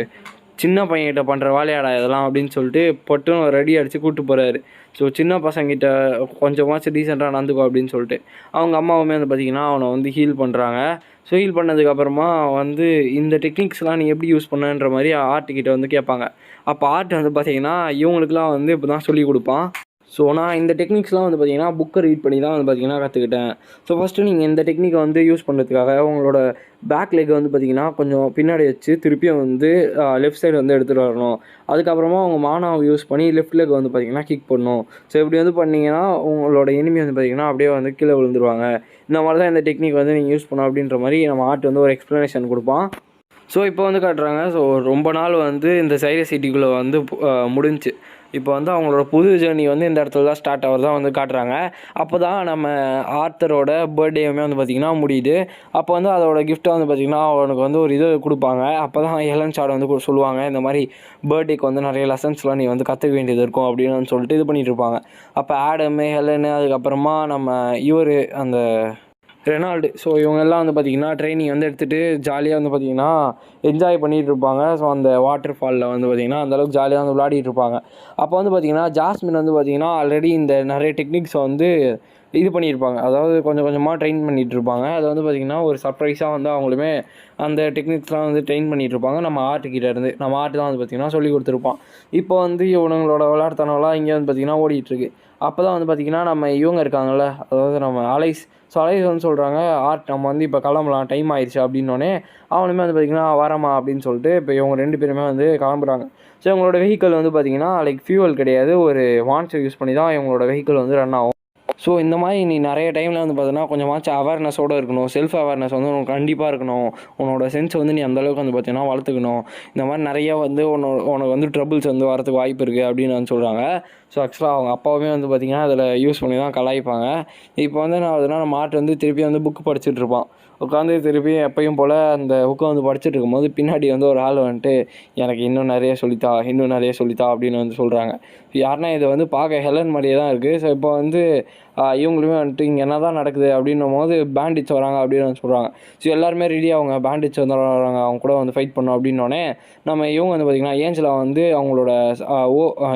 Speaker 1: சின்ன பையன்கிட்ட பண்ணுற வேலையாடா இதெல்லாம் அப்படின்னு சொல்லிட்டு பொட்டுன்னு ரெடி அடித்து கூப்பிட்டு போகிறாரு. ஸோ சின்ன பசங்கிட்ட கொஞ்சமாச்சும் டீசெண்டாக நடந்துக்கோ அப்படின்னு சொல்லிட்டு அவங்க அம்மாவுமே வந்து பார்த்திங்கன்னா அவனை வந்து ஹீல் பண்ணுறாங்க. ஸோ ஹீல் பண்ணதுக்கப்புறமா வந்து இந்த டெக்னிக்ஸ்லாம் நீ எப்படி யூஸ் பண்ணன்ற மாதிரி ஆர்ட்டுக்கிட்ட வந்து கேட்பாங்க. அப்போ ஆர்ட் வந்து பார்த்திங்கன்னா இவங்களுக்குலாம் வந்து இப்போ தான் சொல்லிக் கொடுப்பான். ஸோ நான் இந்த டெக்னிக்ஸ்லாம் வந்து பார்த்திங்கன்னா புக்கை ரீட் பண்ணி தான் வந்து பார்த்திங்கன்னா கற்றுக்கிட்டேன். ஸோ ஃபஸ்ட்டு நீங்கள் இந்த டெக்னிக்கை வந்து யூஸ் பண்ணுறதுக்காக உங்களோட பேக் லெக் வந்து பார்த்திங்கன்னா கொஞ்சம் பின்னாடி வச்சு திருப்பியும் வந்து லெஃப்ட் சைடு வந்து எடுத்துகிட்டு வரணும். அதுக்கப்புறமா உங்கள் மானாவை யூஸ் பண்ணி லெஃப்ட் லெக் வந்து பார்த்திங்கன்னா கிக் பண்ணணும். ஸோ இப்படி வந்து பண்ணிங்கன்னா உங்களோட எனிமி வந்து பார்த்திங்கன்னா அப்படியே வந்து கீழே விழுந்துருவாங்க. இந்த மாதிரி தான் இந்த டெக்னிக் வந்து நீங்கள் யூஸ் பண்ணணும் அப்படின்ற மாதிரி நம்ம ஆர்ட் வந்து ஒரு எக்ஸ்ப்ளனேஷன் கொடுப்பான். ஸோ இப்போ வந்து காட்டுறாங்க. ஸோ ரொம்ப நாள் வந்து இந்த சைரஸ் சிட்டிக்குள்ளே வந்து முடிஞ்சு இப்போ வந்து அவங்களோட புது ஜேர்னி வந்து இந்த இடத்துல தான் ஸ்டார்ட் ஆகிறதா வந்து காட்டுறாங்க. அப்போ தான் நம்ம ஆர்த்தரோட பர்த்டேவுமே வந்து பார்த்திங்கன்னா முடியுது. அப்போ வந்து அதோட கிஃப்ட்டை வந்து பார்த்திங்கன்னா அவனுக்கு வந்து ஒரு இது கொடுப்பாங்க. அப்போ தான் ஹெலன் சாட் வந்து சொல்லுவாங்க, இந்த மாதிரி பர்த்டேக்கு வந்து நிறைய லெசன்ஸ்லாம் நீ வந்து கற்றுக்க வேண்டியது இருக்கும் அப்படின்னு சொல்லிட்டு இது பண்ணிகிட்டு இருப்பாங்க. அப்போ ஆடமு, ஹெலனு, அதுக்கப்புறமா நம்ம இவர் அந்த ரெனால்டு, ஸோ இவங்கெல்லாம் வந்து பார்த்திங்கன்னா ட்ரைனிங் வந்து எடுத்துகிட்டு ஜாலியாக வந்து பார்த்திங்கன்னா என்ஜாய் பண்ணிகிட்டு இருப்பாங்க. ஸோ அந்த வாட்டர் ஃபாலில் வந்து பார்த்திங்கன்னா அந்தளவுக்கு ஜாலியாக வந்து விளையாடிட்டு இருப்பாங்க. அப்போ வந்து பார்த்திங்கன்னா ஜாஸ்மின் வந்து பார்த்திங்கன்னா ஆல்ரெடி இந்த நிறைய டெக்னிக்ஸை வந்து இது பண்ணியிருப்பாங்க. அதாவது கொஞ்சம் கொஞ்சமாக ட்ரெயின் பண்ணிகிட்டு இருப்பாங்க. அது வந்து பார்த்திங்கன்னா ஒரு சர்ப்ரைஸாக வந்து அவங்களுமே அந்த டெக்னிக்ஸ்லாம் வந்து ட்ரெயின் பண்ணிகிட்டு இருப்பாங்க. நம்ம ஆர்ட்டுக்கிட்ட இருந்து நம்ம ஆர்ட்டு தான் வந்து பார்த்திங்கன்னா சொல்லி கொடுத்துருப்பான். இப்போ வந்து இவனுங்களோட விளையாட்டுத்தனம்லாம் இங்கே வந்து பார்த்திங்கன்னா ஓடிட்டுருக்கு. அப்போ தான் வந்து பார்த்திங்கன்னா நம்ம இவங்க இருக்காங்கள்ல, அதாவது நம்ம அலைஸ். ஸோ அலைஸ் வந்து சொல்கிறாங்க, ஆர்ட் நம்ம வந்து இப்போ கிளம்பலாம், டைம் ஆயிடுச்சு அப்படின்னோடனே அவனுமே வந்து பார்த்திங்கன்னா வரமா அப்படின்னு சொல்லிட்டு இப்போ இவங்க 2 பேருமே வந்து கிளம்புறாங்க. ஸோ இவங்களோட வெஹிக்கிள் வந்து பார்த்திங்கன்னா லைக் ஃபியூவல் கிடையாது, ஒரு வான்ச்சை யூஸ் பண்ணி தான் இவங்களோட வெஹிக்கிள் வந்து ரன் ஆகும். ஸோ இந்த மாதிரி நீ நிறைய டைமில் வந்து பார்த்தீங்கன்னா கொஞ்சமாச்சும் அவேர்னஸோடு இருக்கணும். செல்ஃப் அவேர்னஸ் வந்து உனக்கு கண்டிப்பாக இருக்கணும். உன்னோட சென்ஸை வந்து நீ அந்தளவுக்கு வந்து பார்த்தீங்கன்னா வளர்த்துக்கணும். இந்த மாதிரி நிறைய வந்து உனக்கு வந்து ட்ரபிள்ஸ் வந்து வரதுக்கு வாய்ப்பு இருக்குது அப்படின்னு வந்து சொல்கிறாங்க. ஸோ ஆக்சுவலாக அவங்க அப்பாவுமே வந்து பார்த்திங்கன்னா அதில் யூஸ் பண்ணி தான் கலாய்ப்பாங்க. இப்போ வந்து நான் அதனால் நம்ம ஆர்ட் வந்து திருப்பி வந்து புக்கு படிச்சுட்டு இருப்பான். உட்காந்து திருப்பி எப்பயும் போல் அந்த புக்கை வந்து படிச்சுட்டு இருக்கும்போது பின்னாடி வந்து ஒரு ஆள் வந்துட்டு எனக்கு இன்னும் நிறைய சொல்லித்தா அப்படின்னு வந்து சொல்கிறாங்க. யாருன்னா இது வந்து பார்க்க ஹெலன் மாதிரியே தான் இருக்குது. ஸோ இப்போ வந்து இவங்களுமே வந்துட்டு இங்கே என்ன தான் நடக்குது அப்படின்னும் போது பேண்டிட்ஸ் வராங்க அப்படின்னு வந்து சொல்கிறாங்க. ஸோ எல்லாருமே ரெடி அவங்க பேண்டிட்ஸ் வந்து வராங்க, அவங்க கூட வந்து ஃபைட் பண்ணோம் அப்படின்னோடனே நம்ம இவங்க வந்து பார்த்திங்கன்னா ஏஞ்சலா வந்து அவங்களோட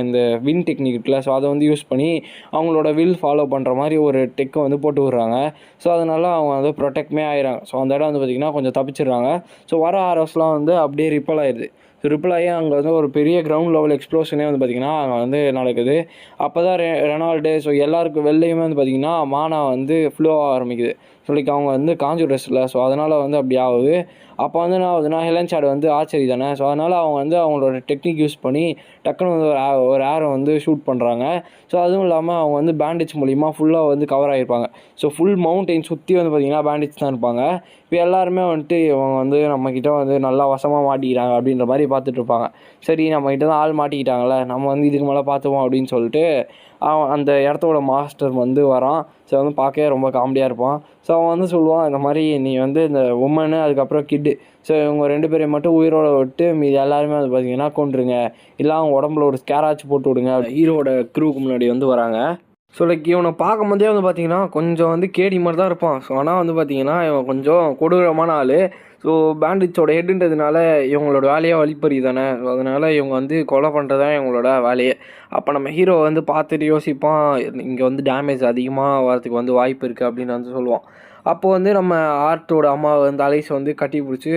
Speaker 1: இந்த வின் டெக்னிக் இருக்குல்ல, ஸோ அதை வந்து யூஸ் பண்ணி அவங்களோட வில் ஃபாலோ பண்ணுற மாதிரி ஒரு டெக்கை வந்து போட்டு விட்றாங்க. ஸோ அதனால அவங்க வந்து ப்ரொடெக்ட்மே ஆகிறாங்க. ஸோ அந்த இடம் வந்து பார்த்திங்கன்னா கொஞ்சம் தப்பிச்சிடுறாங்க. ஸோ வர ஆரோஸ்லாம் வந்து அப்படியே ரிப்பல் ஆயிடுது. ஸோ ரிப்பல் ஆகி அங்கே வந்து ஒரு பெரிய கிரவுண்ட் லெவல் எக்ஸ்ப்ளோஷனே வந்து பார்த்திங்கன்னா அங்கே வந்து நடக்குது. அப்போ தான் ரெனால்டு ஸோ எல்லாருக்கும் வெளிலையுமே வந்து பார்த்திங்கன்னா மானா வந்து ஃப்ளோ ஆக ஆரம்பிக்குது. ஸோ லைக் அவங்க வந்து காஞ்சூரஸ் இல்லை, ஸோ அதனால் வந்து அப்படி ஆகுது. அப்போ வந்து என்ன ஆகுதுன்னா ஹெலன் சாட் வந்து ஆச்சரி தானே, ஸோ அதனால் அவங்க வந்து அவங்களோட டெக்னிக் யூஸ் பண்ணி டக்குன்னு வந்து ஒரு ஏரை வந்து ஷூட் பண்ணுறாங்க. ஸோ அதுவும் இல்லாமல் அவங்க வந்து பேண்டிட்ஸ் மூலிமா ஃபுல்லாக வந்து கவர் ஆகிருப்பாங்க. ஸோ ஃபுல் மவுண்டெயின் சுற்றி வந்து பார்த்திங்கன்னா பேண்டிட்ஸ் தான் இருப்பாங்க. இப்போ எல்லாருமே வந்துட்டு இவங்க வந்து நம்மக்கிட்ட வந்து நல்லா வசமாக மாட்டிக்கிறாங்க அப்படின்ற மாதிரி பார்த்துட்ருப்பாங்க. சரி நம்மக்கிட்ட தான் ஆள் மாட்டிக்கிட்டாங்களே, நம்ம வந்து இதுக்கு மேலே பார்த்துவோம் அப்படின்னு சொல்லிட்டு அவன் அந்த இடத்தோட மாஸ்டர் வந்து வரான். ஸோ வந்து பார்க்கவே ரொம்ப காமெடியாக இருப்பான். ஸோ அவன் வந்து சொல்லுவான், இந்த மாதிரி நீ வந்து இந்த உமனு அதுக்கப்புறம் கிட்டு, ஸோ இவங்க 2 பேரையும் மட்டும் உயிரோட விட்டு மீதி எல்லாருமே வந்து பார்த்தீங்கன்னா கொன்றுங்க, இல்லை அவங்க உடம்புல ஒரு ஸ்கேராச்சு போட்டு விடுங்க. ஹீரோட க்ரூவுக்கு முன்னாடி வந்து வராங்க. ஸோ லைக் இவனை பார்க்கும்போதே வந்து பார்த்திங்கன்னா கொஞ்சம் வந்து கேடி மாதிரி தான் இருப்பான். ஸோ ஆனால் வந்து பார்த்திங்கன்னா இவன் கொஞ்சம் கொடூரமான ஆள். ஸோ பேண்டிட்ஸோட ஹெட்டுன்றதுனால இவங்களோட வேலையை வழிப்பறி தானே, ஸோ அதனால் இவங்க வந்து கொலை பண்ணுறது தான் இவங்களோட வேலையே. அப்போ நம்ம ஹீரோ வந்து பார்த்துட்டு யோசிப்பான், இங்கே வந்து டேமேஜ் அதிகமாக வரதுக்கு வந்து வாய்ப்பு இருக்குது அப்படின்னு வந்து சொல்லுவான். அப்போது வந்து நம்ம ஆர்ட்டோட அம்மா வந்து அலைஸ் வந்து கட்டி பிடிச்சி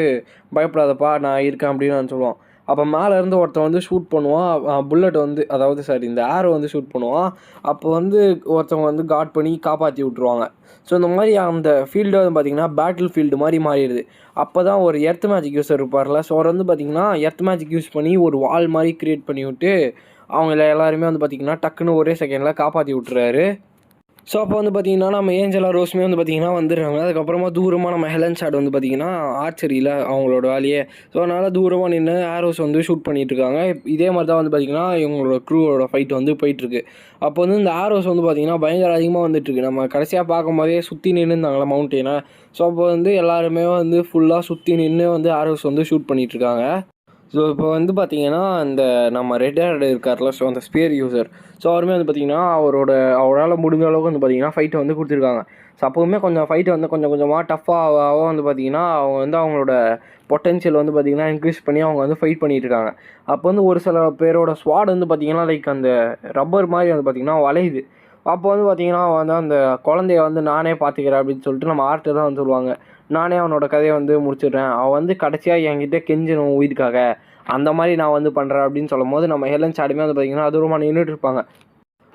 Speaker 1: பயப்படாதப்பா நான் இருக்கேன் அப்படின்னு வந்து சொல்லுவான். அப்போ மேலேருந்து ஒருத்தன் வந்து ஷூட் பண்ணுவான், புல்லட் வந்து அதாவது சாரி இந்த ஏரோ வந்து ஷூட் பண்ணுவான். அப்போ வந்து ஒருத்தவங்க வந்து காட் பண்ணி காப்பாற்றி விட்ருவாங்க. ஸோ இந்த மாதிரி அந்த ஃபீல்டு வந்து பார்த்திங்கன்னா பேட்டில் ஃபீல்டு மாதிரி மாறிடுது. அப்போ தான் ஒரு எர்த் மேஜிக் யூஸர் இருப்பார்ல, ஸோ அவர் வந்து பார்த்திங்கன்னா எர்த் மேஜிக் யூஸ் பண்ணி ஒரு வால் மாதிரி க்ரியேட் பண்ணி விட்டு அவங்கள எல்லாருமே வந்து பார்த்திங்கன்னா டக்குன்னு ஒரே செகண்டில் காப்பாற்றி விட்டுறாரு. ஸோ அப்போ வந்து பார்த்திங்கன்னா நம்ம ஏஞ்சலா ரோஸ்மே வந்து பார்த்திங்கன்னா வந்துடுறாங்க. அதுக்கப்புறமா தூரமாக நம்ம ஹெலன் சாட் வந்து பார்த்திங்கன்னா ஆர்ச்சரியில் அவங்களோட வேலையே. ஸோ அதனால் தூரமாக நின்று ஆரோஸ் வந்து ஷூட் பண்ணிகிட்ருக்காங்க. இதே மாதிரி தான் வந்து பார்த்திங்கன்னா இவங்களோட க்ரூவோட ஃபைட் வந்து போயிட்டுருக்கு. அப்போ வந்து இந்த ஆரோஸ் வந்து பார்த்திங்கன்னா பயங்கர அதிகமாக வந்துட்டுருக்கு. நம்ம கடைசியாக பார்க்கும்போதே சுற்றி நின்றுருந்தாங்களா மவுண்டெயினை. ஸோ அப்போ வந்து எல்லாருமே வந்து ஃபுல்லாக சுற்றி நின்று வந்து ஆரோஸ் வந்து ஷூட் பண்ணிகிட்ருக்காங்க. ஸோ இப்போ வந்து பார்த்திங்கன்னா இந்த நம்ம ரெட் ஹேர்டு இருக்கார்ல, ஸோ அந்த ஸ்பியர் யூசர், ஸோ அவருமே வந்து பார்த்திங்கன்னா அவரால் முடிஞ்ச அளவுக்கு வந்து பார்த்திங்கன்னா ஃபைட்டை வந்து கொடுத்துருக்காங்க. ஸோ அப்போவுமே கொஞ்சம் ஃபைட்டு வந்து கொஞ்சம் கொஞ்சமாக டஃப்பாக வந்து பார்த்திங்கன்னா அவங்க வந்து அவங்களோட பொட்டென்ஷியல் வந்து பார்த்திங்கன்னா இன்க்ரீஸ் பண்ணி அவங்க வந்து ஃபைட் பண்ணிகிட்டு இருக்காங்க. அப்போ வந்து ஒரு சில பேரோட ஸ்வாட் வந்து பார்த்திங்கன்னா லைக் அந்த ரப்பர் மாதிரி வந்து பார்த்திங்கன்னா வளையுது. அப்போ வந்து பார்த்திங்கன்னா வந்து அந்த குழந்தைய வந்து நானே பார்த்துக்கிறேன் அப்படின்னு சொல்லிட்டு நம்ம ஆர்ட்டு தான் வந்து சொல்லுவாங்க, நானே அவனோட கதையை வந்து முடிச்சிடுறேன், அவன் வந்து கடைசியாக என்கிட்ட கெஞ்சணும் உயிருக்காக, அந்த மாதிரி நான் வந்து பண்ணுறேன் அப்படின்னு சொல்லும் போது நம்ம ஹெலன் சாடுமே வந்து பார்த்திங்கன்னா தூரமாக நின்றுட்டு இருப்பாங்க.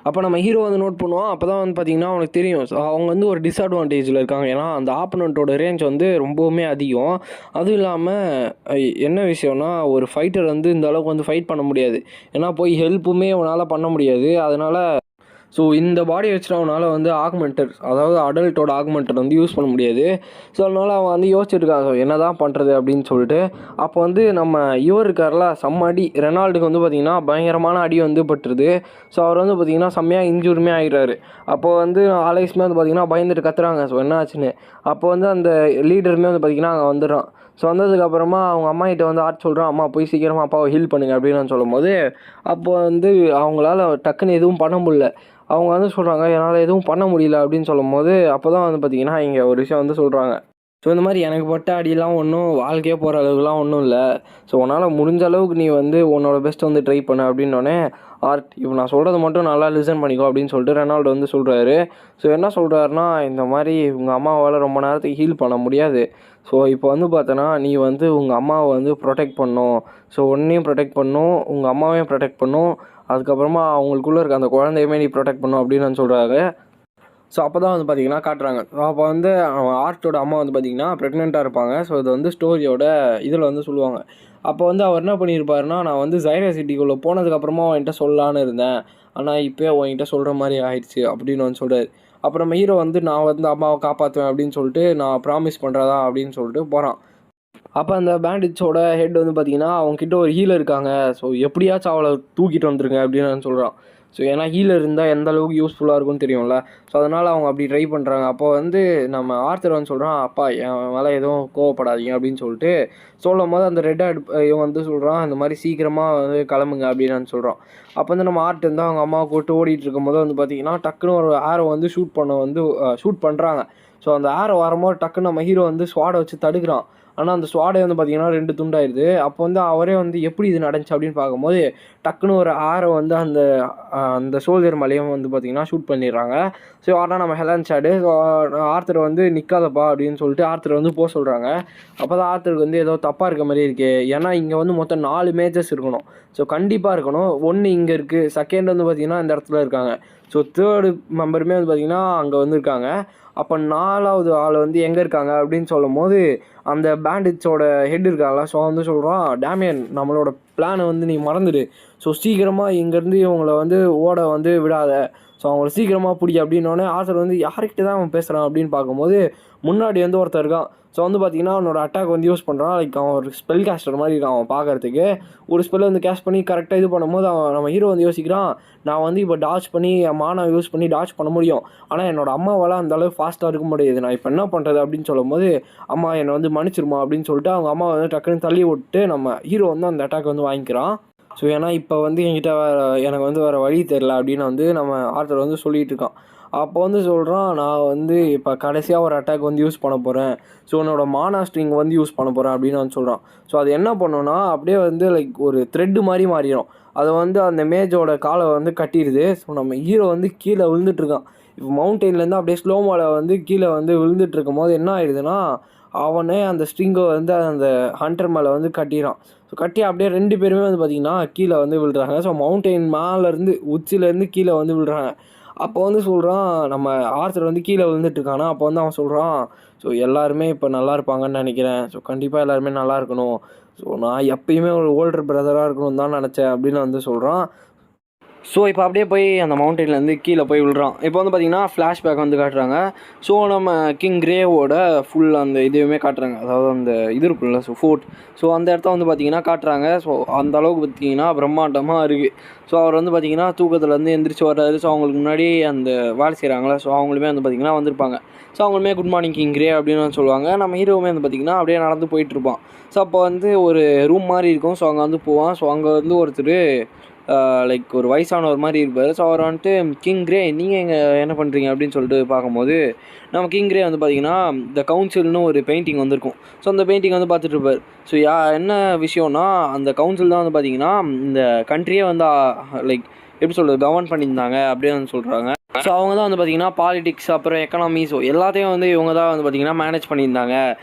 Speaker 1: அப்போ நம்ம ஹீரோ வந்து நோட் பண்ணுவோம். அப்போ தான் வந்து பார்த்திங்கன்னா அவனுக்கு தெரியும் அவங்க வந்து ஒரு டிஸ்அட்வான்டேஜில் இருக்காங்க. ஏன்னா அந்த ஆப்பனண்ட்டோட ரேஞ்ச் வந்து ரொம்பவுமே அதிகம். அதுவும் இல்லாமல் என்ன விஷயம்னா ஒரு ஃபைட்டர் வந்து இந்த அளவுக்கு வந்து ஃபைட் பண்ண முடியாது. ஏன்னா போய் ஹெல்ப்புமே அவனால் பண்ண முடியாது. அதனால் ஸோ இந்த பாடியை வச்சுட்டு அவனால் வந்து ஆக்மெண்டர் அதாவது அடல்ட்டோட ஆக்மெண்டர் வந்து யூஸ் பண்ண முடியாது. ஸோ அதனால் அவன் வந்து யோசிச்சுருக்காங்க என்ன தான் பண்ணுறது அப்படின்னு சொல்லிட்டு. அப்போ வந்து நம்ம இவர் இருக்கார்ல செம்ம அடி, ரெனால்டுக்கு வந்து பார்த்திங்கன்னா பயங்கரமான அடி வந்து பட்டுருது. ஸோ அவர் வந்து பார்த்திங்கன்னா செம்மையாக இன்ஜூரியுமே ஆகிடுறாரு. அப்போ வந்து ஆலைஸ்மே வந்து பார்த்திங்கன்னா பயந்துட்டு கத்துறாங்க ஸோ என்ன ஆச்சுன்னு. அப்போ வந்து அந்த லீடருமே வந்து பார்த்திங்கன்னா அங்கே வந்துடுறான். ஸோ வந்ததுக்கப்புறமா அவங்க அம்மா கிட்ட வந்து ஆர்ட் சொல்கிறான், அம்மா போய் சீக்கிரமாக அப்பாவை ஹீல் பண்ணுங்க அப்படின்னு சொல்லும் போது அப்போ வந்து அவங்களால டக்குன்னு எதுவும் பண்ண முடியல. அவங்க வந்து சொல்கிறாங்க என்னால் எதுவும் பண்ண முடியல அப்படின்னு சொல்லும் போது அப்போ தான் வந்து பார்த்திங்கன்னா இங்கே ஒரு விஷயம் வந்து சொல்கிறாங்க. ஸோ இந்த மாதிரி எனக்கு பட்ட அடியெல்லாம் ஒன்றும் வாழ்க்கையே போகிற அளவுக்குலாம் ஒன்றும் இல்லை. ஸோ உன்னால் முடிஞ்ச அளவுக்கு நீ வந்து உன்னோட பெஸ்ட் வந்து ட்ரை பண்ண அப்படின்னோடனே ஆர்ட் இப்போ நான் சொல்கிறது மட்டும் நல்லா லிசன் பண்ணிக்கோ அப்படின்னு சொல்லிட்டு ரெனால்டு வந்து சொல்கிறாரு. ஸோ என்ன சொல்கிறாருன்னா இந்த மாதிரி உங்கள் அம்மாவால் ரொம்ப நேரத்துக்கு ஹீல் பண்ண முடியாது. ஸோ இப்போ வந்து பார்த்தோன்னா நீ வந்து உங்கள் அம்மாவை வந்து ப்ரொடெக்ட் பண்ணணும். ஸோ உன்னையும் ப்ரொடெக்ட் பண்ணணும், உங்கள் அம்மாவையும் ப்ரொடெக்ட் பண்ணணும், அதுக்கப்புறமா அவங்களுக்குள்ளே இருக்க அந்த குழந்தையுமே நீ ப்ரொடெக்ட் பண்ணணும் அப்படின்னு நான் சொல்கிறாங்க. ஸோ அப்போ தான் வந்து பார்த்திங்கன்னா காட்டுறாங்க. ஸோ அப்போ வந்து அவன் ஆர்ட்டோட அம்மா வந்து பார்த்திங்கன்னா ப்ரெக்னெண்ட்டாக இருப்பாங்க. ஸோ இது வந்து ஸ்டோரியோட இதில் வந்து சொல்லுவாங்க. அப்போ வந்து அவர் என்ன பண்ணியிருப்பாருன்னா நான் வந்து ஜைரா சிட்டிக்குள்ளே போனதுக்கப்புறமா அவன்கிட்ட சொல்லலான்னு இருந்தேன், ஆனால் இப்போயே அவன்கிட்ட சொல்கிற மாதிரி ஆயிடுச்சு அப்படின்னு வந்து சொல்கிறார். அப்புறம் நம்ம ஹீரோ வந்து நான் வந்து அம்மாவை காப்பாற்றுவேன் அப்படின்னு சொல்லிட்டு நான் ப்ராமிஸ் பண்ணுறதா அப்படின்னு சொல்லிட்டு போகிறான். அப்போ அந்த பேண்டிட்ஸோட ஹெட் வந்து பார்த்திங்கன்னா அவங்கக்கிட்ட ஒரு ஹீலர் இருக்காங்க, ஸோ எப்படியாச்சும் அவளை தூக்கிட்டு வந்துருங்க அப்படின்னு நான் சொல்கிறான். ஸோ ஏன்னா ஹீலர் இருந்தால் எந்த அளவுக்கு யூஸ்ஃபுல்லாக இருக்கும்னு தெரியும்ல. ஸோ அதனால் அவங்க அப்படி ட்ரை பண்ணுறாங்க. அப்போ வந்து நம்ம ஆர்த்தர் வந்து சொல்கிறான், அப்பா என் மேலே எதுவும் கோவப்படாதீங்க அப்படின்னு சொல்லிட்டு சொல்லும் போது அந்த ரெட் ஹேட் இவன் வந்து சொல்கிறான், இந்த மாதிரி சீக்கிரமாக வந்து கிளம்புங்க அப்படின்னு நான் சொல்கிறான். அப்போ வந்து நம்ம ஆர்ட் வந்து அவங்க அம்மாவை கூப்பிட்டு ஓடிட்டு இருக்கும்போது வந்து பார்த்திங்கன்னா டக்குன்னு ஒரு ஆரோ வந்து ஷூட் பண்ணுறாங்க. ஸோ அந்த ஆரோ வரும்போது டக்குன்னு நம்ம ஹீரோ வந்து ஸ்வாடை வச்சு தடுக்கிறான். ஆனால் அந்த ஸ்வாடே வந்து பார்த்திங்கன்னா 2 துண்டாயிருது. அப்போ வந்து அவரே வந்து எப்படி இது நடந்துச்சு அப்படின்னு பார்க்கும்போது டக்குன்னு ஒரு ஆரோ வந்து அந்த அந்த சோல்ஜர் மேலேயும் வந்து பார்த்திங்கன்னா ஷூட் பண்ணிடுறாங்க. ஸோ ஆனால் நம்ம ஹெலன் சாடு ஆர்த்தர் வந்து நிற்காதப்பா அப்படின்னு சொல்லிட்டு ஆர்த்தர் வந்து போக சொல்கிறாங்க. அப்போ தான் ஆர்த்தருக்கு வந்து ஏதோ தப்பாக இருக்க மாதிரி இருக்குது. ஏன்னா இங்கே வந்து மொத்தம் 4 மேஜர்ஸ் இருக்கணும். ஸோ கண்டிப்பாக இருக்கணும். 1 இங்கே இருக்குது, செகண்ட் வந்து பார்த்திங்கன்னா இந்த இடத்துல இருக்காங்க. ஸோ 3rd மெம்பருமே வந்து பார்த்திங்கன்னா அங்கே வந்து இருக்காங்க. அப்போ 4வது ஆள் வந்து எங்கே இருக்காங்க அப்படின்னு சொல்லும் போது அந்த பேண்டிட்ஸோட ஹெட் இருக்காங்களா. ஸோ வந்து சொல்கிறான், டேமியன் நம்மளோட பிளானை வந்து நீ மறந்துடு. ஸோ சீக்கிரமாக இங்கேருந்து இவங்களை வந்து ஓட வந்து விடாத. ஸோ அவங்கள சீக்கிரமாக பிடி அப்படின்னோடனே ஆர்த்தர் வந்து யார்கிட்ட தான் அவன் பேசுகிறான் அப்படின்னு பார்க்கும்போது முன்னாடி வந்து ஒருத்தர் இருக்கான். ஸோ வந்து பார்த்திங்கன்னா அவனோட அட்டாக் வந்து யூஸ் பண்ணுறான். லைக் அவன் ஒரு ஸ்பெல் கேஸ்டர் மாதிரி இருக்கான். அவன் பார்க்குறதுக்கு ஒரு ஸ்பெல்லை வந்து கேஸ்ட் பண்ணி கரெக்டாக இது பண்ணும்போது அவன் நம்ம ஹீரோ வந்து யோசிக்கிறான், நான் வந்து இப்போ டாச் பண்ணி மானா யூஸ் பண்ணி டாச் பண்ண முடியும். ஆனால் என்னோட அம்மாவால் அந்தளவு ஃபாஸ்ட்டாக இருக்க முடியாது. நான் இப்போ என்ன பண்ணுறது அப்படின்னு சொல்லும் போது, அம்மா என்னை வந்து மன்னிச்சிருமா அப்படின்னு சொல்லிட்டு அவங்க அம்மா வந்து டக்குன்னு தள்ளி விட்டு நம்ம ஹீரோ வந்து அந்த அட்டாக் வந்து வாங்கிக்கிறான். ஸோ ஏன்னா இப்போ வந்து என்கிட்ட எனக்கு வந்து வேறு வழி தெரில அப்படின்னு வந்து நம்ம ஆர்த்தர் வந்து சொல்லிகிட்டு இருக்கான். அப்போ வந்து சொல்கிறான், நான் வந்து இப்போ கடைசியாக ஒரு அட்டாக் வந்து யூஸ் பண்ண போகிறேன். ஸோ என்னோட மானா ஸ்ட்ரிங் வந்து யூஸ் பண்ண போகிறேன் அப்படின்னு வந்து சொல்கிறான். ஸோ அது என்ன பண்ணுன்னா அப்படியே வந்து லைக் ஒரு த்ரெட்டு மாதிரி மாறிடும். அதை வந்து அந்த மேஜோட காலை வந்து கட்டிடுது. ஸோ நம்ம ஹீரோ வந்து கீழே விழுந்துட்டுருக்கான். இப்போ மவுண்டெயின்லேருந்து அப்படியே ஸ்லோமோவில் வந்து கீழே வந்து விழுந்துட்டுருக்கும் போது என்ன ஆயிடுதுன்னா, அவனே அந்த ஸ்ட்ரிங்கை வந்து அந்த ஹண்டர் மேலே வந்து கட்டிடுறான். ஸோ கட்டி அப்படியே 2 பேருமே வந்து பார்த்திங்கன்னா கீழே வந்து விழுறாங்க. ஸோ மவுண்டெயின் மேலேருந்து உச்சிலேருந்து கீழே வந்து விழுறாங்க. அப்போ வந்து சொல்கிறான், நம்ம ஆர்த்தர் வந்து கீழே விழுந்துட்டுருக்கானா. அப்போ வந்து அவன் சொல்கிறான், ஸோ எல்லாருமே இப்போ நல்லா இருப்பாங்கன்னு நினைக்கிறேன். ஸோ கண்டிப்பாக எல்லாருமே நல்லா இருக்கணும். ஸோ நான் எப்பயுமே ஒரு ஓல்டர் பிரதராக இருக்கணும்னு தான் நினச்சேன் அப்படின்னு வந்து சொல்கிறான். ஸோ இப்போ அப்படியே போய் அந்த மவுண்டெயின்லேருந்து கீழே போய் விழுறான். இப்போ வந்து பார்த்திங்கன்னா ஃப்ளாஷ்பேக் வந்து காட்டுறாங்க. ஸோ நம்ம கிங் கிரேவோட ஃபுல் அந்த இதுவுமே காட்டுறாங்க. அதாவது அந்த இது இருக்குல்ல, ஸோ ஃபோர்ட். ஸோ அந்த இடத்த வந்து பார்த்திங்கன்னா காட்டுறாங்க. ஸோ அந்த அளவுக்கு பார்த்திங்கன்னா பிரம்மாண்டமாக இருக்குது. ஸோ அவர் வந்து பார்த்திங்கன்னா தூக்கத்துலேருந்து எந்திரிச்சு வர்றாரு. ஸோ அவங்களுக்கு முன்னாடி அந்த வேலை செய்கிறாங்களே, ஸோ அவங்களுமே வந்து பார்த்திங்கன்னா வந்திருப்பாங்க. ஸோ அவங்களுமே குட் மார்னிங் கிங் கிரே அப்படின்னு சொல்லுவாங்க. நம்ம ஹீரோவுமே வந்து பார்த்திங்கன்னா அப்படியே நடந்து போயிட்டுருப்பான். ஸோ அப்போ வந்து ஒரு ரூம் மாதிரி இருக்கும். ஸோ அங்கே வந்து போவான். ஸோ அங்கே வந்து ஒருத்தர் லைக் ஒரு வயசானவர் மாதிரி இருப்பார். ஸோ அவர் வந்துட்டு, கிங் கிரே நீங்கள் இங்கே என்ன பண்ணுறீங்க அப்படின்னு சொல்லிட்டு பார்க்கும்போது நம்ம கிங் கிரே வந்து பார்த்திங்கன்னா த கவுன்சில்னு ஒரு பெயிண்டிங் வந்திருக்கும். ஸோ அந்த பெயிண்டிங் வந்து பார்த்துட்டு இருப்பார். ஸோ என்ன விஷயம்னா, அந்த கவுன்சில் தான் வந்து பார்த்திங்கன்னா இந்த கண்ட்ரியே வந்து லைக் எப்படி சொல்கிறது கவர்ன் பண்ணியிருந்தாங்க அப்படின்னு சொல்கிறாங்க. ஸோ அவங்க தான் வந்து பார்த்திங்கன்னா பாலிடிக்ஸ் அப்புறம் எக்கனாமி ஸோ எல்லாத்தையும் வந்து இவங்க தான் வந்து பார்த்திங்கன்னா மேனேஜ் பண்ணியிருந்தாங்க.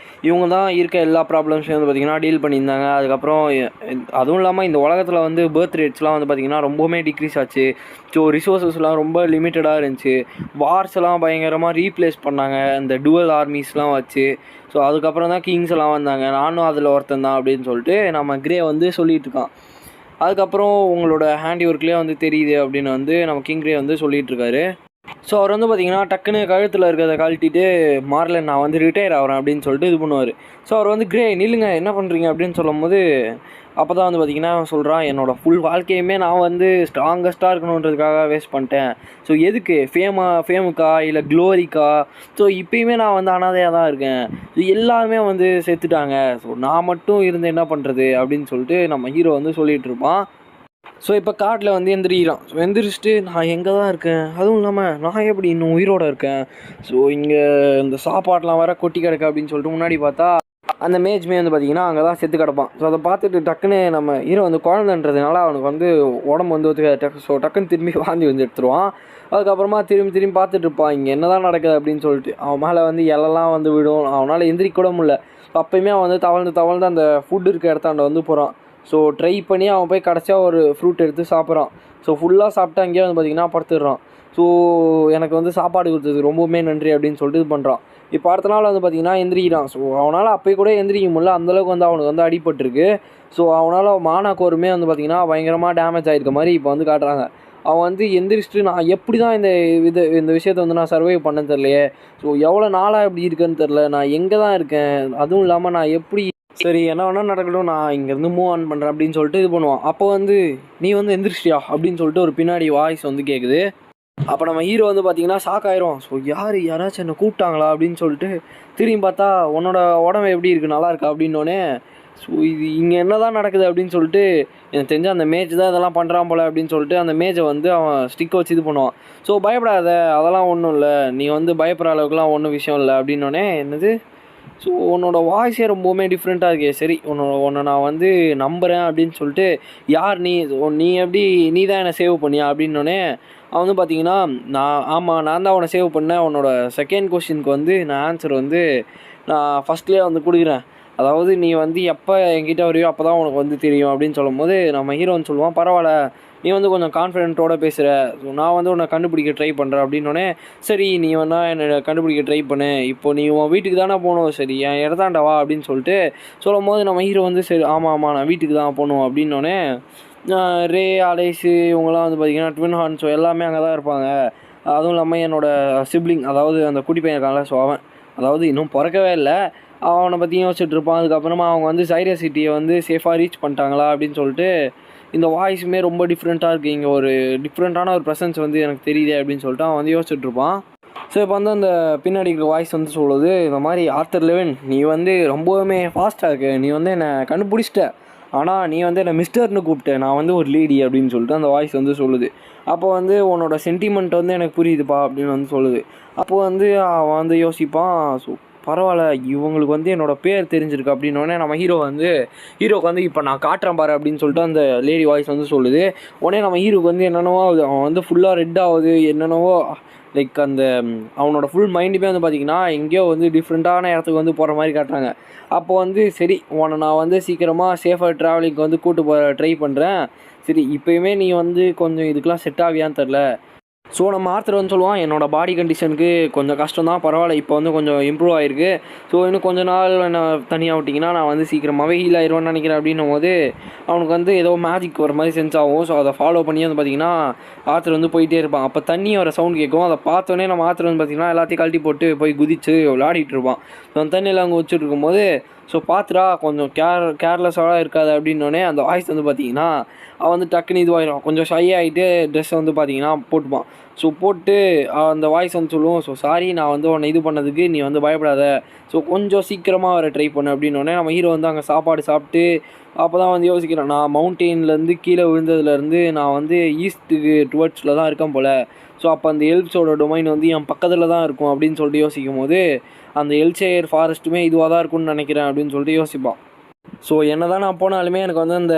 Speaker 1: இவங்க தான் இருக்க எல்லா ப்ராப்ளம்ஸையும் வந்து பார்த்திங்கன்னா டீல் பண்ணியிருந்தாங்க. அதுக்கப்புறம் அதுவும் இல்லாமல் இந்த உலகத்தில் வந்து பர்த் ரேட்ஸ்லாம் வந்து பார்த்திங்கன்னா ரொம்பவுமே டிக்ரீஸ் ஆச்சு. ஸோ ரிசோர்ஸஸ்லாம் ரொம்ப லிமிட்டடாக இருந்துச்சு. வார்ஸ் எல்லாம் பயங்கரமாக ரீப்ளேஸ் பண்ணாங்க இந்த டுவல் ஆர்மிஸ்லாம் வச்சு. ஸோ அதுக்கப்புறம் தான் கிங்ஸ் எல்லாம் வந்தாங்க. நானும் அதில் ஒருத்தன் தான் அப்படின்னு சொல்லிட்டு நம்ம கிரே வந்து சொல்லிகிட்டு இருக்கான். அதுக்கப்புறம் உங்களோட ஹேண்டி ஒர்க்லேயே வந்து தெரியுது அப்படின்னு வந்து நம்ம கிங் கிரே வந்து சொல்லிகிட்ருக்காரு. ஸோ அவர் வந்து பார்த்திங்கன்னா டக்குன்னு கழுத்தில் இருக்கிறத கழட்டிட்டு மார்லன் நான் வந்து ரிட்டையர் ஆகிறேன் அப்படின்னு சொல்லிட்டு இது பண்ணுவார். ஸோ அவர் வந்து கிரே நில்லுங்க என்ன பண்ணுறீங்க அப்படின்னு சொல்லும் போது அப்போ தான் வந்து பார்த்திங்கன்னா சொல்கிறான், என்னோடய ஃபுல் வாழ்க்கையுமே நான் வந்து ஸ்ட்ராங்கஸ்ட்டாக இருக்கணுன்றதுக்காக வேஸ்ட் பண்ணிட்டேன். ஸோ எதுக்கு ஃபேமுக்கா இல்லை க்ளோரிக்கா? ஸோ இப்போயுமே நான் வந்து அனாதையாக தான் இருக்கேன். ஸோ எல்லாருமே வந்து செத்துட்டாங்க. ஸோ நான் மட்டும் இருந்து என்ன பண்ணுறது அப்படின்னு சொல்லிட்டு நம்ம ஹீரோ வந்து சொல்லிகிட்டு இருப்பான். ஸோ இப்போ காட்டில் வந்து எந்திரிக்கிறான். ஸோ எந்திரிச்சிட்டு நான் எங்கே தான் இருக்கேன், அதுவும் இல்லாமல் நான் எப்படி இன்னும் உயிரோடு இருக்கேன், ஸோ இங்கே இந்த சாப்பாடெலாம் வேறு கொட்டி கிடக்கு அப்படின்னு சொல்லிட்டு முன்னாடி பார்த்தா அந்த மேஜ்மே வந்து பார்த்திங்கன்னா அங்கே தான் செத்து கிடப்பான். ஸோ அதை பார்த்துட்டு டக்குன்னு நம்ம ஹீரோ வந்து குழந்தைன்றதுனால அவனுக்கு வந்து உடம்பு வந்து ஒத்துக்காது. ஸோ டக்குன்னு திரும்பி வாந்தி வந்து எடுத்துருவான். அதுக்கப்புறமா திரும்பி பார்த்துட்டு இருப்பான் இங்கே என்ன தான் நடக்குது அப்படின்னு சொல்லிட்டு. அவன் மேலே வந்து இலெல்லாம் வந்து விடும். அவனால் எந்திரிக்க கூட முடியல. அப்போயுமே அவன் வந்து தவழ்ந்து அந்த ஃபுட் இருக்க இடத்தாண்ட வந்து போகிறான். ஸோ ட்ரை பண்ணி அவன் போய் கடைசியாக ஒரு ஃப்ரூட் எடுத்து சாப்பிட்றான். ஸோ ஃபுல்லாக சாப்பிட்டு அங்கேயே வந்து பார்த்திங்கன்னா படுத்துடுறான். ஸோ எனக்கு வந்து சாப்பாடு கொடுத்தது ரொம்பவுமே நன்றி அப்படின்னு சொல்லிட்டு இது பண்ணுறான். இப்போ அடுத்த நாள் வந்து பார்த்திங்கன்னா எந்திரிக்கிறான். ஸோ அவனால் அப்போ கூட எந்திரிக்க முடியல, அந்தளவுக்கு வந்து அவனுக்கு வந்து அடிபட்டிருக்கு. ஸோ அவனால் மானா கோருமே வந்து பார்த்திங்கன்னா பயங்கரமாக டேமேஜ் ஆகிருக்க மாதிரி இப்போ வந்து காட்டுறாங்க. அவன் வந்து எந்திரிச்சிட்டு நான் எப்படி தான் இந்த விஷயத்தை வந்து நான் சர்வைவ் பண்ணேன்னு தெரியலையே, ஸோ எவ்வளோ நாளாக எப்படி இருக்குன்னு தெரில, நான் எங்கே தான் இருக்கேன், அதுவும் இல்லாமல் நான் எப்படி சரி என்ன வேணால் நடக்கட்டும், நான் இங்கேருந்து மூவ் ஆன் பண்ணுறேன் அப்படின்னு சொல்லிட்டு இது பண்ணுவான். அப்போ வந்து நீ வந்து எந்திரிச்சிட்டியா அப்படின்னு சொல்லிட்டு ஒரு பின்னாடி வாய்ஸ் வந்து கேட்குது. அப்போ நம்ம ஹீரோ வந்து பார்த்தீங்கன்னா ஷாக் ஆயிரும். ஸோ யாராச்சும் என்னை கூப்பிட்டாங்களா அப்படின்னு சொல்லிட்டு திரும்பி பார்த்தா உன்னோட உடம்பு எப்படி இருக்குது, நல்லா இருக்கா அப்படின்னோடனே, ஸோ இது இங்கே என்ன தான் நடக்குது அப்படின்னு சொல்லிட்டு எனக்கு தெரிஞ்ச அந்த மேஜ் தான் இதெல்லாம் பண்ணுறான் போல அப்படின்னு சொல்லிட்டு அந்த மேஜை வந்து அவன் ஸ்டிக்கை வச்சு இது பண்ணுவான். ஸோ பயப்படாத, அதெல்லாம் ஒன்றும் இல்லை, நீ வந்து பயப்படுற அளவுக்குலாம் ஒன்றும் விஷயம் இல்லை அப்படின்னோடனே, என்னது ஸோ உன்னோட வாய்ஸே ரொம்பவுமே டிஃப்ரெண்ட்டாக இருக்கே, சரி உன்னை நான் வந்து நம்புகிறேன் அப்படின்னு சொல்லிட்டு, யார் நீ, நீ எப்படி நீ தான் என்னை சேவ் பண்ணியா அப்படின்னோடனே, அவன் வந்து பார்த்தீங்கன்னா ஆமாம் நான் தான் உன்னை சேவ் பண்ணேன், உன்னோட செகண்ட் கொஸ்டினுக்கு வந்து நான் ஆன்சர் வந்து நான் ஃபஸ்ட்லேயே வந்து கொடுக்குறேன், அதாவது நீ வந்து எப்போ என்கிட்ட வரையோ அப்போ தான் உனக்கு வந்து தெரியும் அப்படின்னு சொல்லும்போது நம்ம ஹீரோன்னு சொல்லுவான், பரவாயில்ல நீ வந்து கொஞ்சம் கான்ஃபிடென்ட்டோட பேசுகிற, ஸோ நான் வந்து உன்னை கண்டுபிடிக்க ட்ரை பண்ணுறேன் அப்படின்னோடனே, சரி நீ வேணா என்னை கண்டுபிடிக்க ட்ரை பண்ணு, இப்போ நீ உன் வீட்டுக்கு தானே போகணும், சரி என் இடத்தாண்ட வா அப்படின்னு சொல்லிட்டு சொல்லும்போது நம்ம ஹீரோ வந்து சரி ஆமாம் நான் வீட்டுக்கு தான் போகணும் அப்படின்னோடனே, ரே அலேஸு இவங்கெல்லாம் வந்து பார்த்திங்கன்னா ட்வின் ஹார்ன், ஸோ எல்லாமே அங்கே தான் இருப்பாங்க. அதுவும் இல்லாமல் என்னோடய சிப்ளிங், அதாவது அந்த குட்டி பையன் இருக்கான்ல, ஸோ அவன் அதாவது இன்னும் பிறக்கவே இல்லை, அவனை பற்றியும் யோசிச்சுட்டு இருப்பான். அதுக்கப்புறமா அவங்க வந்து சைரஸ் சிட்டியை வந்து சேஃபாக ரீச் பண்ணிட்டாங்களா அப்படின்னு சொல்லிட்டு, இந்த வாய்ஸுமே ரொம்ப டிஃப்ரெண்ட்டாக இருக்குது, இங்கே ஒரு டிஃப்ரெண்ட்டான ஒரு ப்ரெசன்ஸ் வந்து எனக்கு தெரியுது அப்படின்னு சொல்லிட்டு அவன் வந்து யோசிச்சுட்டு இருப்பான். ஸோ இப்போ வந்து அந்த பின்னாடி இருக்கிற வாய்ஸ் வந்து சொல்லுது, இந்த மாதிரி ஆர்த்தர் லெவன் நீ வந்து ரொம்பவுமே ஃபாஸ்ட்டாக இருக்க, நீ வந்து என்னை கண்டுபிடிச்சிட்ட, ஆனால் நீ வந்து என்னை மிஸ்டர்னு கூப்பிட்ட, நான் வந்து ஒரு லேடி அப்படின்னு சொல்லிட்டு அந்த வாய்ஸ் வந்து சொல்லுது. அப்போ வந்து உன்னோட சென்டிமெண்ட் வந்து எனக்கு புரியுதுப்பா அப்படின்னு வந்து சொல்லுது. அப்போது வந்து அவன் வந்து யோசிப்பான், ஸோ பரவாயில்ல இவங்களுக்கு வந்து என்னோடய பேர் தெரிஞ்சிருக்கு அப்படின்னோடனே நம்ம ஹீரோக்கு வந்து இப்போ நான் காட்டுறேன் பாரு அப்படின்னு சொல்லிட்டு அந்த லேடி வாய்ஸ் வந்து சொல்லுது. உடனே நம்ம ஹீரோக்கு வந்து என்னென்னவோ ஆகுது, அவன் வந்து ஃபுல்லாக ரெட் ஆகுது, என்னென்னவோ லைக் அந்த அவனோட ஃபுல் மைண்டுமே வந்து பார்த்திங்கன்னா எங்கேயோ வந்து டிஃப்ரெண்ட்டான இடத்துக்கு வந்து போகிற மாதிரி காட்டுறாங்க. அப்போ வந்து சரி உன்னை நான் வந்து சீக்கிரமாக சேஃபாக ட்ராவலிங்க்கு வந்து கூட்டு போக ட்ரை பண்ணுறேன், சரி இப்போயுமே நீ வந்து கொஞ்சம் இதுக்கெலாம் செட் ஆகியான்னு தெரில. ஸோ நம்ம ஆர்த்தர் வந்து சொல்லுவான், என்னோடய பாடி கண்டிஷனுக்கு கொஞ்சம் கஷ்டம் தான், பரவாயில்ல இப்போ வந்து கொஞ்சம் இம்ப்ரூவ் ஆகிருக்கு, ஸோ இன்னும் கொஞ்ச நாள் என்னை தனியாக விட்டிங்கன்னா நான் வந்து சீக்கிரமாகவே ஹீல் ஆயிடுவேன்னு நினைக்கிறேன் அப்படின்னும் போது அவனுக்கு வந்து ஏதோ மேஜிக் வர மாதிரி சென்ஸ் ஆகும். ஸோ அதை ஃபாலோ பண்ணி வந்து பார்த்திங்கன்னா ஆர்த்தர் வந்து போயிட்டே இருப்பான். அப்போ தண்ணி வர சவுண்ட் கேட்கும், அதை பார்த்தோன்னே நம்ம ஆர்த்தர் வந்து பார்த்திங்கன்னா எல்லாத்தையும் கழட்டி போட்டு போய் குதித்து விளையாடிட்டு இருப்பான். ஸோ அந்த தண்ணியில் அங்கே வச்சுட்டு இருக்கும்போது, ஸோ பார்த்துடா கொஞ்சம் கேர்லெஸ்ஸாக இருக்காது அப்படின்னோடனே அந்த வாய்ஸ் வந்து பார்த்திங்கன்னா அவன் வந்து டக்குன்னு இதுவாகிடும், கொஞ்சம் ஷை ஆகிட்டு ட்ரெஸ்ஸை வந்து பார்த்திங்கன்னா போட்டுப்பான். ஸோ போட்டு அந்த வாய்ஸ் வந்து சொல்லுவோம், ஸோ சாரி நான் வந்து உன்னை இது பண்ணதுக்கு நீ வந்து பயப்படாத, ஸோ கொஞ்சம் சீக்கிரமாக வர ட்ரை பண்ணு அப்படின்னோடனே நம்ம ஹீரோ வந்து அங்கே சாப்பாடு சாப்பிட்டு அப்போ தான் வந்து யோசிக்கிறேன், நான் மவுண்டெயின்லேருந்து கீழே விழுந்ததுலேருந்து நான் வந்து ஈஸ்ட்டுக்கு டுவர்ட்ஸில் தான் இருக்கேன் போல், ஸோ அப்போ அந்த எல்ப்ஸோட டொமைன் வந்து என் பக்கத்தில் தான் இருக்கும் அப்படின்னு சொல்லிட்டு யோசிக்கும் போது அந்த எல்சேயர் ஃபாரஸ்ட்டுமே இதுவாக தான் இருக்கும்னு நினைக்கிறேன் அப்படின்னு சொல்லிட்டு யோசிப்பான். ஸோ என்ன தான் நான் போனாலுமே எனக்கு வந்து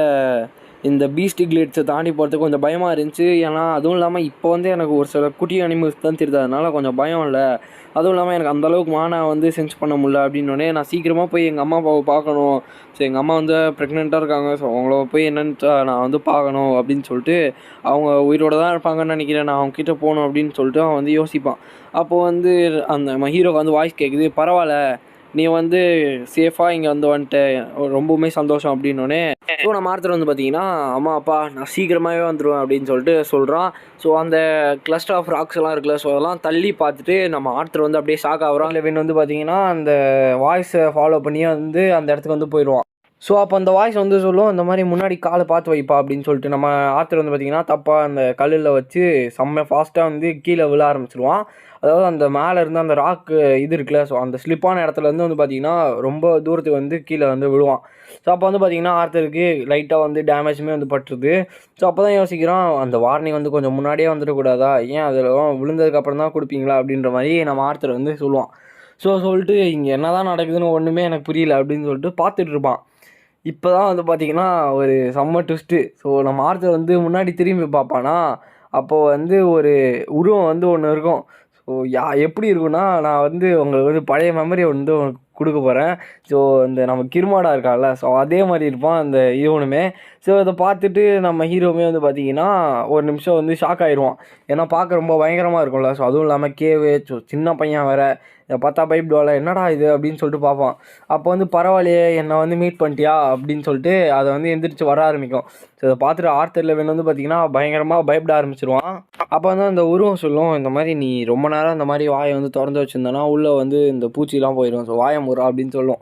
Speaker 1: இந்த பீஸ்ட் கிளேட்ஸை தாண்டி போகிறதுக்கு கொஞ்சம் பயமாக இருந்துச்சு. ஏன்னா அதுவும் இல்லாமல் இப்போ வந்து எனக்கு ஒரு சில குட்டி அனிமல்ஸ் தான் தெரியுது, அதனால் கொஞ்சம் பயம் இல்லை. அதுவும் இல்லாமல் எனக்கு அந்தளவுக்கு மானா வந்து சென்ஸ் பண்ண முடியல அப்படின்னோடனே நான் சீக்கிரமாக போய் எங்கள் அம்மா அப்பாவை பார்க்கணும். ஸோ எங்கள் அம்மா வந்து ப்ரெக்னெண்ட்டாக இருக்காங்க, ஸோ அவங்கள போய் என்னென்னு நான் வந்து பார்க்கணும் அப்படின்னு சொல்லிட்டு, அவங்க உயிரோடு தான் இருப்பாங்கன்னு நினைக்கிறேன், நான் அவங்கக்கிட்ட போகணும் அப்படின்னு சொல்லிட்டு அவன் வந்து யோசிப்பான். அப்போது வந்து அந்த ஹீரோக்கு வந்து வாய்ஸ் கேட்குது, பரவாயில்ல நீ வந்து சேஃபாக இங்கே வந்து வந்துட்டு ரொம்பவுமே சந்தோஷம் அப்படின்னோடனே, ஸோ நம்ம ஆர்த்தர் வந்து பார்த்தீங்கன்னா அம்மா அப்பா நான் சீக்கிரமாகவே வந்துடுவேன் அப்படின்னு சொல்லிட்டு சொல்கிறான். ஸோ அந்த கிளஸ்டர் ஆஃப் ராக்ஸ் எல்லாம் இருக்குல்ல, ஸோ அதெல்லாம் தள்ளி பார்த்துட்டு நம்ம ஆர்த்தர் வந்து அப்படியே ஷாக் ஆகுறான். லெவின் வந்து பார்த்தீங்கன்னா அந்த வாய்ஸை ஃபாலோ பண்ணி வந்து அந்த இடத்துக்கு வந்து போயிடுவான். ஸோ அப்போ அந்த வாய்ஸ் வந்து சொல்லும், இந்த மாதிரி முன்னாடி காலை பார்த்து வைப்பா அப்படின்னு சொல்லிட்டு நம்ம ஆர்த்தர் வந்து பார்த்திங்கன்னா தப்பாக அந்த கல்லில் வச்சு செம்ம ஃபாஸ்ட்டாக வந்து கீழே விழ ஆரம்பிச்சிடுவான். அதாவது அந்த மேலே இருந்து அந்த ராக்கு இது இருக்குல்ல, ஸோ அந்த ஸ்லிப்பான இடத்துலேருந்து வந்து பார்த்திங்கன்னா ரொம்ப தூரத்துக்கு வந்து கீழே வந்து விழுவான். ஸோ அப்போ வந்து பார்த்திங்கன்னா ஆர்த்தருக்கு லைட்டாக வந்து டேமேஜுமே வந்து பட்டுருது. ஸோ அப்போ தான் யோசிக்கிறான், அந்த வார்னிங் வந்து கொஞ்சம் முன்னாடியே வந்துடக்கூடாதா, ஏன் அதில் விழுந்ததுக்கப்புறம் தான் கொடுப்பீங்களா அப்படின்ற மாதிரி நம்ம ஆர்த்தர் வந்து சொல்லுவான். ஸோ சொல்லிட்டு இங்கே என்ன தான் நடக்குதுன்னு ஒன்றுமே எனக்கு புரியல அப்படின்னு சொல்லிட்டு பார்த்துட்டு இருப்பான். இப்போ தான் வந்து பார்த்திங்கன்னா ஒரு செம்ம ட்விஸ்ட்டு. ஸோ நம்ம ஆர்த்தர் வந்து முன்னாடி திரும்பி பார்ப்பானா, அப்போது வந்து ஒரு உருவம் வந்து ஒன்று இருக்கும். ஸோ எப்படி இருக்குன்னா, நான் வந்து உங்களுக்கு வந்து பழைய மெமரியை வந்து உனக்கு கொடுக்க போகிறேன். ஸோ இந்த நம்ம கிருமாடா இருக்கான்ல, ஸோ அதே மாதிரி இருப்பான் அந்த இவனுமே. ஸோ இதை பார்த்துட்டு நம்ம ஹீரோவுமே வந்து பார்த்திங்கன்னா ஒரு நிமிஷம் வந்து ஷாக் ஆகிடுவான். ஏன்னா பார்க்க ரொம்ப பயங்கரமாக இருக்கும்ல, ஸோ அதுவும் இல்லாமல் கேவு, ஸோ சின்ன பையன் வேறு, இதை பார்த்தா பயப்படுவாள், என்னடா இது அப்படின்னு சொல்லிட்டு பார்ப்பான். அப்போ வந்து பரவாயில்லையே என்னை வந்து மீட் பண்ணிட்டியா அப்படின்னு சொல்லிட்டு அதை வந்து எந்திரிச்சு வர ஆரம்பிக்கும். ஸோ இதை பார்த்துட்டு ஆர்த்தர் லெவன் வந்து பார்த்திங்கன்னா பயங்கரமாக பயப்பட ஆரம்பிச்சிருவான். அப்போ வந்து அந்த உருவம் சொல்லும், இந்த மாதிரி நீ ரொம்ப நேரம் இந்த மாதிரி வாயை வந்து திறந்து வச்சுருந்தனா உள்ளே வந்து இந்த பூச்சிலாம் போயிடும், ஸோ வாயை முறா அப்படின்னு சொல்லும்.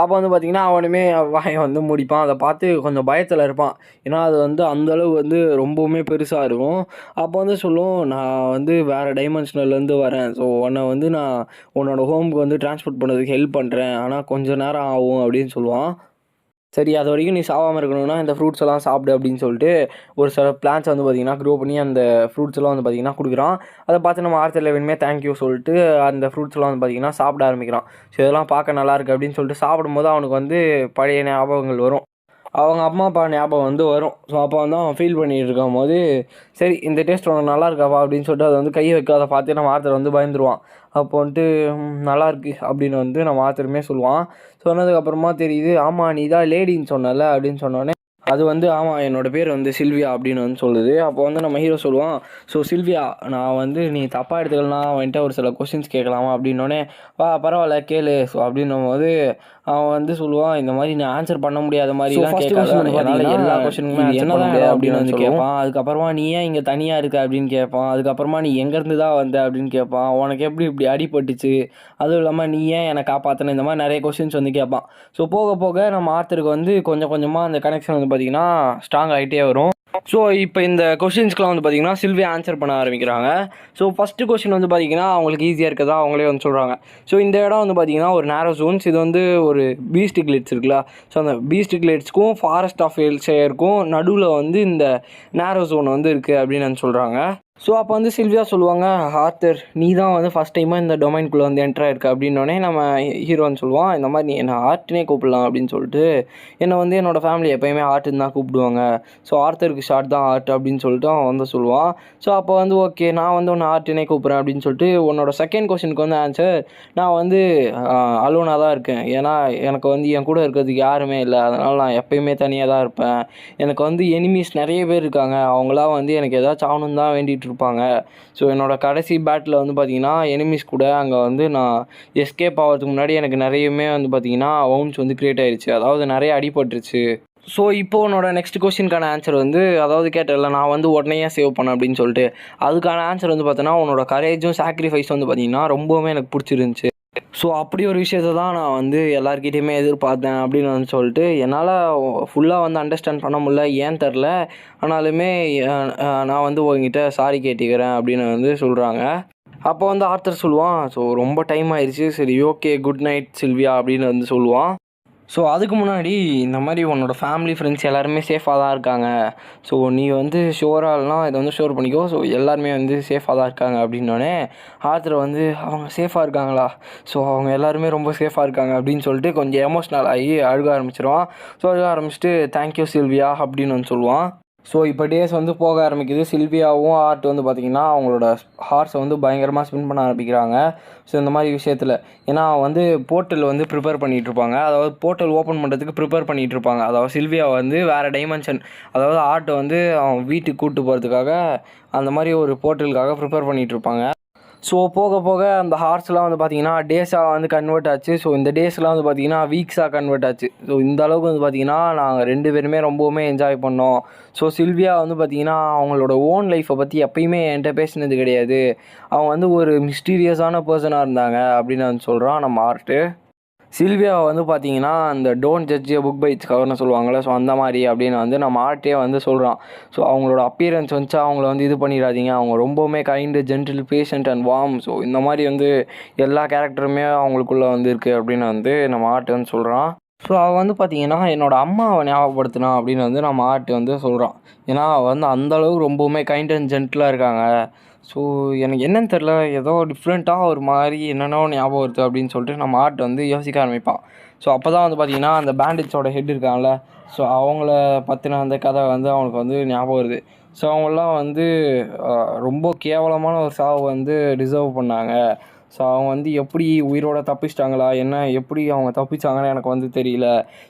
Speaker 1: அப்போ வந்து பார்த்திங்கன்னா அவனுமே வாயை வந்து முடிப்பான். அதை பார்த்து கொஞ்சம் பயத்தில் இருப்பான். ஏன்னா அது வந்து அந்தளவு வந்து ரொம்பவுமே பெருசாக இருக்கும். அப்போ வந்து சொல்லும், நான் வந்து வேறு டைமென்ஷனல்லேருந்து வரேன். ஸோ உன்னை வந்து நான் உன்னோட ஹோமுக்கு வந்து ட்ரான்ஸ்போர்ட் பண்ணதுக்கு ஹெல்ப் பண்ணுறேன். ஆனால் கொஞ்சம் நேரம் ஆகும் அப்படின்னு சொல்லுவான். சரி அது வரைக்கும் நீ சாகாமல் இருக்கணும்னா இந்த ஃப்ரூட்ஸ் எல்லாம் சாப்பிடு அப்படின்னு சொல்லிட்டு ஒரு சில பிளான்ட்ஸ் வந்து பார்த்திங்கன்னா க்ரோ பண்ணி அந்த ஃப்ரூட்ஸ் எல்லாம் வந்து பார்த்திங்கன்னா கொடுக்குறான். அதை பார்த்து நம்ம ஆர்த்தர் லெவனுமே தேங்க்யூ சொல்லிட்டு அந்த ஃப்ரூட்ஸ்லாம் வந்து பார்த்திங்கன்னா சாப்பிட ஆரம்பிக்கிறான். ஸோ இதெல்லாம் பார்க்க நல்லாயிருக்கு அப்படின்னு சொல்லிட்டு சாப்பிடும்போது அவனுக்கு வந்து பழைய ஞாபகங்கள் வரும். அவங்க அம்மா அப்பா ஞாபகம் வந்து வரும். ஸோ அப்போ வந்து அவன் ஃபீல் பண்ணிகிட்டு இருக்கும்போது சரி இந்த டேஸ்ட் உனக்கு நல்லா இருக்காப்பா அப்படின்னு சொல்லிட்டு அதை வந்து கையை வைக்காத பார்த்து நம்ம ஆர்த்தர் வந்து பயந்துருவான். அப்போ வந்துட்டு நல்லாயிருக்கு அப்படின்னு வந்து நம்ம ஆர்த்தருமே சொல்லுவான். சொன்னதுக்கப்புறமா தெரியுது, ஆமாம் நீ தான் லேடின்னு சொன்னல அப்படின்னு சொன்னோடனே அது வந்து ஆமாம் என்னோடய பேர் வந்து சில்வியா அப்படின்னு வந்து சொல்லுது. அப்போ வந்து நம்ம ஹீரோ சொல்லுவான், ஸோ சில்வியா நான் வந்து நீ தப்பாக எடுத்துக்கலனா அவன்கிட்ட ஒரு சில கொஸ்டின்ஸ் கேட்கலாமா அப்படின்னோடனே வா பரவாயில்ல கேளு. ஸோ அப்படின்னும் போது அவன் வந்து சொல்லுவான், இந்த மாதிரி நான் ஆன்சர் பண்ண முடியாத மாதிரிலாம் கேட்காத, எல்லா கொஸ்டினுக்குமே என்னதான் அப்படின்னு வந்து கேட்பான். அதுக்கப்புறமா நீ ஏன் இங்கே தனியாக இருக்க அப்படின்னு கேட்பான். அதுக்கப்புறமா நீ எங்கேருந்து தான் வந்த அப்படின்னு கேட்பான். உனக்கு எப்படி இப்படி அடிபட்டுச்சு, அதுவும் இல்லாமல் நீ ஏன் என்னை காப்பாற்றின, இந்த மாதிரி நிறைய கொஸ்டின்ஸ் வந்து கேட்பான். ஸோ போக போக நம்ம ஆர்த்தருக்கு வந்து கொஞ்சம் கொஞ்சமாக அந்த கனெக்ஷன் வந்து பார்த்திங்கன்னா ஸ்ட்ராங் ஆகிட்டே வரும். ஸோ இப்போ இந்த கொஷின்ஸ்க்குலாம் வந்து பார்த்திங்கன்னா சில்வியா ஆன்சர் பண்ண ஆரம்பிக்கிறாங்க. ஸோ ஃபஸ்ட்டு கொஷின் வந்து பார்த்திங்கன்னா அவங்களுக்கு ஈஸியாக இருக்கதா அவங்களே வந்து சொல்கிறாங்க. ஸோ இந்த இடம் வந்து பார்த்திங்கன்னா ஒரு நேரோ ஜோன்ஸ். இது வந்து ஒரு பீஸ்ட் கிளேட்ஸ் இருக்குல்ல, ஸோ அந்த பீஸ்ட் கிளேட்ஸ்க்கும் ஃபாரஸ்ட் ஆஃப் வெல்ஷயருக்கும் நடுவில் வந்து இந்த நேரோ ஜோன் வந்து இருக்குது அப்படின்னு வந்து சொல்கிறாங்க. ஸோ அப்போ வந்து சில்வியா சொல்லுவாங்க, ஆர்த்தர் நீ தான் வந்து ஃபஸ்ட் டைமாக இந்த டொமைனுக்குள்ளே வந்து என்ட்ராக இருக்க அப்படின்னோடனே நம்ம ஹீரோன்னு சொல்லுவான், இந்த மாதிரி நீ என்னை ஆர்ட்னே கூப்பிடலாம் அப்படின்னு சொல்லிட்டு என்னை வந்து என்னோடய ஃபேமிலி எப்போயுமே ஆர்ட்டுன்னு தான் கூப்பிடுவாங்க. ஸோ ஆர்த்தருக்கு ஷார்ட் தான் ஆர்ட் அப்படின்னு சொல்லிட்டு அவன் வந்து சொல்லுவான். ஸோ அப்போ வந்து ஓகே நான் வந்து உன்னை ஆர்ட்டுனே கூப்பிட்றேன் அப்படின்னு சொல்லிட்டு உன்னோட செகண்ட் கொஸ்டினுக்கு வந்து ஆன்சர், நான் வந்து அலோனாக தான் இருக்கேன். ஏன்னா எனக்கு வந்து என் கூட இருக்கிறதுக்கு யாருமே இல்லை, அதனால் நான் எப்போயுமே தனியாக தான் இருப்பேன். எனக்கு வந்து எனிமீஸ் நிறைய பேர் இருக்காங்க, அவங்களாம் வந்து எனக்கு ஏதாச்சும் ஆகணுன்னு தான் வேண்டிகிட்டு இருப்பாங்க. ஸோ என்னோடய கடைசி பேட்டில் வந்து பார்த்திங்கன்னா எனிமீஸ் கூட அங்கே வந்து நான் எஸ்கேப் ஆகிறதுக்கு முன்னாடி எனக்கு நிறையவுமே வந்து பார்த்திங்கன்னா வவுண்ட்ஸ் வந்து க்ரியேட் ஆகிடுச்சு, அதாவது நிறைய அடிபட்டுருச்சு. ஸோ இப்போ உன்னோட நெக்ஸ்ட் கொஸ்டினுக்கான ஆன்சர் வந்து அதாவது கேட்டல நான் வந்து உடனே சேவ் பண்ணேன் அப்படின்னு சொல்லிட்டு அதுக்கான ஆன்சர் வந்து பார்த்தோன்னா உன்னோட கரேஜும் சாக்ரிஃபைஸ் வந்து பார்த்திங்கன்னா ரொம்பவுமே எனக்கு பிடிச்சிருந்துச்சி. ஸோ அப்படி ஒரு விஷயத்தை தான் நான் வந்து எல்லாருக்கிட்டையுமே எதிர்பார்த்தேன் அப்படின்னு வந்து சொல்லிட்டு என்னால் ஃபுல்லாக வந்து அண்டர்ஸ்டாண்ட் பண்ண முடியல, ஏன் தெரில, ஆனாலுமே நான் வந்து உங்ககிட்ட சாரி கேட்டுக்கிறேன் அப்படின்னு வந்து சொல்கிறாங்க. அப்போ வந்து ஆர்த்தர் சொல்லுவான், ஸோ ரொம்ப டைம் ஆயிடுச்சு, சரி ஓகே குட் நைட் சில்வியா அப்படின்னு வந்து சொல்லுவான். ஸோ அதுக்கு முன்னாடி இந்த மாதிரி உன்னோட ஃபேமிலி ஃப்ரெண்ட்ஸ் எல்லாருமே சேஃபாக தான் இருக்காங்க. ஸோ நீ வந்து ஷோராகலாம் இதை வந்து ஷோர் பண்ணிக்கோ. ஸோ எல்லாருமே வந்து சேஃபாக தான் இருக்காங்க அப்படின்னோடனே ஆர்த்தர் வந்து அவங்க சேஃபாக இருக்காங்களா, ஸோ அவங்க எல்லாருமே ரொம்ப சேஃபாக இருக்காங்க அப்படின்னு சொல்லிட்டு கொஞ்சம் எமோஷ்னல் ஆகி அழுக ஆரம்பிச்சிருவான். ஸோ அழுக ஆரம்பிச்சுட்டு தேங்க்யூ சில்வியா அப்படின்னு வந்து சொல்லுவான். ஸோ இப்போ டேஸ் வந்து போக ஆரம்பிக்குது. சில்வியாவும் ஆர்ட் வந்து பார்த்திங்கன்னா அவங்களோட ஹார்ஸை வந்து பயங்கரமாக ஸ்பின் பண்ண ஆரம்பிக்கிறாங்க. ஸோ இந்த மாதிரி விஷயத்தில் ஏன்னா வந்து போர்ட்டல் வந்து ப்ரிப்பேர் பண்ணிகிட்ருப்பாங்க, அதாவது போர்ட்டல் ஓப்பன் பண்ணுறதுக்கு ப்ரிப்பேர் பண்ணிகிட்ருப்பாங்க. அதாவது சில்வியா வந்து வேறு டைமென்ஷன், அதாவது ஆர்ட்டை வந்து அவன் வீட்டுக்கு கூப்பிட்டு போகிறதுக்காக அந்த மாதிரி ஒரு போர்ட்டலுக்காக ப்ரிப்பேர் பண்ணிகிட்ருப்பாங்க. ஸோ போக போக அந்த ஹார்ஸ்லாம் வந்து பார்த்திங்கன்னா டேஸாக வந்து கன்வெர்ட் ஆச்சு. ஸோ இந்த டேஸ்லாம் வந்து பார்த்திங்கன்னா வீக்ஸாக கன்வெர்ட் ஆச்சு. ஸோ இந்த அளவுக்கு வந்து பார்த்திங்கன்னா நாங்கள் 2 பேருமே ரொம்பவுமே என்ஜாய் பண்ணோம். ஸோ சில்வியா வந்து பார்த்திங்கன்னா அவங்களோட ஓன் லைஃப்பை பற்றி எப்பயுமே என்கிட்ட பேசினது கிடையாது. அவங்க வந்து ஒரு மிஸ்டீரியஸான பர்சனாக இருந்தாங்க அப்படின்னு வந்து சொல்கிறான் நம்ம ஆர்ட்டு. சில்வியா வந்து பார்த்திங்கன்னா அந்த don't judge a book by its கவர்னு சொல்லுவாங்கள்ல, ஸோ அந்த மாதிரி அப்படின்னு வந்து நம்ம ஆர்ட்டே வந்து சொல்கிறான். ஸோ அவங்களோட அப்பியரன்ஸ் வந்துச்சு அவங்கள வந்து இது பண்ணிடாதீங்க, அவங்க ரொம்பவுமே kind gentle patient and warm. So இந்த மாதிரி வந்து எல்லா கேரக்டருமே அவங்களுக்குள்ளே வந்து இருக்குது அப்படின்னு வந்து நம்ம ஆர்ட் வந்து சொல்கிறான். ஸோ அவள் வந்து பார்த்திங்கன்னா என்னோடய அம்மாவை ஞாபகப்படுத்தினா அப்படின்னு வந்து நம்ம ஆர்ட் வந்து சொல்கிறான். ஏன்னா அவள் வந்து அந்தளவுக்கு ரொம்பவுமே கைண்ட் அண்ட் ஜென்டிலாக இருக்காங்க. ஸோ எனக்கு என்னன்னு தெரில, ஏதோ டிஃப்ரெண்ட்டாக ஒரு மாதிரி என்னென்னோ ஞாபகம் வருது அப்படின்னு சொல்லிட்டு நம்ம ஆர்ட் வந்து யோசிக்க ஆரம்பிப்பான். ஸோ அப்போ தான் வந்து பார்த்திங்கன்னா அந்த பேண்டிட்ஸோட ஹெட் இருக்காங்கல்ல, ஸோ அவங்கள பற்றின அந்த கதை வந்து அவனுக்கு வந்து ஞாபகம் வருது. ஸோ அவங்களாம் வந்து ரொம்ப கேவலமான ஒரு சாவை வந்து டிசர்வ் பண்ணாங்க. ஸோ அவங்க வந்து எப்படி உயிரோட தப்பிச்சிட்டாங்களா என்ன, எப்படி அவங்க தப்பிச்சாங்கன்னு எனக்கு வந்து தெரியல.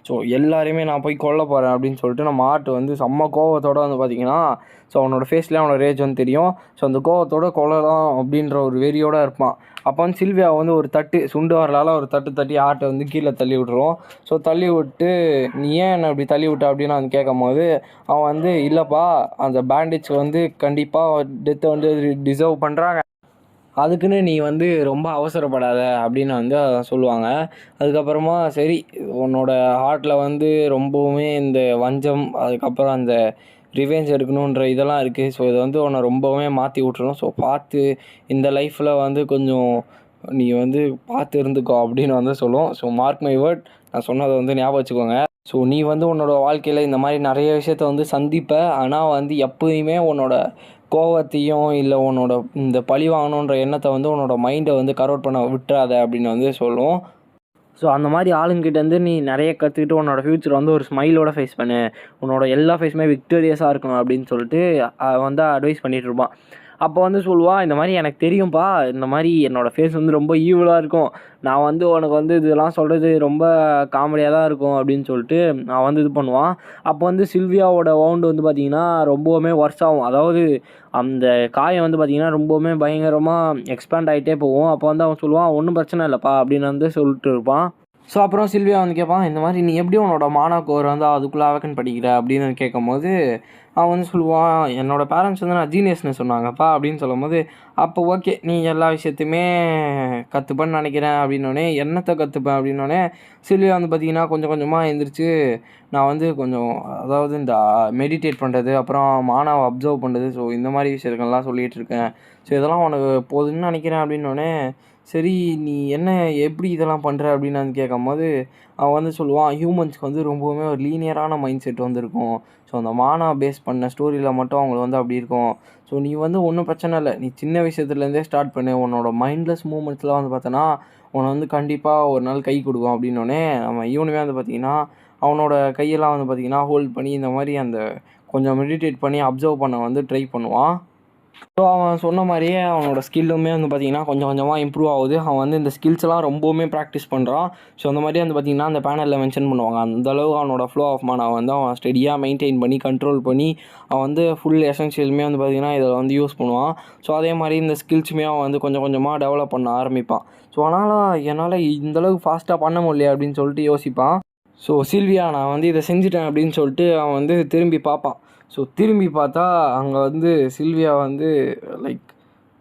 Speaker 1: ஸோ எல்லாரையுமே நான் போய் கொல்ல போகிறேன் அப்படின்னு சொல்லிட்டு நம்ம ஆர்ட் வந்து செம்ம கோவத்தோடு வந்து பார்த்திங்கன்னா ஸோ அவனோட ஃபேஸ்லேயே அவனோட ரேஜ் வந்து தெரியும். ஸோ அந்த கோவத்தோடு கொல்லலாம் அப்படின்ற ஒரு வெறியோடு இருப்பான். அப்போ வந்து சில்வியா வந்து ஒரு தட்டு சுண்டு வரலால் ஒரு தட்டி ஆர்ட்டை வந்து கீழே தள்ளி விட்டுருவோம். ஸோ தள்ளி விட்டு நீ ஏன் என்னை அப்படி தள்ளி விட்ட அப்படின்னு வந்து கேட்கும் போது அவன் வந்து இல்லைப்பா அந்த பேண்டேஜ் வந்து கண்டிப்பாக டெத்தை வந்து டிசர்வ் பண்ணுறாங்க, அதுக்குன்னு நீ வந்து ரொம்ப அவசரப்படாத அப்படின்னு வந்து சொல்லுவாங்க. அதுக்கப்புறமா சரி உன்னோட ஹார்ட்டில் வந்து ரொம்பவுமே இந்த வஞ்சம், அதுக்கப்புறம் அந்த ரிவெஞ்ச் எடுக்கணுன்ற இதெல்லாம் இருக்குது. ஸோ இதை வந்து உன்னை ரொம்பவுமே மாற்றி விட்டுரும். ஸோ பார்த்து இந்த லைஃப்பில் வந்து கொஞ்சம் நீ வந்து பார்த்து இருந்துக்கோ அப்படின்னு வந்து சொல்லும். ஸோ மார்க் மை வேர்ட், நான் சொன்னதை வந்து ஞாபகம் வச்சுக்கோங்க. ஸோ நீ வந்து உன்னோட வாழ்க்கையில் இந்த மாதிரி நிறைய விஷயத்த வந்து சந்திப்ப. ஆனால் வந்து எப்போயுமே உன்னோட கோவத்தையும் இல்லை உன்னோட இந்த பழி வாங்கணுன்ற எண்ணத்தை வந்து உன்னோட மைண்டை வந்து கரோட் பண்ண விட்டுறாத அப்படின்னு வந்து சொல்லும். ஸோ அந்த மாதிரி ஆளுங்கிட்டேருந்து நீ நிறைய கற்றுக்கிட்டு உன்னோட ஃப்யூச்சர் வந்து ஒரு ஸ்மைலோட ஃபேஸ் பண்ணு. உன்னோட எல்லா ஃபேஸுமே விக்டோரியஸாக இருக்கணும் அப்படின்னு சொல்லிட்டு வந்து அட்வைஸ் பண்ணிகிட்டு இருப்பான். அப்போ வந்து சொல்லுவான், இந்த மாதிரி எனக்கு தெரியும்ப்பா, இந்த மாதிரி என்னோடய ஃபேஸ் வந்து ரொம்ப ஈவலாக இருக்கும். நான் வந்து உனக்கு வந்து இதெல்லாம் சொல்கிறது ரொம்ப காமெடியாக தான் இருக்கும் அப்படின்னு சொல்லிட்டு நான் வந்து இது பண்ணுவான். அப்போ வந்து சில்வியாவோட வவுண்டு வந்து பார்த்திங்கன்னா ரொம்பவுமே ஒர்ஸ் ஆகும். அதாவது அந்த காயம் வந்து பார்த்திங்கன்னா ரொம்பவுமே பயங்கரமாக எக்ஸ்பேண்ட் ஆகிட்டே போகும். அப்போ வந்து அவன் சொல்லுவான், ஒன்றும் பிரச்சனை இல்லைப்பா அப்படின்னு வந்து சொல்லிட்டு இருப்பான். ஸோ அப்புறம் சில்வியா வந்து கேட்பான், இந்த மாதிரி நீ எப்படி உன்னோட மானா கோர் வந்து அதுக்குள்ளே அவக்கன் படிக்கிற அப்படின்னு கேட்கும்போது அவன் வந்து சொல்லுவான், என்னோடய பேரண்ட்ஸ் வந்து நான் ஜீனியஸ்னு சொன்னாங்கப்பா அப்படின்னு சொல்லும்போது, அப்போ ஓகே நீ எல்லா விஷயத்தையுமே கற்றுப்பேன்னு நினைக்கிறேன் அப்படின்னோடனே, என்னத்தை கற்றுப்பேன் அப்படின்னோடனே சில்வியா வந்து பார்த்திங்கன்னா கொஞ்சம் கொஞ்சமாக எழுந்திரிச்சு நான் வந்து கொஞ்சம் அதாவது இந்த மெடிடேட் பண்ணுறது, அப்புறம் மானாவை அப்சர்வ் பண்ணுறது, ஸோ இந்த மாதிரி விஷயங்கள்லாம் சொல்லிகிட்டு இருக்கேன். ஸோ இதெல்லாம் உனக்கு போதுன்னு நினைக்கிறேன் அப்படின்னோடனே, சரி நீ என்ன எப்படி இதெல்லாம் பண்ணுற அப்படின்னு வந்து கேட்கும்போது அவன் வந்து சொல்லுவான், ஹியூமன்ஸ்க்கு வந்து ரொம்பவுமே ஒரு லீனியரான மைண்ட் செட் வந்துருக்கும். ஸோ அந்த மானா பேஸ் பண்ண ஸ்டோரியில் மட்டும் அவங்களுக்கு வந்து அப்படி இருக்கும். ஸோ நீ வந்து ஒன்றும் பிரச்சனை இல்லை, நீ சின்ன விஷயத்துலேருந்தே ஸ்டார்ட் பண்ணு. உன்னோட மைண்ட்லெஸ் மூமெண்ட்ஸ்லாம் வந்து பார்த்தோன்னா உன்னை வந்து கண்டிப்பாக ஒரு நாள் கை கொடுக்கும் அப்படின்னோடனே அவன் இவனுமே வந்து பார்த்திங்கன்னா அவனோட கையெல்லாம் வந்து பார்த்திங்கன்னா ஹோல்ட் பண்ணி இந்த மாதிரி அந்த கொஞ்சம் மெடிடேட் பண்ணி அப்சர்வ் பண்ண வந்து ட்ரை பண்ணுவான். ஸோ அவன் சொன்ன மாதிரியே அவனோட ஸ்கில்லுமே வந்து பார்த்திங்கன்னா கொஞ்சம் கொஞ்சமாக இம்ப்ரூவ் ஆகுது. அவன் வந்து இந்த ஸ்கில்ஸ்லாம் ரொம்பவுமே ப்ராக்டிஸ் பண்ணுறான். ஸோ அந்த மாதிரி வந்து பார்த்திங்கன்னா அந்த பேனலில் மென்ஷன் பண்ணுவாங்க. அந்தளவு அவனோட ஃப்ளோ ஆஃப் மானா வந்து அவன் ஸ்டெடியாக மெயின்டைன் பண்ணி கண்ட்ரோல் பண்ணி அவன் வந்து ஃபுல் எசென்ஷியலுமே வந்து பார்த்திங்கன்னா இதில் வந்து யூஸ் பண்ணுவான். ஸோ அதே மாதிரி இந்த ஸ்கில்ஸுமே அவன் வந்து கொஞ்சம் கொஞ்சமாக டெவலப் பண்ண ஆரம்பிப்பான். ஸோ அதனால் என்னால் இந்தளவுக்கு ஃபாஸ்ட்டாக பண்ண முடியல அப்படின்னு சொல்லிட்டு யோசிப்பான். ஸோ சில்வியா நான் வந்து இதை செஞ்சுட்டேன் அப்படின்னு சொல்லிட்டு அவன் வந்து திரும்பி பார்ப்பான். ஸோ திரும்பி பார்த்தா அங்கே வந்து சில்வியா வந்து லைக்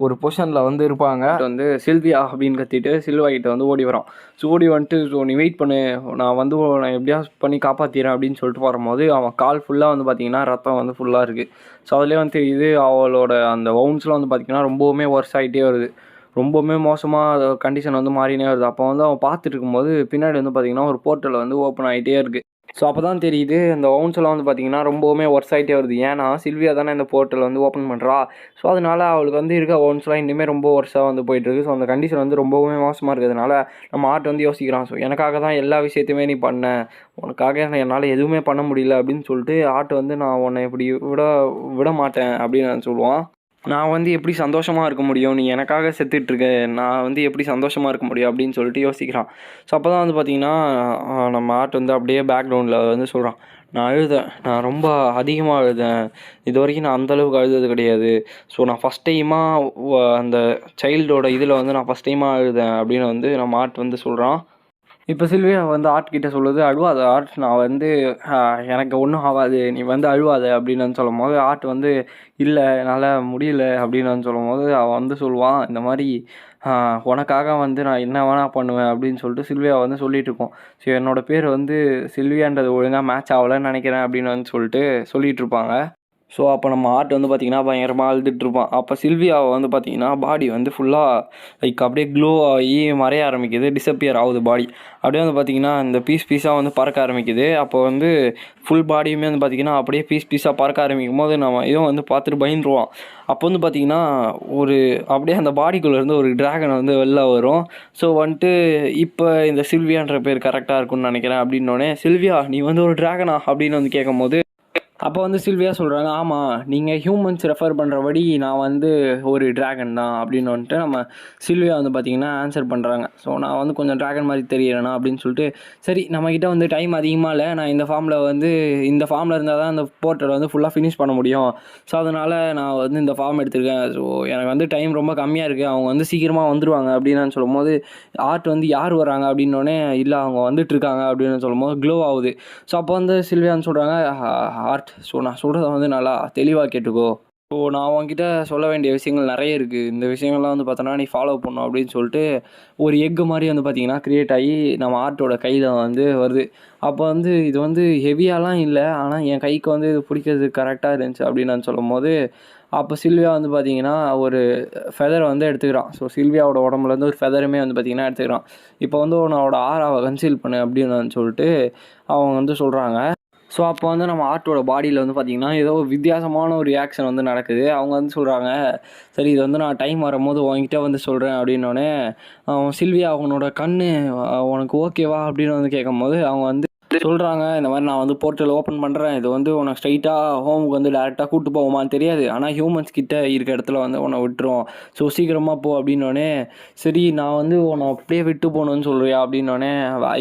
Speaker 1: ஒரு பொசிஷனில் வந்து இருப்பாங்க. வந்து சில்வியா அப்படின்னு கத்திட்டு சில்வா கிட்ட வந்து ஓடி வரான். ஸோ ஓடி வந்துட்டு, ஸோ நீ வெயிட் பண்ணு, நான் வந்து நான் எப்படியாவது பண்ணி காப்பாற்றிடுறேன் அப்படின்னு சொல்லிட்டு வரும்போது அவன் கால் ஃபுல்லாக வந்து பார்த்திங்கன்னா ரத்தம் வந்து ஃபுல்லாக இருக்குது. ஸோ அதுலேயே வந்து தெரியுது அவளோட அந்த வவுண்ட்ஸ்லாம் வந்து பார்த்திங்கன்னா ரொம்பவுமே ஒர்ஸ் ஆகிட்டே வருது. ரொம்பவுமே மோசமாக கண்டிஷன் வந்து மாறினே வருது. அப்போ வந்து அவன் பார்த்துட்டு இருக்கும்போது பின்னாடி வந்து பார்த்திங்கன்னா ஒரு போர்ட்டல் வந்து ஓப்பன் ஆகிட்டே இருக்குது. ஸோ அப்போ தான் தெரியுது இந்த வவுண்ட்ஸ்லாம் வந்து பார்த்திங்கன்னா ரொம்பவுமே ஒர்ஸ் ஆகிட்டே வருது. ஏன்னா சில்வியா தானே இந்த போர்ட்டல் வந்து ஓப்பன் பண்ணுறா. ஸோ அதனால் அவளுக்கு வந்து இருக்க வவுண்ட்ஸ்லாம் இன்னுமே ரொம்ப ஒர்ஸாக வந்து போயிட்டுருக்கு. ஸோ அந்த கண்டிஷன் வந்து ரொம்பவுமே மோசமாக இருக்கிறதுனால நம்ம ஆர்ட் வந்து யோசிக்கிறான், ஸோ எனக்காக தான் எல்லா விஷயத்தையுமே நீ பண்ண, உனக்காக என்னால் எதுவுமே பண்ண முடியல அப்படின்னு சொல்லிட்டு ஆர்ட் வந்து நான் உன்னை இப்படி விட மாட்டேன் அப்படின்னு நான் சொல்லுவான். நான் வந்து எப்படி சந்தோஷமாக இருக்க முடியும், நீ எனக்காக செத்துட்ருக்க, நான் வந்து எப்படி சந்தோஷமாக இருக்க முடியும் அப்படின்னு சொல்லிட்டு யோசிக்கிறான். ஸோ அப்போ தான் வந்து பார்த்திங்கன்னா நம்ம ஆர்ட் வந்து அப்படியே பேக்ரவுண்டில் வந்து சொல்கிறான், நான் அழுதேன், நான் ரொம்ப அதிகமாக அழுதேன், இது வரைக்கும் நான் அந்தளவுக்கு அழுதது கிடையாது. ஸோ நான் ஃபஸ்ட் டைமாக அந்த சைல்டோட இதில் வந்து நான் ஃபஸ்ட் டைமாக அழுதேன் அப்படின்னு வந்து நம்ம ஆர்ட் வந்து சொல்கிறான். இப்போ சில்வியா வந்து ஆர்ட் கிட்ட சொல்லுது, அழுவாத ஆர்ட், நான் வந்து எனக்கு ஒன்றும் ஆகாது, நீ வந்து அழுவாத அப்படின்னு வந்து சொல்லும்போது ஆர்ட் வந்து இல்லை என்னால் முடியல அப்படின்னு வந்து சொல்லும்போது அவன் வந்து சொல்லுவான், இந்த மாதிரி உனக்காக வந்து நான் என்ன வேணால் பண்ணுவேன் அப்படின்னு சொல்லிட்டு சில்வியா வந்து சொல்லிகிட்டு இருக்கோம். ஸோ என்னோடய பேர் வந்து சில்வியான்றது ஒழுங்காக மேட்ச் ஆகலைன்னு நினைக்கிறேன் அப்படின்னு வந்து சொல்லிட்டு சொல்லிகிட்டு இருப்பாங்க. ஸோ அப்போ நம்ம ஆர்ட் வந்து பார்த்திங்கன்னா பயங்கரமாக அழுதுகிட்ருப்பான். அப்போ சில்வியாவை வந்து பார்த்திங்கன்னா பாடி வந்து ஃபுல்லாக லைக் அப்படியே க்ளோ ஆகி மறைய ஆரம்பிக்குது, டிஸப்பியர் ஆகுது பாடி. அப்படியே வந்து பார்த்திங்கன்னா இந்த பீஸாக வந்து பறக்க ஆரம்பிக்குது. அப்போ வந்து ஃபுல் பாடியுமே வந்து பார்த்திங்கன்னா அப்படியே பீஸாக பறக்க ஆரம்பிக்கும் போது நம்ம இதுவும் வந்து பார்த்துட்டு பயந்துருவான். அப்போ வந்து பார்த்திங்கன்னா ஒரு அப்படியே அந்த பாடிக்குள்ளேருந்து ஒரு ட்ராகன் வந்து வெளில வரும். ஸோ வந்துட்டு இப்போ இந்த சில்வியான்ற பேர் கரெக்டாக இருக்கும்னு நினைக்கிறேன் அப்படின்னோடனே, சில்வியா நீ வந்து ஒரு ட்ராகனா அப்படின்னு வந்து கேட்கும்போது அப்போ வந்து சில்வியா சொல்கிறாங்க, ஆமாம் நீங்கள் ஹியூமன்ஸ் ரெஃபர் பண்ணுறபடி நான் வந்து ஒரு ட்ராகன் தான் அப்படின்னு வந்துட்டு நம்ம சில்வியா வந்து பார்த்திங்கன்னா ஆன்சர் பண்ணுறாங்க. ஸோ நான் வந்து கொஞ்சம் ட்ராகன் மாதிரி தெரியறேனா அப்படின்னு சொல்லிட்டு, சரி நம்மக்கிட்ட வந்து டைம் அதிகமாக இல்லை, நான் இந்த ஃபார்மில் இருந்தால் தான் அந்த போர்ட்டல் வந்து ஃபுல்லாக ஃபினிஷ் பண்ண முடியும். ஸோ அதனால் நான் வந்து இந்த ஃபார்ம் எடுத்திருக்கேன். ஸோ எனக்கு வந்து டைம் ரொம்ப கம்மியாக இருக்குது, அவங்க வந்து சீக்கிரமாக வந்துடுவாங்க அப்படின்னு நான் சொல்லும்போது ஆர்ட் வந்து யார் வராங்க அப்படின்னோடனே, இல்லை அவங்க வந்துட்டுருக்காங்க அப்படின்னு சொல்லும்போது க்ளோ ஆகுது. ஸோ அப்போ வந்து சில்வியான்னு சொல்கிறாங்க, ஆர்ட் ஸோ நான் சொல்கிறத வந்து நல்லா தெளிவாக கேட்டுக்கோ, ஸோ நான் உன்கிட்ட சொல்ல வேண்டிய விஷயங்கள் நிறைய இருக்குது. இந்த விஷயங்கள்லாம் வந்து பார்த்தோன்னா நீ ஃபாலோ பண்ணணும் அப்படின்னு சொல்லிட்டு ஒரு எக்கு மாதிரி வந்து பார்த்தீங்கன்னா கிரியேட் ஆகி நம்ம ஆர்ட்டோட கையில் வந்து வருது. அப்போ வந்து இது வந்து ஹெவியாலாம் இல்லை, ஆனால் என் கைக்கு வந்து இது பிடிக்கிறது கரெக்டாக இருந்துச்சு அப்படின்னு நான் சொல்லும்போது, அப்போ சில்வியா வந்து பார்த்தீங்கன்னா ஒரு ஃபெதரை வந்து எடுத்துக்கிறான். ஸோ சில்வியாவோட உடம்புலேருந்து ஒரு ஃபெதருமே வந்து பார்த்தீங்கன்னா எடுத்துக்கிறான். இப்போ வந்து உன்னோட ஆராவை கன்சீல் பண்ணு அப்படின்னு சொல்லிட்டு அவங்க வந்து சொல்கிறாங்க. ஸோ அப்போ வந்து நம்ம ஆர்ட்டோட பாடியில் வந்து பார்த்திங்கன்னா ஏதோ வித்தியாசமான ஒரு ரியாக்ஷன் வந்து நடக்குது. அவங்க வந்து சொல்கிறாங்க, சரி இது வந்து நான் டைம் வரும்போது உன்கிட்ட வந்து சொல்கிறேன் அப்படின்னோடனே, சில்வியா அவனோட கண் உனக்கு ஓகேவா அப்படின்னு வந்து கேட்கும்போது அவங்க வந்து சொல்கிறாங்க, இந்த மாதிரி நான் வந்து போர்ட்டல் ஓப்பன் பண்ணுறேன், இது வந்து உனக்கு ஸ்ட்ரைட்டாக ஹோமுக்கு வந்து டேரெக்டாக கூப்பிட்டு போகுமான்னு தெரியாது, ஆனால் ஹியூமன்ஸ் கிட்ட இருக்க இடத்துல வந்து உன்னை விட்டுரும், ஸோ சீக்கிரமாக போ அப்படின்னோடனே, சரி நான் வந்து உன்னை அப்படியே விட்டு போகணுன்னு சொல்கிறியா அப்படின்னோடனே,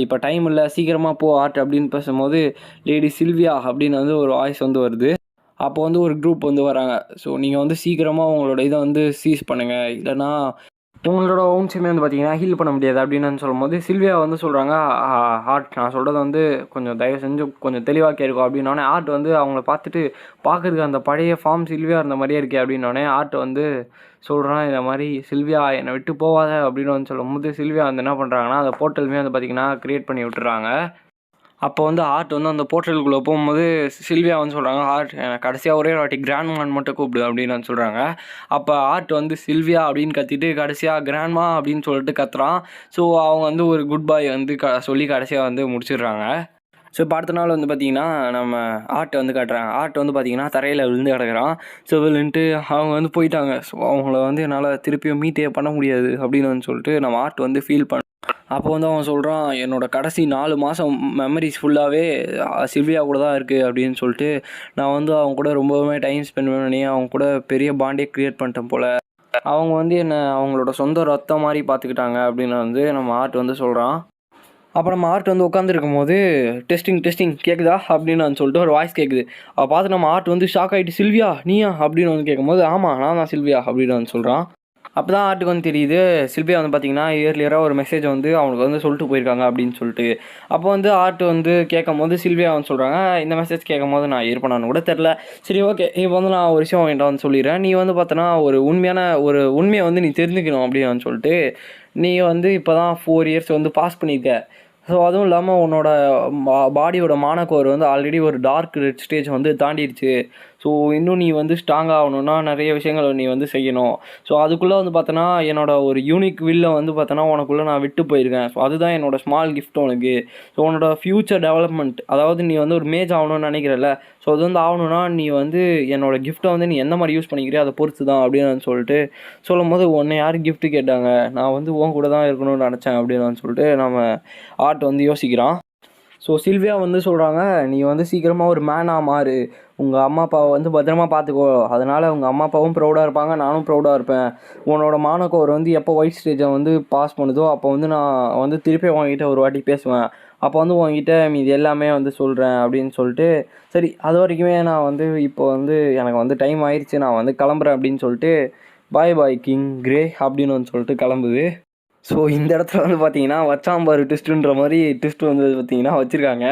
Speaker 1: இப்போ டைம் இல்லை சீக்கிரமாக போ ஆர்ட் அப்படின்னு பேசும்போது லேடி சில்வியா அப்படின்னு வந்து ஒரு வாய்ஸ் வந்து வருது. அப்போ வந்து ஒரு குரூப் வந்து வராங்க. ஸோ நீங்கள் வந்து சீக்கிரமாக உங்களோட இதை வந்து சீஸ் பண்ணுங்கள், இல்லைனா உங்களோட ஓன்ஸுமே வந்து பார்த்தீங்கன்னா ஹீல் பண்ண முடியாது அப்படின்னு சொல்லும்போது சில்வியா வந்து சொல்கிறாங்க, ஆர்ட் நான் சொல்கிறது வந்து கொஞ்சம் தயவு செஞ்சு கொஞ்சம் தெளிவாக கேட்கும் அப்படின்னோடனே ஆர்ட் வந்து அவங்கள பார்த்துட்டு பார்க்குறதுக்கு அந்த பழைய ஃபார்ம் சில்வியா இருந்த மாதிரியே இருக்கே அப்படின்னோடனே ஆர்ட் வந்து சொல்கிறான், இந்த மாதிரி சில்வியா என்னை விட்டு போகாத அப்படின்னு வந்து சொல்லும்போது சில்வியா வந்து என்ன பண்ணுறாங்கன்னா அந்த போர்ட்டலுமே வந்து பார்த்திங்கன்னா க்ரியேட் பண்ணி விட்டுறாங்க. அப்போ வந்து ஆர்ட் வந்து அந்த போர்ட்டலுக்குள்ளே போகும்போது சில்வியா வந்து சொல்கிறாங்க, ஆர்ட் எனக்கு கடைசியாக ஒரே ஒரு வாட்டி கிராண்ட்மான் மட்டும் கூப்பிடு அப்படின்னு வந்து சொல்கிறாங்க. அப்போ ஆர்ட் வந்து சில்வியா அப்படின்னு கத்திட்டு கடைசியாக கிராண்ட்மா அப்படின்னு சொல்லிட்டு கத்துறான். ஸோ அவங்க வந்து ஒரு குட் பாய் வந்து சொல்லி கடைசியாக வந்து முடிச்சிடுறாங்க. ஸோ இப்போ அடுத்த நாள் வந்து பார்த்திங்கன்னா நம்ம ஆர்ட்டை வந்து காட்டுறாங்க. ஆர்ட் வந்து பார்த்திங்கன்னா தரையில் விழுந்து கிடக்குறான். ஸோ விழுந்துட்டு அவங்க வந்து போயிட்டாங்க. ஸோ அவங்கள வந்து என்னால் திருப்பியும் மீட்டே பண்ண முடியாது அப்படின்னு வந்து சொல்லிட்டு நம்ம ஆர்ட் வந்து ஃபீல் பண்ண. அப்போ வந்து அவன் சொல்கிறான், என்னோடய கடைசி 4 மாதம் மெமரிஸ் ஃபுல்லாகவே சில்வியா கூட தான் இருக்குது அப்படின்னு சொல்லிட்டு, நான் வந்து அவங்க கூட ரொம்பவுமே டைம் ஸ்பெண்ட் பண்ணி அவங்க கூட பெரிய பாண்டே க்ரியேட் பண்ணிட்டேன் போல். அவங்க வந்து என்னை அவங்களோட சொந்த ரத்தம் மாதிரி பார்த்துக்கிட்டாங்க அப்படின்னு வந்து நம்ம ஆர்ட் வந்து சொல்கிறான். அப்போ நம்ம ஆர்ட் வந்து உட்காந்துருக்கும்போது டெஸ்டிங் கேட்குதா அப்படின்னு வந்து சொல்லிட்டு ஒரு வாய்ஸ் கேட்குது. அதை பார்த்து நம்ம ஆர்ட் வந்து ஷாக் ஆகிட்டு, சில்வியா நீயா அப்படின்னு வந்து கேட்கும்போது, ஆமாம் நான் தான் சில்வியா அப்படின்னு வந்து சொல்கிறான். அப்போ தான் ஆர்ட்டுக்கு வந்து தெரியுது, சில்வியா வந்து பார்த்திங்கன்னா இயர்லியராக ஒரு மெசேஜ் வந்து அவனுக்கு வந்து சொல்லிட்டு போயிருக்காங்க அப்படின்னு சொல்லிட்டு. அப்போ வந்து ஆர்ட் வந்து கேட்கும்போது சில்வியா வந்து சொல்கிறாங்க, இந்த மெசேஜ் கேட்கும்போது நான் இருப்பேனான்னு கூட தெரில, சரி ஓகே இப்போ வந்து நான் ஒரு விஷயம் என்கிட்ட வந்து சொல்லிடுறேன், நீ வந்து பார்த்தோன்னா ஒரு உண்மையை வந்து நீ தெரிஞ்சுக்கணும் அப்படின்னு வந்து சொல்லிட்டு, நீ வந்து இப்போ தான் 4 இயர்ஸ் வந்து பாஸ் பண்ணியிருக்க. ஸோ அதுவும் இல்லாமல் உன்னோட பாடியோட மானக்கோர் வந்து ஆல்ரெடி ஒரு டார்க் ரெட் ஸ்டேஜ் வந்து தாண்டிடுச்சு. ஸோ இன்னும் நீ வந்து ஸ்ட்ராங் ஆகணுன்னா நிறைய விஷயங்கள் நீ வந்து செய்யணும். ஸோ அதுக்குள்ளே வந்து பார்த்தோன்னா என்னோடய ஒரு யூனிக் வில்லை வந்து பார்த்தோன்னா உனக்குள்ளே நான் விட்டு போயிருக்கேன். ஸோ அதுதான் என்னோடய ஸ்மால் கிஃப்ட் உனக்கு. ஸோ உன்னோட ஃப்யூச்சர் டெவலப்மெண்ட், அதாவது நீ வந்து ஒரு மேஜ் ஆகணும்னு நினைக்கிறல்ல, ஸோ அது வந்து ஆகணுன்னா நீ வந்து என்னோடய கிஃப்ட்டை வந்து நீ எந்த மாதிரி யூஸ் பண்ணிக்கிறியோ அதை பொறுத்து தான் அப்படின்னு சொல்லிட்டு சொல்லும்போது, உன்னை யார் கிஃப்ட்டு கேட்டாங்க, நான் வந்து உன் கூட தான் இருக்கணும்னு நினச்சேன் அப்படின்னு சொல்லிட்டு நம்ம ஆர்ட் வந்து யோசிக்கிறான். ஸோ சில்வியா வந்து சொல்கிறாங்க, நீ வந்து சீக்கிரமாக ஒரு மேனாக மாறு, உங்கள் அம்மா அப்பாவை வந்து பத்திரமா பார்த்துக்கோ, அதனால் உங்கள் அம்மா அப்பாவும் ப்ரௌடாக இருப்பாங்க, நானும் ப்ரௌடாக இருப்பேன். உன்னோட மானக்கோர் வந்து எப்போ ஒயிட் ஸ்டேஜை வந்து பாஸ் பண்ணுதோ அப்போ வந்து நான் வந்து திருப்பி உங்ககிட்ட ஒரு வாட்டி பேசுவேன், அப்போ வந்து உங்ககிட்ட மீது எல்லாமே வந்து சொல்கிறேன் அப்படின்னு சொல்லிட்டு, சரி அது வரைக்குமே நான் வந்து இப்போ வந்து எனக்கு வந்து டைம் ஆயிடுச்சு, நான் வந்து கிளம்புறேன் அப்படின்னு சொல்லிட்டு, பாய் பாய் கிங் கிரே அப்படின்னு வந்து சொல்லிட்டு கிளம்புது. ஸோ இந்த இடத்துல வந்து பார்த்தீங்கன்னா வச்சாம்பார் ட்விஸ்ட்டுன்ற மாதிரி ட்விஸ்ட் வந்து பார்த்தீங்கன்னா வச்சுருக்காங்க.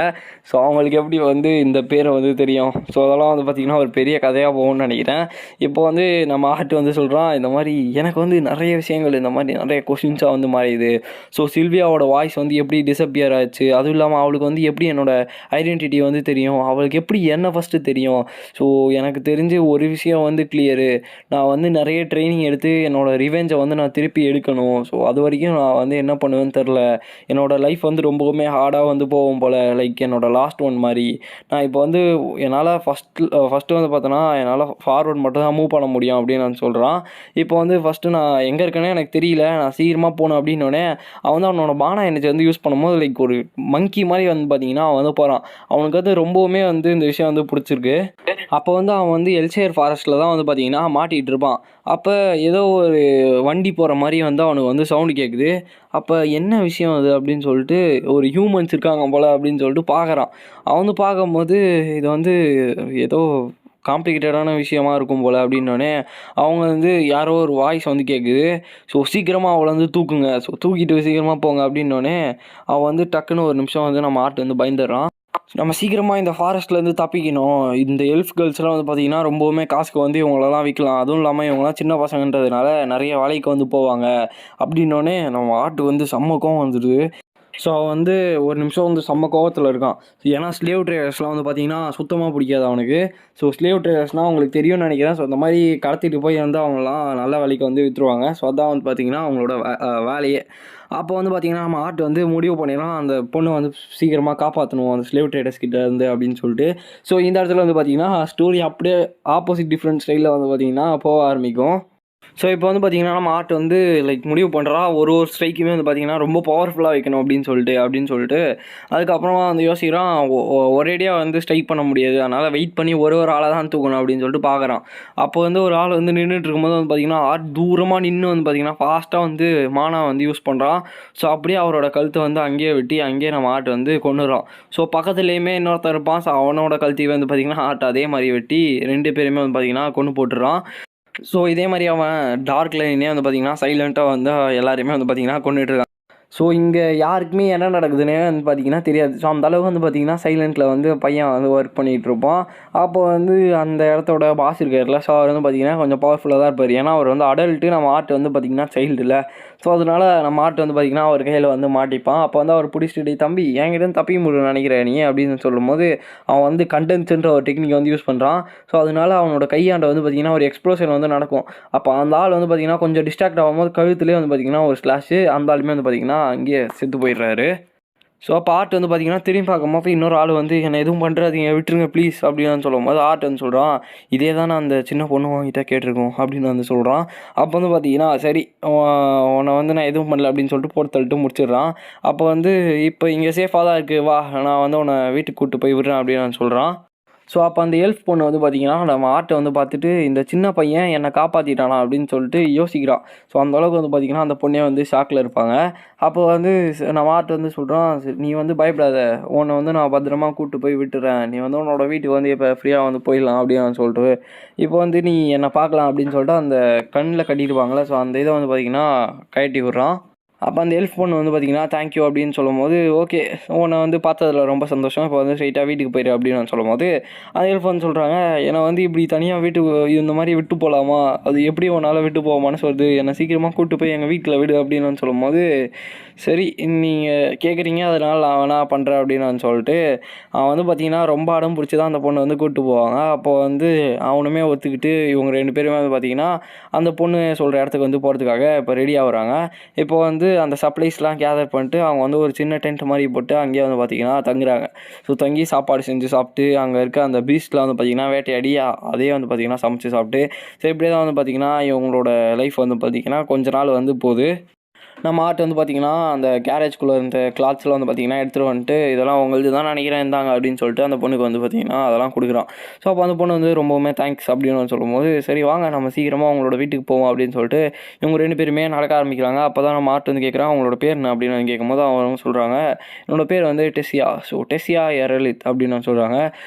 Speaker 1: ஸோ அவங்களுக்கு எப்படி வந்து இந்த பேரை வந்து தெரியும். ஸோ அதெல்லாம் வந்து பார்த்திங்கன்னா ஒரு பெரிய கதையாக போகும்னு நினைக்கிறேன். இப்போ வந்து நம்ம ஆர்ட் வந்து சொல்கிறான், இந்த மாதிரி எனக்கு வந்து நிறைய விஷயங்கள் இந்த மாதிரி நிறைய கொஷின்ஸாக வந்து மாறியுது. ஸோ சில்வியாவோட வாய்ஸ் வந்து எப்படி டிஸப்பியர் ஆச்சு, அதுவும் இல்லாமல் அவளுக்கு வந்து எப்படி என்னோடய ஐடென்டிட்டி வந்து தெரியும், அவளுக்கு எப்படி என்ன ஃபஸ்ட்டு தெரியும். ஸோ எனக்கு தெரிஞ்சு ஒரு விஷயம் வந்து கிளியரு, நான் வந்து நிறைய ட்ரைனிங் எடுத்து என்னோடய ரிவெஞ்சை வந்து நான் திருப்பி எடுக்கணும். ஸோ அது வரைக்கும் நான் வந்து என்ன பண்ணுவேன்னு தெரில, என்னோடய லைஃப் வந்து ரொம்பவுமே ஹார்டாக வந்து போகும் போல், லைக் என்னோடய லாஸ்ட் ஒன் மாதிரி. நான் இப்போ வந்து என்னால் ஃபஸ்ட்டு வந்து பார்த்தோன்னா என்னால் ஃபார்வர்ட் மட்டும் தான் மூவ் பண்ண முடியும் அப்படின்னு நான் சொல்கிறான். இப்போ வந்து ஃபஸ்ட்டு நான் எங்கே இருக்கேனே எனக்கு தெரியல, நான் சீக்கிரமாக போகணும் அப்படின்னோடனே அவன் வந்து அவனோட பானா எனர்ஜி வந்து யூஸ் பண்ணும்போது லைக் ஒரு மங்கி மாதிரி வந்து பார்த்திங்கன்னா அவன் வந்து போகிறான். அவனுக்கு வந்து ரொம்பவுமே வந்து இந்த விஷயம் வந்து பிடிச்சிருக்கு. அப்போ வந்து அவன் வந்து எல்சேர் ஃபாரஸ்ட்டில் தான் வந்து பார்த்திங்கன்னா மாட்டிகிட்டு இருப்பான். அப்போ ஏதோ ஒரு வண்டி போகிற மாதிரி வந்து அவனுக்கு வந்து சவுண்டு கேட்குது. அப்போ என்ன விஷயம் அது அப்படின்னு சொல்லிட்டு, ஒரு ஹியூமன்ஸ் இருக்காங்க போல் அப்படின்னு சொல்லிட்டு பார்க்குறான். அவன் வந்து பார்க்கும்போது இது வந்து ஏதோ காம்ப்ளிகேட்டடான விஷயமா இருக்கும் போல் அப்படின்னோடனே அவங்க வந்து யாரோ ஒரு வாய்ஸ் வந்து கேட்குது. ஸோ சீக்கிரமாக அவளை வந்து தூக்குங்க, ஸோ தூக்கிட்டு சீக்கிரமாக போங்க அப்படின்னோடனே அவன் வந்து டக்குன்னு ஒரு நிமிஷம் வந்து நம்ம ஆர்ட் வந்து பயந்துடுறான். நம்ம சீக்கிரமாக இந்த ஃபாரஸ்ட்லேருந்து தப்பிக்கணும். இந்த எல்ஃப் கேர்ள்ஸ்லாம் வந்து பார்த்திங்கன்னா ரொம்பவுமே காசுக்கு வந்து இவங்களெல்லாம் விற்கலாம். அதுவும் இல்லாமல் இவங்கலாம் சின்ன பசங்கன்றதுனால நிறைய வேலைக்கு வந்து போவாங்க. அப்படின்னோடனே நம்ம ஆட்டுக்கு வந்து செம்ம கோவம் வந்துடுது. ஸோ அவன் வந்து ஒரு நிமிஷம் வந்து செம்ம கோவத்தில் இருக்கான். ஏன்னா ஸ்லேவ் ட்ரேடர்ஸ்லாம் வந்து பார்த்திங்கன்னா சுத்தமாக பிடிக்காது அவனுக்கு. ஸோ ஸ்லேவ் ட்ரேடர்ஸ்னால் அவங்களுக்கு தெரியும்னு நினைக்கிறேன். ஸோ அந்த மாதிரி கடத்திட்டு போய் வந்து அவங்களாம் நல்ல வேலைக்கு வந்து விற்றுருவாங்க. ஸோ அதான் வந்து பார்த்திங்கன்னா அவங்களோட வேலையே. அப்போ வந்து பார்த்திங்கன்னா நம்ம ஆர்ட் வந்து முடிவு பண்ணிடலாம் அந்த பொண்ணை வந்து சீக்கிரமாக காப்பாற்றணும் அந்த ஸ்லேவ் ட்ரேடர்ஸ் கிட்ட இருந்து அப்படின்னு சொல்லிட்டு. ஸோ இந்த இடத்துல வந்து பார்த்திங்கன்னா ஸ்டோரி அப்படியே ஆப்போசிட் டிஃப்ரெண்ட் ஸ்டைலில் வந்து பார்த்திங்கன்னா போக ஆரம்பிக்கும். ஸோ இப்போ வந்து பார்த்திங்கன்னா நம்ம ஆர்ட் வந்து லைக் முடிவு பண்ணுறான் ஒரு ஸ்ட்ரைக்குமே வந்து பார்த்திங்கன்னா ரொம்ப பவர்ஃபுல்லாக வைக்கணும் அப்படின்னு சொல்லிட்டு அதுக்கப்புறமா வந்து யோசிக்கிறான். ஒரேடியாக வந்து ஸ்ட்ரைக் பண்ண முடியாது, அதனால் வெயிட் பண்ணி ஒரு ஆளை தான் தூக்கணும் அப்படின்னு சொல்லிட்டு பார்க்குறான். அப்போ வந்து ஒரு ஆள் வந்து நின்றுட்டு இருக்கும்போது வந்து பார்த்திங்கன்னா ஆர்ட் தூரமாக நின்று வந்து பார்த்திங்கன்னா ஃபாஸ்ட்டாக வந்து மானா வந்து யூஸ் பண்ணுறான். ஸோ அப்படியே அவரோட கழுத்தை வந்து அங்கேயே வெட்டி அங்கேயே நம்ம ஆர்ட் வந்து கொண்டுடுறான். ஸோ பக்கத்துலேயுமே இன்னொருத்தர் இருப்பான். ஸோ அவனோட கழுத்தையே வந்து பார்த்திங்கன்னா ஆர்ட் அதே மாதிரி வெட்டி 2 பேருமே வந்து பார்த்திங்கன்னா கொண்டு போட்டுடுறான். ஸோ இதே மாதிரி அவன் டார்க் லைனே வந்து பார்த்திங்கன்னா சைலண்ட்டாக வந்து எல்லாரையுமே வந்து பார்த்திங்கன்னா கொண்டுட்டுருக்கான். ஸோ இங்கே யாருக்குமே என்ன நடக்குதுன்னே வந்து பார்த்திங்கன்னா தெரியாது. ஸோ அந்த அளவுக்கு வந்து பார்த்திங்கன்னா சைலண்ட்டில் வந்து பையன் வந்து ஒர்க் பண்ணிகிட்ருப்பான். அப்போ வந்து அந்த இடத்தோட பாஸ் இருக்கார்ல, ஸோ அவர் வந்து பார்த்திங்கன்னா கொஞ்சம் பவர்ஃபுல்லாக தான் இருப்பார். ஏன்னா அவர் வந்து அடல்ட்டு, நம்ம ஆர்ட் வந்து பார்த்திங்கன்னா சைல்டு இல்லை. ஸோ அதனால் நம்ம ஆர்ட் வந்து பார்த்திங்கன்னா அவர் கையில் வந்து மாட்டிப்பான். அப்போ வந்து அவர் பிடிச்சிட்டு தம்பி என்கிட்ட தப்பிக்க முடியும்னு நினைக்கிறேன் நீ அப்படின்னு சொல்லும்போது அவன் வந்து கண்டென்ஸ்ன்ற ஒரு டெக்னிக் வந்து யூஸ் பண்ணுறான். ஸோ அதனால் அவனோட கையாண்ட வந்து பார்த்திங்கன்னா ஒரு எக்ஸ்ப்ளோஷன் வந்து நடக்கும். அப்போ அந்த ஆள் வந்து பார்த்திங்கன்னா கொஞ்சம் டிஸ்ட்ராக்ட் ஆகும்போது கழுத்துலேயே வந்து பார்த்திங்கன்னா ஒரு ஸ்லாஷு, அந்த ஆளுமே வந்து பார்த்திங்கன்னா அங்கேயே செத்து போயிடுறாரு. ஸோ அப்போ ஆர்ட் வந்து பார்த்திங்கன்னா திரும்பி பார்க்கும்போது இன்னொரு ஆள் வந்து என்னை எதுவும் பண்ணுறாதீங்க விட்டுருங்க ப்ளீஸ் அப்படின்னு சொல்லும்போது ஆர்ட் வந்து சொல்கிறான், இதே தான் நான் அந்த சின்ன பொண்ணு வாங்கிட்டா கேட்டிருக்கோம் அப்படின்னு வந்து சொல்கிறான். அப்போ வந்து பார்த்திங்கன்னா சரி உன்னை வந்து நான் எதுவும் பண்ணல அப்படின்னு சொல்லிட்டு போட்டு தள்ளிட்டு முடிச்சிடுறான். அப்போ வந்து இப்போ இங்கே சேஃபாக தான் இருக்குது, வா நான் வந்து உன்னை வீட்டுக்கு கூப்பிட்டு போய் விடுறேன் அப்படின்னு நான் சொல்கிறான். ஸோ அப்போ அந்த எல்ஃப் பொண்ணு வந்து பார்த்திங்கன்னா நம்ம ஆர்ட்டை வந்து பார்த்துட்டு இந்த சின்ன பையன் என்னை காப்பாற்றிட்டானா அப்படின்னு சொல்லிட்டு யோசிக்கிறான். ஸோ அந்த அளவுக்கு வந்து பார்த்திங்கன்னா அந்த பொண்ணே வந்து ஷாக்கில் இருப்பாங்க. அப்போ வந்து நம்ம ஆர்ட் வந்து சொல்கிறான், நீ வந்து பயப்படாத, உன்னை வந்து நான் பத்திரமா கூப்பிட்டு போய் விட்டுறேன், நீ வந்து உன்னோட வீட்டுக்கு வந்து இப்போ ஃப்ரீயாக வந்து போயிடலாம் அப்படின்னு சொல்லிட்டு இப்போ வந்து நீ என்னை பார்க்கலாம் அப்படின்னு சொல்லிட்டு அந்த கண்ணில் கட்டிடுவாங்களே, ஸோ அந்த இதை வந்து பார்த்திங்கன்னா கழட்டி விட்றான். அப்போ அந்த எல்ஃப் பொண்ணு வந்து பார்த்திங்கன்னா தேங்க்யூ அப்படின்னு சொல்லும்போது ஓகே உன்னை வந்து பார்த்ததில் ரொம்ப சந்தோஷம், இப்போ வந்து ஸ்ட்ரைட்டாக வீட்டுக்கு போயிடு அப்படின்னு நான் சொல்லும்போது அந்த எல்ஃப் வந்து சொல்கிறாங்க, என்னை வந்து இப்படி தனியாக இந்த மாதிரி விட்டு போகலாமா, அது எப்படி உன்னால் விட்டு போக மனசு வருது, என்னை சீக்கிரமாக கூப்பிட்டு போய் எங்கள் வீட்டில் விடு அப்படின்னு நான் சொல்லும்போது சரி நீங்கள் கேட்குறீங்க அதனால் நான் வேணா பண்ணுறேன் அப்படின்னு நான் சொல்லிட்டு அவன் வந்து பார்த்திங்கன்னா ரொம்ப அடம் பிடிச்சி தான் அந்த பொண்ணை வந்து கூப்பிட்டு போவாங்க. அப்போது வந்து அவனுமே ஒத்துக்கிட்டு இவங்க 2 பேருமே வந்து பார்த்திங்கன்னா அந்த பொண்ணு சொல்கிற இடத்துக்கு வந்து போகிறதுக்காக இப்போ ரெடி ஆகுறாங்க. இப்போ வந்து அந்த சப்ளைஸ்லாம் கேதர் பண்ணிட்டு அவங்க வந்து ஒரு சின்ன டென்ட் மாதிரி போட்டு அங்கேயே வந்து பார்த்திங்கன்னா தங்குறாங்க. ஸோ தங்கி சாப்பாடு செஞ்சு சாப்பிட்டு அங்கே இருக்க அந்த பீஸ்ட்லாம் வந்து பார்த்திங்கன்னா வேட்டையாடி அதே வந்து பார்த்திங்கன்னா சமைச்சு சாப்பிட்டு ஸோ இப்படியே தான் வந்து பார்த்திங்கன்னா இவங்களோட லைஃப் வந்து பார்த்திங்கன்னா கொஞ்ச நாள் வந்து போகுது. நம்ம ஆர்ட் வந்து பார்த்திங்கன்னா அந்த கேரேஜ்குள்ளே இருந்த கிளாத்ஸ்லாம் வந்து பார்த்திங்கன்னா எடுத்துகிட்டு வந்துட்டு இதெல்லாம் உங்களது தான் நினைக்கிறேன் இருந்தாங்க அப்படின்னு சொல்லிட்டு அந்த பொண்ணுக்கு வந்து பார்த்திங்கன்னா அதெல்லாம் கொடுக்குறான். ஸோ அப்போ அந்த பொண்ணு வந்து ரொம்பவுமே தேங்க்ஸ் அப்படின்னு சொல்லும்போது சரி வாங்க நம்ம சீக்கிரமாக அவங்களோட வீட்டுக்கு போவோம் அப்படின்னு சொல்லிட்டு இவங்க 2 பேருமே நடக்க ஆரம்பிக்கிறாங்க. அப்போ தான் நம்ம ஆர்ட் வந்து கேட்குறான் அவங்களோட பேர் என்ன அப்படின்னு கேட்கும்போது அவங்க சொல்கிறாங்க, என்னோடய பேர் வந்து டெஸ்ஸியா, ஸோ டெஸ்ஸியா எரலித் அப்படின்னு சொல்கிறாங்க.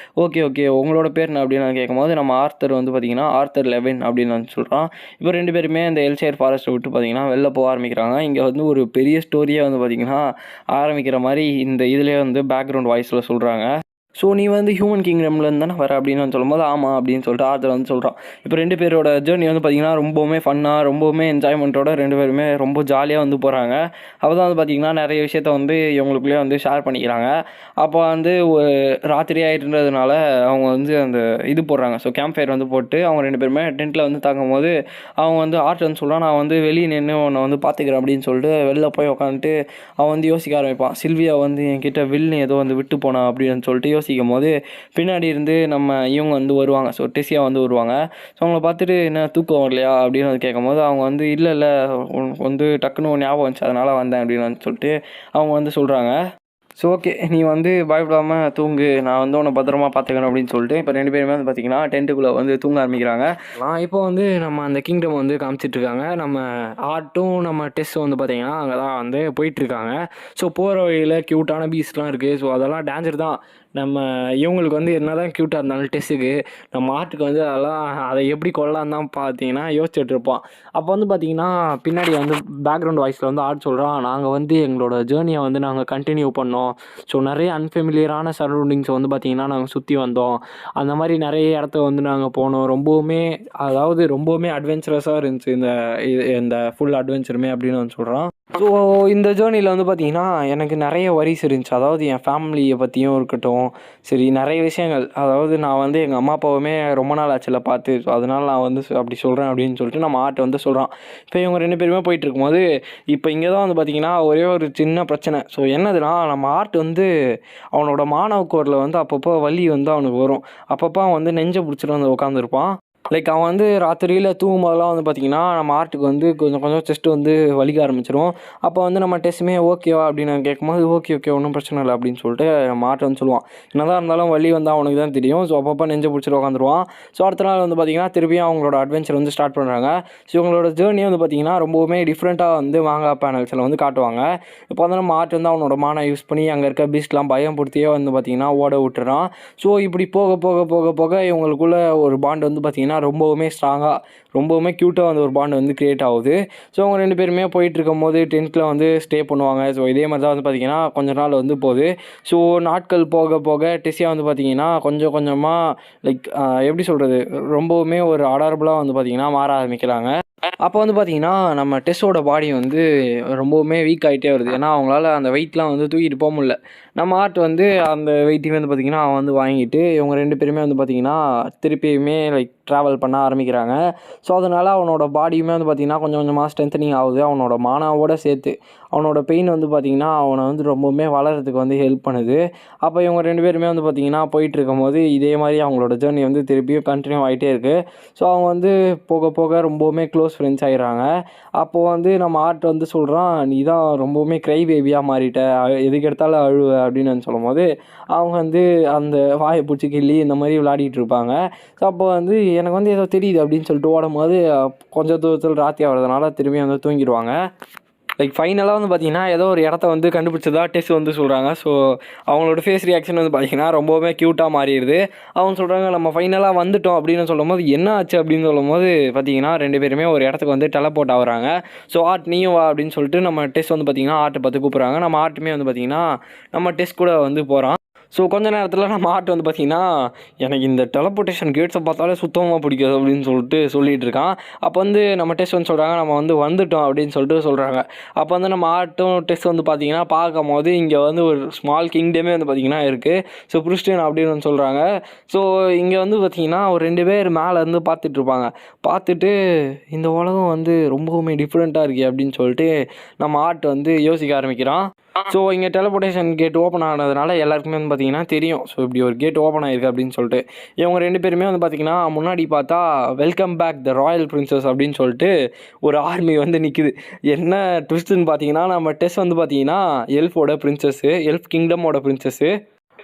Speaker 1: ஓகே உங்களோட பேர் என்ன அப்படின்னு கேட்கும்போது நம்ம ஆர்த்தர் வந்து பார்த்திங்கன்னா ஆர்த்தர் லெவன் அப்படின்னு சொல்கிறான். இப்போ 2 பேருமே இந்த எல்ஷேர் ஃபாரஸ்ட்டை விட்டு பார்த்திங்கன்னா வெளில போக ஆரம்பிக்கிறாங்க. இங்கே வந்து ஒரு பெரிய ஸ்டோரியே வந்து பார்த்திங்கன்னா ஆரம்பிக்கிற மாதிரி இந்த இதுலேயே வந்து பேக்ரவுண்ட் வாய்ஸில் சொல்கிறாங்க. ஸோ நீ வந்து ஹியூமன் கிங்டம்லேருந்து தானே வர அப்படின்னு சொல்லும்போது ஆமாம் அப்படின்னு சொல்லிட்டு ஆர்த்தர் வந்து சொல்கிறான். இப்போ 2 பேரோட ஜேர்னி வந்து பார்த்திங்கன்னா ரொம்பவுமே ஃபன்னாக ரொம்பவுமே என்ஜாய்மெண்ட்டோட 2 பேருமே ரொம்ப ஜாலியாக வந்து போகிறாங்க. அப்போ தான் வந்து பார்த்திங்கன்னா நிறைய விஷயத்த வந்து இவங்களுக்குள்ளேயே வந்து ஷேர் பண்ணிக்கிறாங்க. அப்போ வந்து ஒரு ராத்திரி ஆகிட்டுன்றதுனால அவங்க வந்து அந்த இது போடுறாங்க. ஸோ கேம்ப் ஃபயர் வந்து போட்டு அவங்க 2 பேருமே டென்ட்டில் வந்து தங்கும்போது அவங்க வந்து ஆர்ட் வந்து சொல்கிறான், நான் வந்து வெளியே நின்று உன்னை வந்து பார்த்துக்கிறேன் அப்படின்னு சொல்லிட்டு வெளில போய் உட்காந்துட்டு அவன் வந்து யோசிக்க ஆரம்பிப்பான். சில்வியா வந்து என்கிட்ட வில்னு ஏதோ வந்து விட்டு போனா அப்படின்னு சொல்லிட்டு யோசிக்கும் போது பின்னாடி இருந்து நம்ம இவங்க வந்து வருவாங்க. ஸோ டெஸ்ஸியா வந்து வருவாங்க. ஸோ அவங்கள பார்த்துட்டு என்ன தூக்கம் வரலையா அப்படின்னு வந்து கேட்கும்போது அவங்க வந்து இல்லை உனக்கு வந்து டக்குன்னு ஞாபகம் வந்துச்சு அதனால் வந்தேன் அப்படின்னு சொல்லிட்டு அவங்க வந்து சொல்கிறாங்க. ஸோ ஓகே நீ வந்து பயப்படாமல் தூங்கு, நான் வந்து உன்னை பத்திரமா பார்த்துக்கிறேன் அப்படின்னு சொல்லிட்டு இப்போ 2 பேருமே வந்து பார்த்திங்கன்னா டென்ட்டுக்குள்ளே வந்து தூங்க ஆரம்பிக்கிறாங்க. இப்போ வந்து நம்ம அந்த கிங்டம் வந்து காமிச்சிட்ருக்காங்க. நம்ம ஆர்ட்டும் நம்ம டெஸ்ட்டும் வந்து பார்த்திங்கன்னா அங்கே தான் வந்து போயிட்டுருக்காங்க. ஸோ போகிற வழியில் க்யூட்டான பீஸ்லாம் இருக்குது. ஸோ அதெல்லாம் டேஞ்சர் தான்,
Speaker 2: நம்ம இவங்களுக்கு வந்து என்ன தான் க்யூட்டாக இருந்தாலும் டெஸ்ஸுக்கு நம்ம ஆர்ட்டுக்கு வந்து அதெல்லாம் அதை எப்படி கொள்ளலாம் தான் பார்த்தீங்கன்னா யோசிச்சுட்டு இருப்போம். அப்போ வந்து பார்த்தீங்கன்னா பின்னாடி வந்து பேக்ரவுண்ட் வாய்ஸில் வந்து ஆர்ட் சொல்கிறான், நாங்கள் வந்து எங்களோட ஜேர்னியை வந்து நாங்கள் கண்டினியூ பண்ணோம். ஸோ நிறைய அன்ஃபெமிலியரான சரௌண்டிங்ஸை வந்து பார்த்திங்கன்னா நாங்கள் சுற்றி வந்தோம். அந்த மாதிரி நிறைய இடத்த வந்து நாங்கள் போனோம். ரொம்பவுமே அட்வென்ச்சரஸாக இருந்துச்சு இந்த ஃபுல் அட்வென்ச்சருமே அப்படின்னு வந்து சொல்கிறான். ஸோ இந்த ஜேர்னியில் வந்து பார்த்திங்கன்னா எனக்கு நிறைய வரிஸ் இருந்துச்சு. அதாவது என் ஃபேமிலியை பற்றியும் இருக்கட்டும், சரி நிறைய விஷயங்கள். அதாவது நான் வந்து எங்கள் அம்மா அப்பாவுமே ரொம்ப நாள் ஆச்சுல பார்த்து. ஸோ அதனால் நான் வந்து அப்படி சொல்கிறேன் அப்படின்னு சொல்லிட்டு நம்ம ஆர்ட் வந்து சொல்கிறான். இப்போ இவங்க 2 பேருமே போயிட்டு இருக்கும்போது இப்போ இங்கே தான் வந்து பார்த்திங்கன்னா ஒரே ஒரு சின்ன பிரச்சனை. ஸோ என்னதுன்னா நம்ம ஆர்ட் வந்து அவனோட மானவக்கோரில் வந்து அப்பப்போ வலி வந்து அவனுக்கு வரும். அப்பப்போ அவன் வந்து நெஞ்சை பிடிச்சிட்டு வந்து உட்காந்துருப்பான். லைக் அவன் வந்து ராத்திரியில் தூங்கும்போதெல்லாம் வந்து பார்த்திங்கன்னா நம்ம ஆர்ட்டுக்கு வந்து கொஞ்சம் கொஞ்சம் செஸ்ட்டு வந்து வலிக்க ஆரம்பிச்சிடும். அப்போ வந்து நம்ம டெஸ்ட்டுமே ஓகேவா அப்படின்னு கேட்கும்போது ஓகே ஒன்றும் பிரச்சனை இல்லை அப்படின்னு சொல்லிட்டு நம்ம ஆர்ட் வந்து சொல்லுவான். என்னதான் இருந்தாலும் வலி வந்து அவனுக்கு தான் தெரியும். ஸோ அப்பப்போ நெஞ்சை பிடிச்சிட்டு உட்காந்துருவான். ஸோ அடுத்த நாள் வந்து பார்த்திங்கன்னா திருப்பியும் அவங்களோட அட்வென்ச்சர் வந்து ஸ்டார்ட் பண்ணுறாங்க. ஸோ இவங்களோட ஜேர்னியை வந்து பார்த்திங்கன்னா ரொம்பவுமே டிஃப்ரெண்ட்டாக வந்து மாங்காய் பேனல்ஸில் வந்து காட்டுவாங்க. இப்போ வந்து நம்ம ஆர்ட் வந்து அவனோட மானை யூஸ் பண்ணி அங்கே இருக்க பீஸ்ட்லாம் பயம்படுத்தியே வந்து பார்த்திங்கன்னா ஓட விட்டுறான். ஸோ இப்படி போக போக போக போக இவங்களுக்குள்ள ஒரு பாண்ட் வந்து பார்த்திங்கன்னா ரொம்பவுமே ஸ்ட்ராங்காக ரொம்பவுமே க்யூட்டாக வந்து ஒரு பாண்ட் வந்து க்ரியேட் ஆகுது. ஸோ அவங்க 2 பேருமே போயிட்டுருக்கும் போது டென்த்தில் வந்து ஸ்டே பண்ணுவாங்க. ஸோ இதே மாதிரி தான் வந்து பார்த்திங்கன்னா கொஞ்ச நாள் வந்து போகுது. ஸோ நாட்கள் போக போக டெஸ்ஸியா வந்து பார்த்திங்கன்னா கொஞ்சம் கொஞ்சமாக லைக் எப்படி சொல்கிறது, ரொம்பவுமே ஒரு அடாரபுளாக வந்து பார்த்திங்கன்னா மாற ஆரம்பிக்கிறாங்க. அப்போ வந்து பார்த்திங்கன்னா நம்ம டெஸ்ஸோட பாடி வந்து ரொம்பவுமே வீக் ஆகிட்டே வருது. ஏன்னா அவங்களால அந்த வெயிட்லாம் வந்து தூக்கிட்டு போக முடியல. நம்ம ஆர்ட் வந்து அந்த வெயிட்டையுமே வந்து பார்த்திங்கன்னா அவன் வந்து வாங்கிட்டு இவங்க 2 பேருமே வந்து பார்த்திங்கன்னா திருப்பியுமே லைக் ட்ராவல் பண்ண ஆரம்பிக்கிறாங்க. ஸோ அதனால் அவனோட பாடியுமே வந்து பார்த்திங்கன்னா கொஞ்சம் கொஞ்சமாக ஸ்ட்ரென்த்தனிங் ஆகுது. அவனோட மானாவோட சேர்த்து அவனோட பெயின் வந்து பார்த்திங்கன்னா அவனை வந்து ரொம்பவுமே வளர்கிறதுக்கு வந்து ஹெல்ப் பண்ணுது. அப்போ இவங்க 2 பேருமே வந்து பார்த்திங்கன்னா போயிட்டுருக்கும்போது இதே மாதிரி அவங்களோட ஜேர்னி வந்து திருப்பியும் கண்டினியூ ஆகிட்டே இருக்குது. ஸோ அவங்க வந்து போக போக ரொம்பவுமே க்ளோஸ் ஃப்ரெண்ட்ஸ் ஆகிடுறாங்க. அப்போது வந்து நம்ம ஆர்ட் வந்து சொல்கிறான், நீ தான் ரொம்பவுமே க்ரை பேபியாக மாறிட்ட, எதுக்கு எடுத்தாலும் அழுவ அப்படின்னு வந்து சொல்லும்போது அவங்க வந்து அந்த வாயை பிடிச்சி கிள்ளி இந்த மாதிரி விளையாடிட்டு இருப்பாங்க. ஸோ அப்போ வந்து எனக்கு வந்து ஏதோ தெரியுது அப்படின்னு சொல்லிட்டு ஓடும்போது கொஞ்சம் தூரத்தில் ராத்திரி ஆகிறதுனால திரும்பி வந்து தூங்கிடுவாங்க. லைக் ஃபைனலாக வந்து பார்த்திங்கன்னா ஏதோ ஒரு இடத்த வந்து கண்டுபிடிச்சதா டெஸ் வந்து சொல்கிறாங்க. ஸோ அவங்களோட ஃபேஸ் ரியாக்ஷன் வந்து பார்த்திங்கன்னா ரொம்பவுமே க்யூட்டாக மாறிடுது. அவங்க சொல்கிறாங்க நம்ம ஃபைனலாக வந்துட்டோம் அப்படின்னு சொல்லும்போது என்ன ஆச்சு அப்படின்னு சொல்லும்போது பார்த்திங்கன்னா 2 பேருமே ஒரு இடத்துக்கு வந்து டெலபோர்ட் ஆகுறாங்க. ஸோ ஆர்ட் நீயும் வா அப்படின்னு சொல்லிட்டு நம்ம டெஸ் வந்து பார்த்திங்கன்னா ஆர்ட்டை பார்த்து கூப்பிட்றாங்க. நம்ம ஆர்ட்டுமே வந்து பார்த்திங்கன்னா நம்ம டெஸ் கூட வந்து போகிறான். ஸோ கொஞ்ச நேரத்தில் நம்ம ஆர்ட் வந்து பார்த்திங்கன்னா எனக்கு இந்த டெலபோர்ட்டேஷன் கேட்ஸை பார்த்தாலே சுத்தமாக பிடிக்காது அப்படின்னு சொல்லிட்டு இருக்கான். அப்போ வந்து நம்ம டெஸ்ட் வந்து சொல்கிறாங்க நம்ம வந்து வந்துட்டோம் அப்படின்னு சொல்லிட்டு சொல்கிறாங்க. அப்போ வந்து நம்ம ஆர்ட்டும் டெஸ்ட் வந்து பார்த்திங்கன்னா பார்க்கும்போது இங்கே வந்து ஒரு ஸ்மால் கிங்டமே வந்து பார்த்திங்கன்னா இருக்குது. ஸோ பிரிஸ்டின் அப்படின்னு வந்து சொல்கிறாங்க. ஸோ இங்கே வந்து பார்த்திங்கன்னா ஒரு 2 பேர் மேலே இருந்து பார்த்துட்ருப்பாங்க. பார்த்துட்டு இந்த உலகம் வந்து ரொம்பவுமே டிஃப்ரெண்ட்டாக இருக்கே அப்படின்னு சொல்லிட்டு நம்ம ஆர்ட் வந்து யோசிக்க ஆரம்பிக்கிறான். ஸோ இங்கே டெலபோர்ட்டேஷன் கேட் ஓப்பன் ஆனதுனால எல்லாருக்குமே வந்து பார்த்திங்கன்னா தெரியும். ஸோ இப்படி ஒரு கேட் ஓப்பன் ஆகிருக்கு அப்படின்னு சொல்லிட்டு இவங்க 2 பேருமே வந்து பார்த்திங்கன்னா முன்னாடி பார்த்தா welcome back the royal princess அப்படின்னு சொல்லிட்டு ஒரு ஆர்மி வந்து நிற்குது. என்ன ட்விஸ்ட்டுன்னு பார்த்தீங்கன்னா நம்ம டெஸ் வந்து பார்த்திங்கன்னா எல்ஃபோட பிரின்சஸ்ஸு, எல்ஃப் கிங்டமோட பிரின்சஸ்ஸு.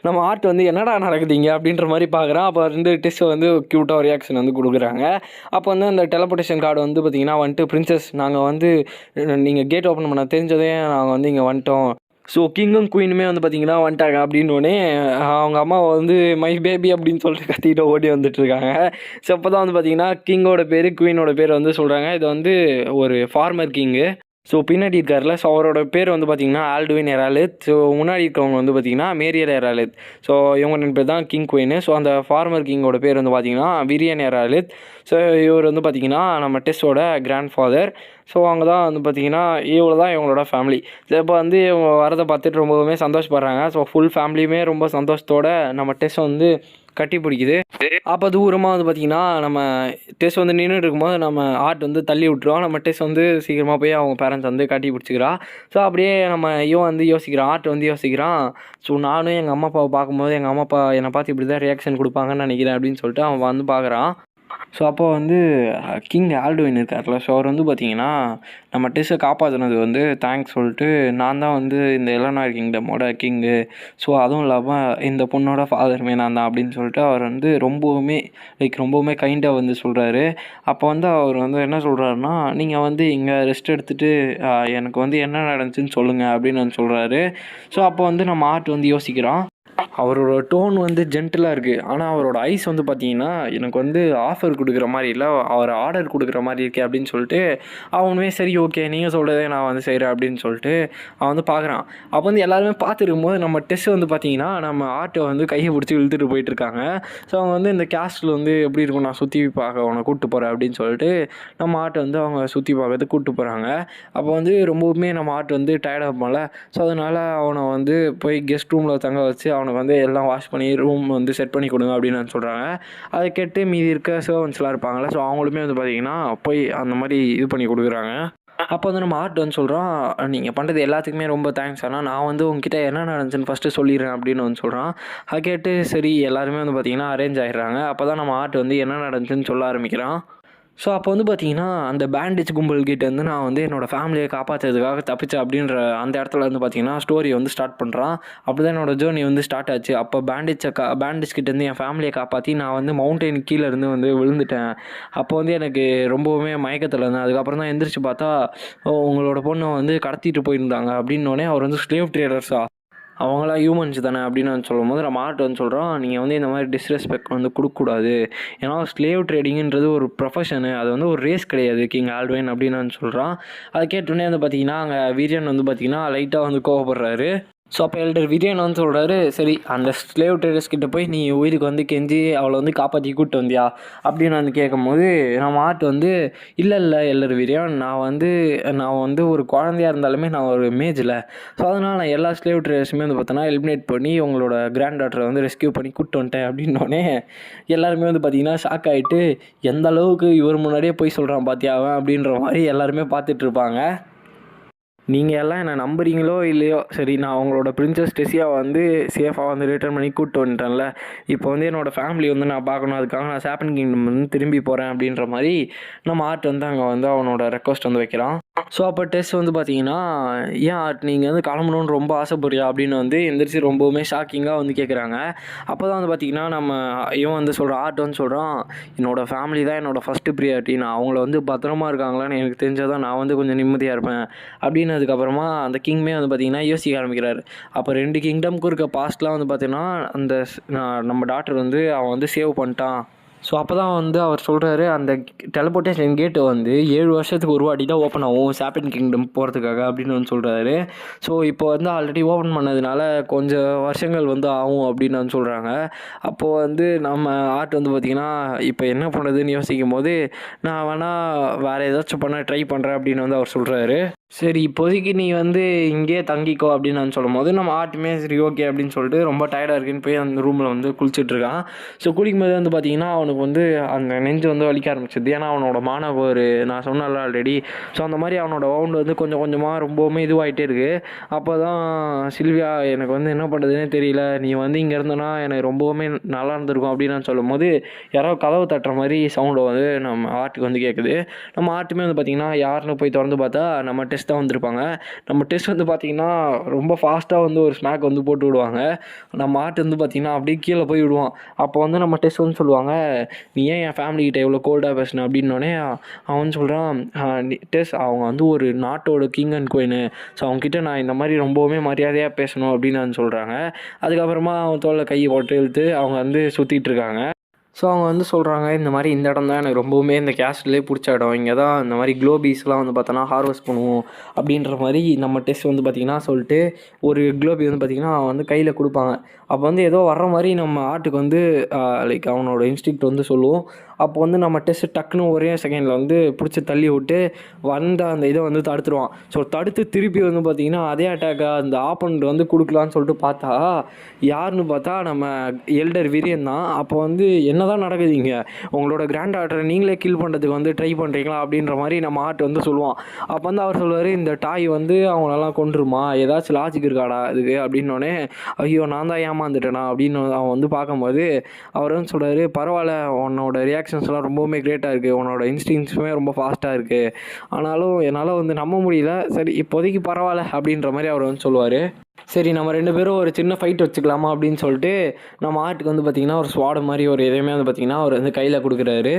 Speaker 2: நம்ம ஆர்ட் வந்து என்னடா நடக்குதுங்க அப்படின்ற மாதிரி பார்க்குறான். அப்போ 2 டெஸ்ட்டை வந்து க்யூட்டாக ரியாக்ஷன் வந்து கொடுக்குறாங்க. அப்போ வந்து அந்த டெலபோர்ட்டேஷன் கார்டு வந்து பார்த்திங்கன்னா வந்துட்டு பிரின்சஸ் நாங்கள் வந்து நீங்கள் கேட் ஓப்பன் பண்ண தெரிஞ்சதே நாங்கள் வந்து இங்கே வந்துட்டோம். ஸோ கிங்கும் குயினுமே வந்து பார்த்திங்கன்னா வந்துட்டாங்க அப்படின்னோடனே அவங்க அம்மா வந்து மை பேபி அப்படின்னு சொல்லிட்டு கத்திக்கிட்டு ஓடி வந்துட்டுருக்காங்க. ஸோ அப்போ தான் வந்து பார்த்திங்கன்னா கிங்கோட பேர் குயினோட பேர் வந்து சொல்கிறாங்க. இது வந்து ஒரு ஃபார்மர் கிங்கு. ஸோ பின்னாடி இருக்கார்ல, ஸோ அவரோட பேர் வந்து பார்த்திங்கன்னா ஆல்டுவின் எராலித். ஸோ முன்னாடி இருக்கவங்க வந்து பார்த்திங்கன்னா மேரியர் எராலித். ஸோ இவங்க 2 பேர் தான் கிங் குயின். ஸோ அந்த ஃபார்மர் கிங்கோட பேர் வந்து பார்த்திங்கன்னா விரியன் எராலித். ஸோ இவர் வந்து பார்த்திங்கன்னா நம்ம டெஸ்ஸோட கிராண்ட் ஃபாதர். ஸோ அவங்க தான் வந்து பார்த்திங்கன்னா இவ்வளோ தான் இவங்களோட ஃபேமிலி. ஸோ இப்போ வந்து இவங்க வரதை பார்த்துட்டு ரொம்பவுமே சந்தோஷப்படுறாங்க. ஸோ ஃபுல் ஃபேமிலியுமே ரொம்ப சந்தோஷத்தோட நம்ம டெஸ் வந்து கட்டி பிடிக்குது. அப்போ தூரமாக வந்து பார்த்திங்கன்னா நம்ம டெஸ் வந்து நின்றுட்டு இருக்கும்போது நம்ம ஆர்ட் வந்து தள்ளி விட்டுருவோம். நம்ம டெஸ் வந்து சீக்கிரமாக போய் அவங்க பேரண்ட்ஸ் வந்து கட்டி பிடிச்சிக்கிறா. ஸோ அப்படியே நம்ம இவன் வந்து யோசிக்கிறான், ஆர்ட் வந்து யோசிக்கிறான். ஸோ நானும் எங்கள் அம்மா அப்பாவை பார்க்கும்போது எங்கள் அம்மா அப்பா என்னை பார்த்து இப்படி தான் ரியாக்ஷன் கொடுப்பாங்கன்னு நினைக்கிறேன் அப்படின்னு சொல்லிட்டு அவன் வந்து பார்க்குறான். ஸோ அப்போ வந்து கிங் ஆல்டுவின் இருக்கார்ல, ஸோ அவர் வந்து பார்த்திங்கன்னா நம்ம டெஸ்ஸை காப்பாற்றினது வந்து தேங்க்ஸ் சொல்லிட்டு நான் தான் வந்து இந்த எலனார் கிங்டமோட கிங்கு. ஸோ அதுவும் இல்லாமல் இந்த பொண்ணோட ஃபாதருமே நான் தான் அப்படின்னு சொல்லிட்டு அவர் வந்து ரொம்பவுமே கைண்டாக வந்து சொல்கிறாரு. அப்போ வந்து அவர் வந்து என்ன சொல்கிறாருன்னா நீங்கள் வந்து இங்கே ரெஸ்ட் எடுத்துகிட்டு எனக்கு வந்து என்ன நடந்துச்சுன்னு சொல்லுங்கள் அப்படின்னு வந்து சொல்கிறாரு. ஸோ அப்போ வந்து நம்ம ஆர்ட் வந்து யோசிக்கிறான். அவரோட டோன் வந்து ஜென்டிலாக இருக்குது. ஆனால் அவரோட ஐஸ் வந்து பார்த்தீங்கன்னா எனக்கு வந்து ஆஃபர் கொடுக்குற மாதிரி இல்லை, அவர் ஆர்டர் கொடுக்குற மாதிரி இருக்கே அப்படின்னு சொல்லிட்டு அவனுமே சரி ஓகே நீங்கள் சொல்கிறதே நான் வந்து செய்கிறேன் அப்படின்னு சொல்லிட்டு அவன் வந்து பார்க்குறான். அப்போ வந்து எல்லாருமே பார்த்துருக்கும்போது நம்ம டெஸ்ட் வந்து பார்த்தீங்கன்னா நம்ம ஆர்ட்டை வந்து கையை பிடிச்சி இழுத்துட்டு போயிட்டுருக்காங்க. ஸோ அவங்க வந்து இந்த கேஸ்டில் வந்து எப்படி இருக்கும் நான் சுற்றி பார்க்க அவனை கூப்பிட்டு போகிறேன் அப்படின்னு சொல்லிட்டு நம்ம ஆர்ட்டை வந்து அவங்க சுற்றி பார்க்கறதுக்கு கூப்பிட்டு போகிறாங்க. அப்போ வந்து ரொம்பவுமே நம்ம ஆர்ட் வந்து டயர்டாக இருப்பான்ல. ஸோ அதனால் அவனை வந்து போய் கெஸ்ட் ரூமில் தங்க வச்சு அவனுக்கு வந்து எல்லாம் வாஷ் பண்ணி ரூம் வந்து செட் பண்ணி கொடுங்க அப்படின்னு சொல்கிறாங்க. அதை கேட்டு மீதி இருக்க சர்வன்ஸ்லாம் இருப்பாங்கள்ல, ஸோ அவங்களுமே வந்து பார்த்திங்கன்னா போய் அந்த மாதிரி இது பண்ணி கொடுக்குறாங்க. அப்போ வந்து நம்ம ஆர்ட் வந்து சொல்கிறான், நீங்கள் பண்ணுறது எல்லாத்துக்குமே ரொம்ப தேங்க்ஸ், ஆனால் நான் வந்து உங்ககிட்ட என்ன நடந்துச்சுன்னு ஃபஸ்ட்டு சொல்லிடுறேன் அப்படின்னு வந்து சொல்கிறான். அதை கேட்டு சரி எல்லாருமே வந்து பார்த்திங்கன்னா அரேஞ்ச் ஆகிடுறாங்க. அப்போ தான் நம்ம ஆர்ட் வந்து என்ன நடந்துச்சுன்னு சொல்ல ஆரம்பிக்கிறான். ஸோ அப்போ வந்து பார்த்திங்கன்னா அந்த பேண்டேஜ் கும்பல்கிட்டேருந்து நான் வந்து என்னோடய ஃபேமிலியை காப்பாற்றுறதுக்காக தப்பிச்சேன் அப்படின்ற அந்த இடத்துல வந்து பார்த்திங்கன்னா ஸ்டோரி வந்து ஸ்டார்ட் பண்ணுறான். அப்படி தான் என்னோடய ஜேர்னி வந்து ஸ்டார்ட் ஆச்சு. அப்போ பேண்டேஜ் கிட்டேருந்து என் ஃபேமிலியை காப்பாற்றி நான் வந்து மவுண்டெயின் கீழே இருந்து வந்து விழுந்துட்டேன். அப்போ வந்து எனக்கு ரொம்பவுமே மயக்கத்தில் இருந்தேன். அதுக்கப்புறம் தான் எந்திரிச்சு பார்த்தா உங்களோட பொண்ணை வந்து கடத்திட்டு போயிருந்தாங்க அப்படின்னோடனே அவர் வந்து ஸ்லேவ் ட்ரேடர்ஸா அவங்களாம் ஹியூமன்ஸ் தானே அப்படின்னு வந்து சொல்லும்போது நம்ம ஆர்ட் வந்து சொல்கிறோம், நீங்கள் வந்து இந்த மாதிரி டிஸ்ரெஸ்பெக்ட் வந்து கொடுக்கக்கூடாது. ஏன்னா ஸ்லேவ் ட்ரேடிங்கிறது ஒரு ப்ரொஃபஷனு, அது வந்து ஒரு ரேஸ் கிடையாது கிங் ஆல்ட்வைன் அப்படின்னு வந்து சொல்கிறான். அதை கேட்டோடனே வந்து பார்த்திங்கன்னா அங்கே வீரியன் வந்து பார்த்திங்கன்னா லைட்டாக வந்து கோவப்படுறாரு. ஸோ அப்போ எல்டர் விரியன் வந்து சொல்கிறாரு, சரி அந்த ஸ்லேவ் ட்ரேடர்ஸ் கிட்ட போய் நீ உயிருக்கு வந்து கெஞ்சி அவளை வந்து காப்பாற்றி கூப்பிட்டு வந்தியா அப்படின்னு வந்து கேட்கும்போது நம்ம ஆர்ட் வந்து இல்லை எல்டர் விரியன், நான் வந்து ஒரு குழந்தையாக இருந்தாலுமே நான் ஒரு மேஜில், ஸோ அதனால் நான் எல்லா ஸ்லேவ் ட்ரேடர்ஸுமே வந்து பார்த்தோன்னா எலிமினேட் பண்ணி உங்களோட கிராண்ட் டாட்டரை வந்து ரெஸ்கியூ பண்ணி கூப்பிட்டு வந்துட்டேன் அப்படின்னோடனே எல்லாருமே வந்து பார்த்திங்கன்னா ஷாக் ஆகிட்டு எந்த அளவுக்கு இவர் முன்னாடியே போய் சொல்கிறான் பார்த்தியா அவன் அப்படின்ற மாதிரி எல்லாருமே பார்த்துட்ருப்பாங்க. நீங்கள் எல்லாம் என்னை நம்புறீங்களோ இல்லையோ சரி, நான் அவங்களோட பிரின்சஸ் டெசியாவை வந்து சேஃபாக வந்து ரிட்டர்ன் பண்ணி கூப்பிட்டு வந்துட்டேன்ல, இப்போ வந்து என்னோடய ஃபேமிலி வந்து நான் பார்க்கணும், அதுக்காக நான் சாப்பன் கிங்டம் வந்து திரும்பி போகிறேன் அப்படின்ற மாதிரி நம்ம ஆர்ட் வந்து அங்கே வந்து அவனோட ரெக்வஸ்ட் வந்து வைக்கிறான். ஸோ அப்போ டெஸ்ட் வந்து பார்த்தீங்கன்னா ஏன் ஆர்ட் நீங்கள் வந்து கிளம்பணுன்னு ரொம்ப ஆசைப்படுறியா அப்படின்னு வந்து எந்திரிச்சு ரொம்பவுமே ஷாக்கிங்காக வந்து கேட்குறாங்க. அப்போ தான் வந்து பார்த்திங்கன்னா நம்ம இவன் வந்து சொல்கிறான், ஆர்ட் வந்து சொல்கிறான், என்னோடய ஃபேமிலி தான் என்னோடய ஃபஸ்ட்டு ப்ரியாரிட்டி, நான் அவங்கள வந்து பத்திரமா இருக்காங்களான்னு எனக்கு தெரிஞ்சால் தான் நான் வந்து கொஞ்சம் நிம்மதியாக இருப்பேன் அப்படின்னு. அதுக்கப்புறமா அந்த கிங்மே வந்து பார்த்திங்கன்னா யோசிக்க ஆரம்பிக்கிறாரு. அப்போ 2 கிங்டம்க்கும் இருக்க பாஸ்ட்லாம் வந்து பார்த்திங்கன்னா அந்த நம்ம டாக்டர் வந்து அவன் வந்து சேவ் பண்ணிட்டான். ஸோ அப்போ தான் வந்து அவர் சொல்கிறாரு, அந்த டெலிபோர்ட்டேஷன் கேட்டு வந்து 7 வருஷத்துக்கு ஒரு வாட்டி தான் ஓப்பன் ஆகும் சாப்பன் கிங்டம் போகிறதுக்காக அப்படின்னு வந்து சொல்கிறாரு. ஸோ இப்போ வந்து ஆல்ரெடி ஓப்பன் பண்ணதுனால கொஞ்சம் வருஷங்கள் வந்து ஆகும் அப்படின்னு வந்து சொல்கிறாங்க. அப்போது வந்து நம்ம ஆர்ட் வந்து பார்த்திங்கன்னா இப்போ என்ன பண்ணுறதுன்னு யோசிக்கும் போது நான் வேணால் வேறு ஏதாச்சும் பண்ண ட்ரை பண்ணுறேன் அப்படின்னு வந்து அவர் சொல்கிறாரு. சரி இப்போதைக்கு நீ வந்து இங்கேயே தங்கிக்கோ அப்படின்னு நான் சொல்லும் போது நம்ம ஆர்ட்டுமே சரி ஓகே அப்படின்னு சொல்லிட்டு ரொம்ப டயர்டாக இருக்குன்னு போய் அந்த ரூமில் வந்து குளிச்சுட்ருக்கான். ஸோ குளிக்கும்போது வந்து பார்த்திங்கன்னா அவனுக்கு வந்து அந்த நெஞ்சு வந்து வலிக்க ஆரம்பிச்சிது. ஏன்னா அவனோட மானவர் நான் சொன்னல ஆல்ரெடி. ஸோ அந்த மாதிரி அவனோட வவுண்டு வந்து கொஞ்சம் கொஞ்சமாக ரொம்பவுமே இதுவாகிட்டே இருக்குது. அப்போ தான் சில்வியா எனக்கு வந்து என்ன பண்ணுறதுனே தெரியல, நீ வந்து இங்கே இருந்தோன்னா எனக்கு ரொம்பவுமே நல்லா இருந்திருக்கும் அப்படின்னு நான் சொல்லும் போது யாரோ கதவு தட்டுற மாதிரி சவுண்டு வந்து நம்ம ஆர்ட்டுக்கு வந்து கேட்குது. நம்ம ஆர்ட்டுமே வந்து பார்த்திங்கன்னா யாருன்னு போய் திறந்து பார்த்தா நம்ம டெஸ்ட் தான் வந்திருப்பாங்க. நம்ம டெஸ்ட் வந்து பார்த்திங்கன்னா ரொம்ப ஃபாஸ்ட்டாக வந்து ஒரு ஸ்மாக் வந்து போட்டு விடுவாங்க. நம்ம ஆர்ட் வந்து பார்த்திங்கன்னா அப்படியே கீழே போய் விடுவான். அப்போ வந்து நம்ம டெஸ்ட் வந்து சொல்லுவாங்க, நீ ஏன் என் ஃபேமிலிக்கிட்ட எவ்வளோ கோல்டாக பேசின அப்படின்னோடனே அவன் சொல்கிறான், டெஸ்ட் அவங்க வந்து ஒரு நாட்டோட கிங் அண்ட் குயின், ஸோ அவங்ககிட்ட நான் இந்த மாதிரி ரொம்பவுமே மரியாதையாக பேசணும் அப்படின்னு வந்து சொல்கிறாங்க. அதுக்கப்புறமா அவன் தோளில் கையை போட்டு இழுத்து அவங்க வந்து சுற்றிட்டு இருக்காங்க. ஸோ அவங்க வந்து சொல்கிறாங்க, இந்த மாதிரி இந்த இடம் தான் எனக்கு ரொம்பவுமே இந்த கேஸ்ட்லேயே பிடிச்ச இடம், இங்கே தான் இந்த மாதிரி க்ளோபீஸ்லாம் வந்து பார்த்தோன்னா ஹார்வெஸ்ட் பண்ணுவோம் அப்படின்ற மாதிரி நம்ம டெஸ்ட் வந்து பார்த்திங்கன்னா சொல்லிட்டு ஒரு க்ளோபி வந்து பார்த்திங்கன்னா வந்து கையில் கொடுப்பாங்க. அப்போ வந்து ஏதோ வர்ற மாதிரி நம்ம ஆர்ட்டுக்கு வந்து லைக் அவனோட இன்ஸ்டிக்ட் வந்து சொல்லுவோம். அப்போ வந்து நம்ம டெஸ்ட் டக்குன்னு ஒரே செகண்டில் வந்து பிடிச்சி தள்ளி விட்டு வந்த அந்த இதை வந்து தடுத்துருவான். ஸோ தடுத்து திருப்பி வந்து பார்த்திங்கன்னா அதே அட்டாக்காக அந்த ஆப்பனண்ட் வந்து கொடுக்கலான்னு சொல்லிட்டு பார்த்தா யாருன்னு பார்த்தா நம்ம எல்டர் விரியன் தான். அப்போ வந்து என்ன தான் நடக்குது இங்கே, உங்களோட கிராண்ட் டாட்டரை நீங்களே கில் பண்ணுறதுக்கு வந்து ட்ரை பண்ணுறீங்களா அப்படின்ற மாதிரி நம்ம ஆர்ட் வந்து சொல்லுவான். அப்போ வந்து அவர் சொல்லுவார், இந்த டாய் வந்து அவங்களெல்லாம் கொண்டுருமா, ஏதாச்சும் லாஜிக் இருக்காடா இதுக்கு அப்படின்னோடனே ஐயோ நான் தான் ஏமாந்துட்டேனா அப்படின்னு அவன் வந்து பார்க்கும்போது அவர் வந்து சொல்கிறாரு, பரவாயில்ல உன்னோட ரியாக்ஷன்ஸ்லாம் ரொம்பவுமே கிரேட்டாக இருக்குது, உன்னோட இன்ஸ்டிங்ஸுமே ரொம்ப ஃபாஸ்ட்டாக இருக்குது, ஆனாலும் என்னால் வந்து நம்ப முடியல, சரி இப்போதைக்கு பரவாயில்ல அப்படின்ற மாதிரி அவர் வந்து சொல்லுவார். சரி நம்ம 2 பேரும் ஒரு சின்ன ஃபைட் வச்சுக்கலாமா அப்படின்னு சொல்லிட்டு நம்ம ஆர்ட்டுக்கு வந்து பார்த்திங்கன்னா ஒரு ஸ்வாடு மாதிரி ஒரு எதையுமே வந்து பார்த்திங்கன்னா அவர் வந்து கையில் கொடுக்குறாரு.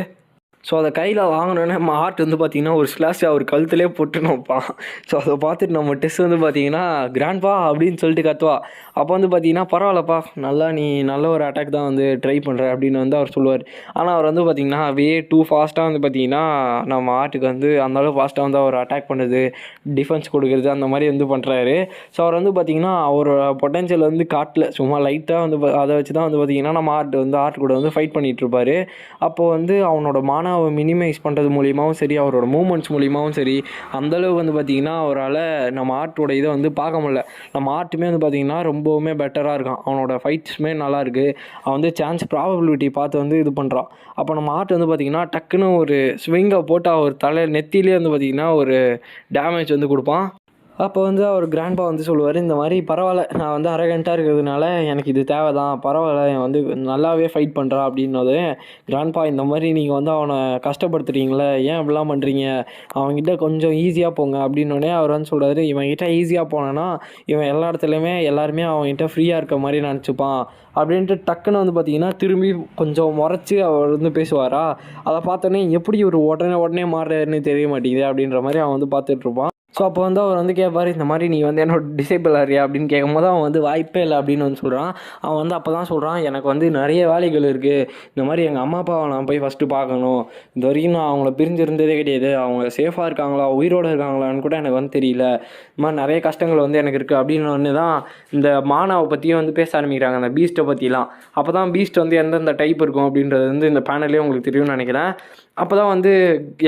Speaker 2: ஸோ அதை கையில் வாங்கினோன்னே நம்ம ஆர்ட் வந்து பார்த்திங்கன்னா ஒரு ஸ்லாஷ் அவர் கழுத்துலேயே போட்டுன்னு வைப்பான். ஸோ அதை பார்த்துட்டு நம்ம டெஸ்ட் வந்து பார்த்திங்கன்னா கிராண்ட்பா அப்படின்னு சொல்லிட்டு கத்துவா. அப்போ வந்து பார்த்திங்கன்னா பரவாயில்லப்பா, நல்லா நீ நல்ல ஒரு அட்டாக் தான் வந்து ட்ரை பண்ணுற அப்படின்னு வந்து அவர் சொல்லுவார். ஆனால் அவர் வந்து பார்த்திங்கன்னா டூ ஃபாஸ்ட்டாக வந்து பார்த்திங்கன்னா நம்ம ஆர்ட்டுக்கு வந்து அந்தளவு ஃபாஸ்ட்டாக வந்து அவர் அட்டாக் பண்ணுறது, டிஃபென்ஸ் கொடுக்குறது அந்த மாதிரி வந்து பண்ணுறாரு. ஸோ அவர் வந்து பார்த்திங்கன்னா அவரோட பொட்டன்ஷியல் வந்து காட்டல, சும்மா லைட்டாக வந்து அதை வச்சு தான் வந்து பார்த்திங்கன்னா நம்ம ஆர்ட் கூட வந்து ஃபைட் பண்ணிகிட்ருப்பார். அப்போது வந்து அவனோட மானாவை மினிமைஸ் பண்ணுறது மூலியமாகவும் சரி, அவரோட மூமெண்ட்ஸ் மூலியமாகவும் சரி, அந்தளவு வந்து பார்த்திங்கன்னா அவரால் நம்ம ஆர்ட்டோட இதை வந்து பார்க்க முடியல. நம்ம ஆர்ட்டுமே வந்து பார்த்திங்கன்னா ரொம்பவுமே பெட்டராக இருக்கான், அவனோட ஃபைட்ஸுமே நல்லாயிருக்கு. அவன் வந்து சான்ஸ் ப்ராபபிலிட்டி பார்த்து வந்து இது பண்ணுறான். அப்போ நம்ம ஆர்ட் வந்து பார்த்திங்கன்னா டக்குன்னு ஒரு ஸ்விங்கை போட்டு அவர் நெத்திலே வந்து பார்த்திங்கன்னா ஒரு டேமேஜ் வந்து கொடுப்பான். அப்போ வந்து அவர் கிராண்ட்பா வந்து சொல்லுவார், இந்த மாதிரி பரவாயில்ல, நான் வந்து அரகண்ட்டாக இருக்கிறதுனால எனக்கு இது தேவை தான், பரவாயில்ல என் வந்து நல்லாவே ஃபைட் பண்ணுறான் அப்படின்னது. கிராண்ட்பா, இந்த மாதிரி நீங்கள் வந்து அவனை கஷ்டப்படுத்துறீங்களே, ஏன் அப்படிலாம் பண்ணுறீங்க, அவன்கிட்ட கொஞ்சம் ஈஸியாக போங்க அப்படின்னோடனே அவர் வந்து சொல்கிறாரு, இவன்கிட்ட ஈஸியாக போனேன்னா இவன் எல்லா இடத்துலையுமே எல்லாருமே அவன்கிட்ட ஃப்ரீயாக இருக்க மாதிரி நினச்சிப்பான் அப்படின்ட்டு டக்குன்னு வந்து பார்த்திங்கன்னா திரும்பி கொஞ்சம் முறைச்சி அவர் வந்து பேசுவாரா. அதை பார்த்தோன்னே எப்படி ஒரு உடனே மாறுறாருன்னு தெரிய மாட்டேங்குது அப்படின்ற மாதிரி அவன் வந்து பார்த்துட்ருப்பான். ஸோ அப்போ வந்து அவர் வந்து கேட்பார், இந்த மாதிரி நீ வந்து என்னோட டிசேபிள் ஆறியா அப்படின்னு கேட்கும்போது அவன் வந்து வாய்ப்பே இல்லை அப்படின்னு வந்து சொல்கிறான். அவன் வந்து அப்போ தான் சொல்கிறான், எனக்கு வந்து நிறைய வேலைகள் இருக்குது, இந்த மாதிரி எங்கள் அம்மா அப்பாவை நான் போய் ஃபஸ்ட்டு பார்க்கணும், இந்த வரைக்கும் நான் அவங்கள பிரிஞ்சிருந்ததே கிடையாது, அவங்க சேஃபாக இருக்காங்களா உயிரோடு இருக்காங்களான்னு கூட எனக்கு வந்து தெரியல, இந்த மாதிரி நிறைய கஷ்டங்கள் வந்து எனக்கு இருக்குது அப்படின்னு ஒன்று தான் இந்த மானாவை பற்றியும் வந்து பேச ஆரம்பிக்கிறாங்க, அந்த பீஸ்ட்டை பற்றிலாம். அப்போ தான் பீஸ்ட் வந்து எந்தெந்த டைப் இருக்கும் அப்படின்றது வந்து இந்த பேனல்லே உங்களுக்கு தெரியும்னு நினைக்கிறேன். அப்போ தான் வந்து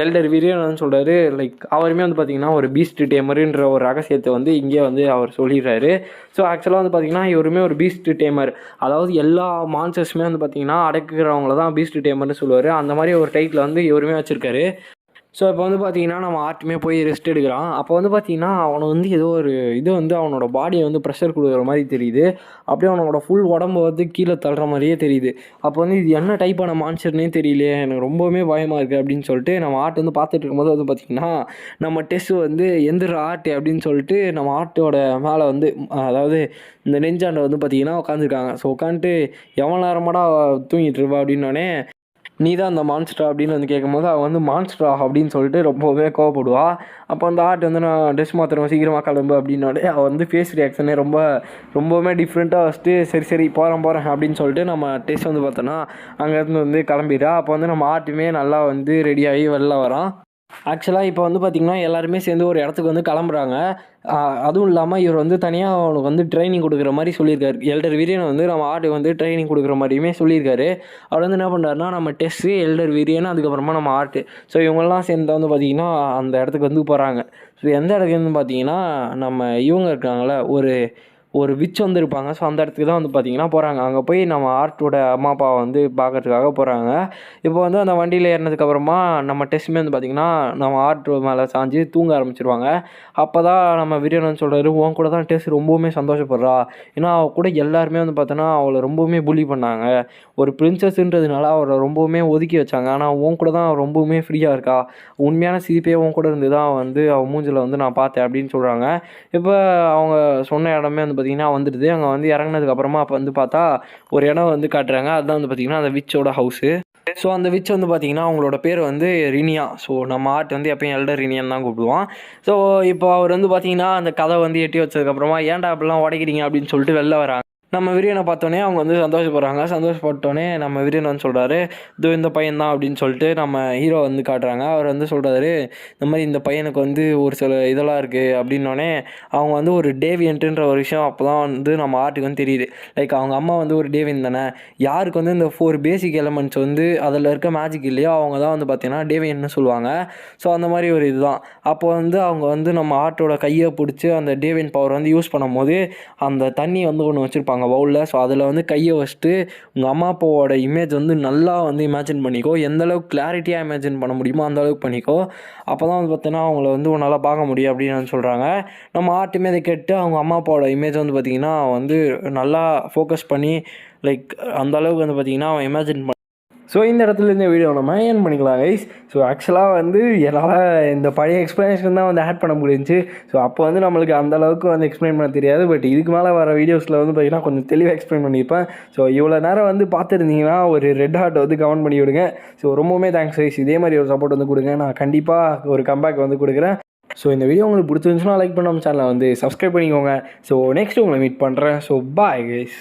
Speaker 2: எல்டர் வீரியன் வந்து சொல்கிறாரு, லைக் அவருமே வந்து பார்த்திங்கன்னா ஒரு பீஸ்ட் டேமருன்ற ஒரு ரகசியத்தை வந்து இங்கே வந்து அவர் சொல்லிடுறாரு. ஸோ ஆக்சுவலாக வந்து பார்த்திங்கன்னா இவருமே ஒரு பீஸ்ட் டேமர், அதாவது எல்லா மான்ஸ்டர்ஸுமே வந்து பார்த்திங்கன்னா அடக்குறவங்கள தான் பீஸ்ட் டேமர்னு சொல்லுவார். அந்த மாதிரி ஒரு டைட்டில் வந்து இவருமே வச்சுருக்காரு. ஸோ இப்போ வந்து பார்த்திங்கன்னா நம்ம ஆர்ட்டுமே போய் ரெஸ்ட் எடுக்கிறான். அப்போ வந்து பார்த்திங்கன்னா அவனை வந்து ஏதோ ஒரு இது வந்து அவனோட பாடியை வந்து ப்ரெஷர் கொடுக்குற மாதிரி தெரியுது, அப்படியே அவனோட ஃபுல் உடம்பு வந்து கீழே தள்ளுற மாதிரியே தெரியுது. அப்போ வந்து இது என்ன டைப்பான மான்ஸ்டர்னே தெரியலையே, எனக்கு ரொம்பவுமே பயமாக இருக்குது அப்படின்னு சொல்லிட்டு நம்ம ஆர்ட் வந்து பார்த்துட்டு இருக்கும்போது வந்து பார்த்திங்கன்னா நம்ம டெஸ்ட் வந்து எந்திர ஆர்ட் அப்படின்னு சொல்லிட்டு நம்ம ஆர்ட்டோட மேலே வந்து, அதாவது இந்த நெஞ்சாண்டை வந்து பார்த்திங்கன்னா உட்காந்துருக்காங்க. ஸோ உட்காந்துட்டு எவ்வளோ நேரமாடா தூங்கிட்டு இருப்பா அப்படின்னோடனே, நீ தான் அந்த மான்ஸ்டரா அப்படின்னு வந்து கேட்கும்போது அவன் வந்து மான்ஸ்டரா அப்படின்னு சொல்லிட்டு ரொம்பவே கோவப்படுவா. அப்போ அந்த ஆர்ட் வந்து நான் ட்ரெஸ் மாத்திரம் சீக்கிரமாக கிளம்பு அப்படின்னோடனே அவன் வந்து ஃபேஸ் ரியாக்ஷனே ரொம்பவுமே டிஃப்ரெண்ட்டாக வச்சுட்டு சரி போகிறேன் அப்படின்னு சொல்லிட்டு நம்ம டெஸ்ட் வந்து பார்த்தோன்னா அங்கேருந்து வந்து கிளம்பிடுறா. அப்போ வந்து நம்ம ஆர்ட்டுமே நல்லா வந்து ரெடியாகி வெளில வரான். ஆக்சுவலாக இப்போ வந்து பார்த்திங்கன்னா எல்லாருமே சேர்ந்து ஒரு இடத்துக்கு வந்து கிளம்புறாங்க. அதுவும் இல்லாமல் இவர் வந்து தனியாக அவனுக்கு வந்து ட்ரைனிங் கொடுக்குற மாதிரி சொல்லியிருக்காரு. எல்டர் வீரியன் வந்து நம்ம ஆர்ட்டுக்கு வந்து ட்ரைனிங் கொடுக்குற மாதிரியுமே சொல்லியிருக்காரு. அவர் வந்து என்ன பண்ணுறாருனா நம்ம டெஸ்ட்டு, எல்டர் வீரியன், அதுக்கப்புறமா நம்ம ஆர்ட்டு, ஸோ இவங்கெல்லாம் சேர்ந்து வந்து பார்த்திங்கன்னா அந்த இடத்துக்கு வந்து போகிறாங்க. ஸோ எந்த இடத்துக்குன்னு பார்த்தீங்கன்னா நம்ம இவங்க இருக்காங்கள ஒரு விச் வந்து இருப்பாங்க. ஸோ அந்த இடத்துக்கு தான் வந்து பார்த்திங்கன்னா போகிறாங்க. அங்கே போய் நம்ம ஆர்ட்டோட அம்மா அப்பாவை வந்து பார்க்கறதுக்காக போகிறாங்க. இப்போ வந்து அந்த வண்டியில் ஏறினதுக்கப்புறமா நம்ம டெஸ்ட்டுமே வந்து பார்த்திங்கன்னா நம்ம ஆர்ட் மேலே சாஞ்சு தூங்க ஆரம்பிச்சிருவாங்க. அப்போ தான் நம்ம வீரியன் வந்து சொல்கிறாரு, உன் கூட தான் டெஸ்ட் ரொம்பவுமே சந்தோஷப்படுறா, ஏன்னா அவள் கூட எல்லாருமே வந்து பார்த்தோன்னா அவளை ரொம்பவுமே புலி பண்ணாங்க, ஒரு பிரின்சஸ்ன்றதுனால அவளை ரொம்பவுமே ஒதுக்கி வச்சாங்க, ஆனால் உன் கூட தான் ரொம்பவுமே ஃப்ரீயாக இருக்கா, உண்மையான சிரிப்பே உன் கூட இருந்து தான் வந்து அவள் மூஞ்சில் வந்து நான் பார்த்தேன் அப்படின்னு சொல்கிறாங்க. இப்போ அவங்க சொன்ன இடமே வந்து பார்த்திங்கன்னா வந்துடுது. அங்கே வந்து இறங்குனதுக்கப்புறமா அப்போ வந்து பார்த்தா ஒரு இடம் வந்து காட்டுறாங்க. அதுதான் வந்து பார்த்திங்கன்னா அந்த விச்சோட ஹவுஸு. ஸோ அந்த விச் வந்து பார்த்திங்கன்னா அவங்களோட பேர் வந்து ரினியா. ஸோ நம்ம ஆர்ட் வந்து எப்பயும் எல்டர் ரினியான்னு தான் கூப்பிடுவான். ஸோ இப்போ அவர் வந்து பார்த்திங்கன்னா அந்த கதை வந்து எட்டி வச்சதுக்கப்புறமா ஏன்டா அப்படிலாம் உடைக்கிறீங்க அப்படின்னு சொல்லிட்டு வெளில வராங்க. நம்ம விரியனை பார்த்தோன்னே அவங்க வந்து சந்தோஷப்படுறாங்க. சந்தோஷப்பட்டோன்னே நம்ம விரியன் வந்து சொல்கிறாரு, இதோ இந்த பையன் தான் அப்படின்னு சொல்லிட்டு நம்ம ஹீரோ வந்து காட்டுறாங்க. அவர் வந்து சொல்கிறாரு, இந்த மாதிரி இந்த பையனுக்கு வந்து ஒரு சில இதெல்லாம் இருக்குது அப்படின்னோடனே அவங்க வந்து ஒரு டேவியன்ட்டுன்ற ஒரு விஷயம் அப்போ தான் வந்து நம்ம ஆர்ட்டுக்கு வந்து தெரியுது. லைக் அவங்க அம்மா வந்து ஒரு டேவியன் தானே, யாருக்கு வந்து இந்த 4 பேசிக் எலமெண்ட்ஸ் வந்து அதில் இருக்க மேஜிக் இல்லையோ அவங்க தான் வந்து பார்த்திங்கன்னா டேவியன்னு சொல்லுவாங்க. ஸோ அந்த மாதிரி ஒரு இதுதான். அப்போ வந்து அவங்க வந்து நம்ம ஆர்ட்டோட கையை பிடிச்சி அந்த டேவியன் பவர் வந்து யூஸ் பண்ணும்போது அந்த தண்ணி வந்து ஒன்று வச்சுருப்பாங்க பவுலில். ஸோ அதில் வந்து கையை வச்சுட்டு உங்கள் அம்மா அப்பாவோட இமேஜ் வந்து நல்லா வந்து இமேஜின் பண்ணிக்கோ, எந்தளவுக்கு கிளாரிட்டியாக இமேஜின் பண்ண முடியுமோ அந்தளவுக்கு பண்ணிக்கோ, அப்போ தான் வந்து பார்த்தீங்கன்னா அவங்கள வந்து நல்லா பார்க்க முடியும் அப்படின்னு சொல்கிறாங்க. நம்ம ஆர்ட்டுமே அதை கேட்டு அவங்க அம்மா அப்பாவோட இமேஜ் வந்து பார்த்திங்கன்னா வந்து நல்லா ஃபோக்கஸ் பண்ணி லைக் அந்தளவுக்கு வந்து பார்த்திங்கன்னா அவன் இமேஜின்
Speaker 1: ஸோ இந்த இடத்துல இந்த வீடியோ நம்ம ஏன் பண்ணிக்கலாம் கைஸ். ஸோ ஆக்சுவலாக வந்து என்னால் இந்த பழைய எக்ஸ்ப்ளனேஷன் தான் வந்து ஆட் பண்ண முடிஞ்சிச்சு. ஸோ அப்போ வந்து நம்மளுக்கு அந்தளவுக்கு வந்து எக்ஸ்பிளைன் பண்ண தெரியாது. பட் இதுக்கு மேலே வர வீடியோஸில் வந்து பார்த்திங்கன்னா கொஞ்சம் தெளிவாக எக்ஸ்பிளைன் பண்ணியிருப்பேன். ஸோ இவ்வளோ நேரம் வந்து பார்த்துருந்தீங்கன்னா ஒரு ரெட் ஹார்ட் வந்து கமெண்ட் பண்ணி விடுங்க. ஸோ ரொம்பவுமே தேங்க்ஸ் கைஸ். இதே மாதிரி ஒரு சப்போர்ட் வந்து கொடுங்க. நான் கண்டிப்பாக ஒரு கம்பேக் வந்து கொடுக்குறேன். ஸோ இந்த வீடியோ உங்களுக்கு பிடிச்சிருந்துச்சுன்னா லைக் பண்ண நம்ம சேனலை வந்து சப்ஸ்கிரைப் பண்ணிக்கோங்க. ஸோ நெக்ஸ்ட் உங்களை மீட் பண்ணுறேன். So bye guys.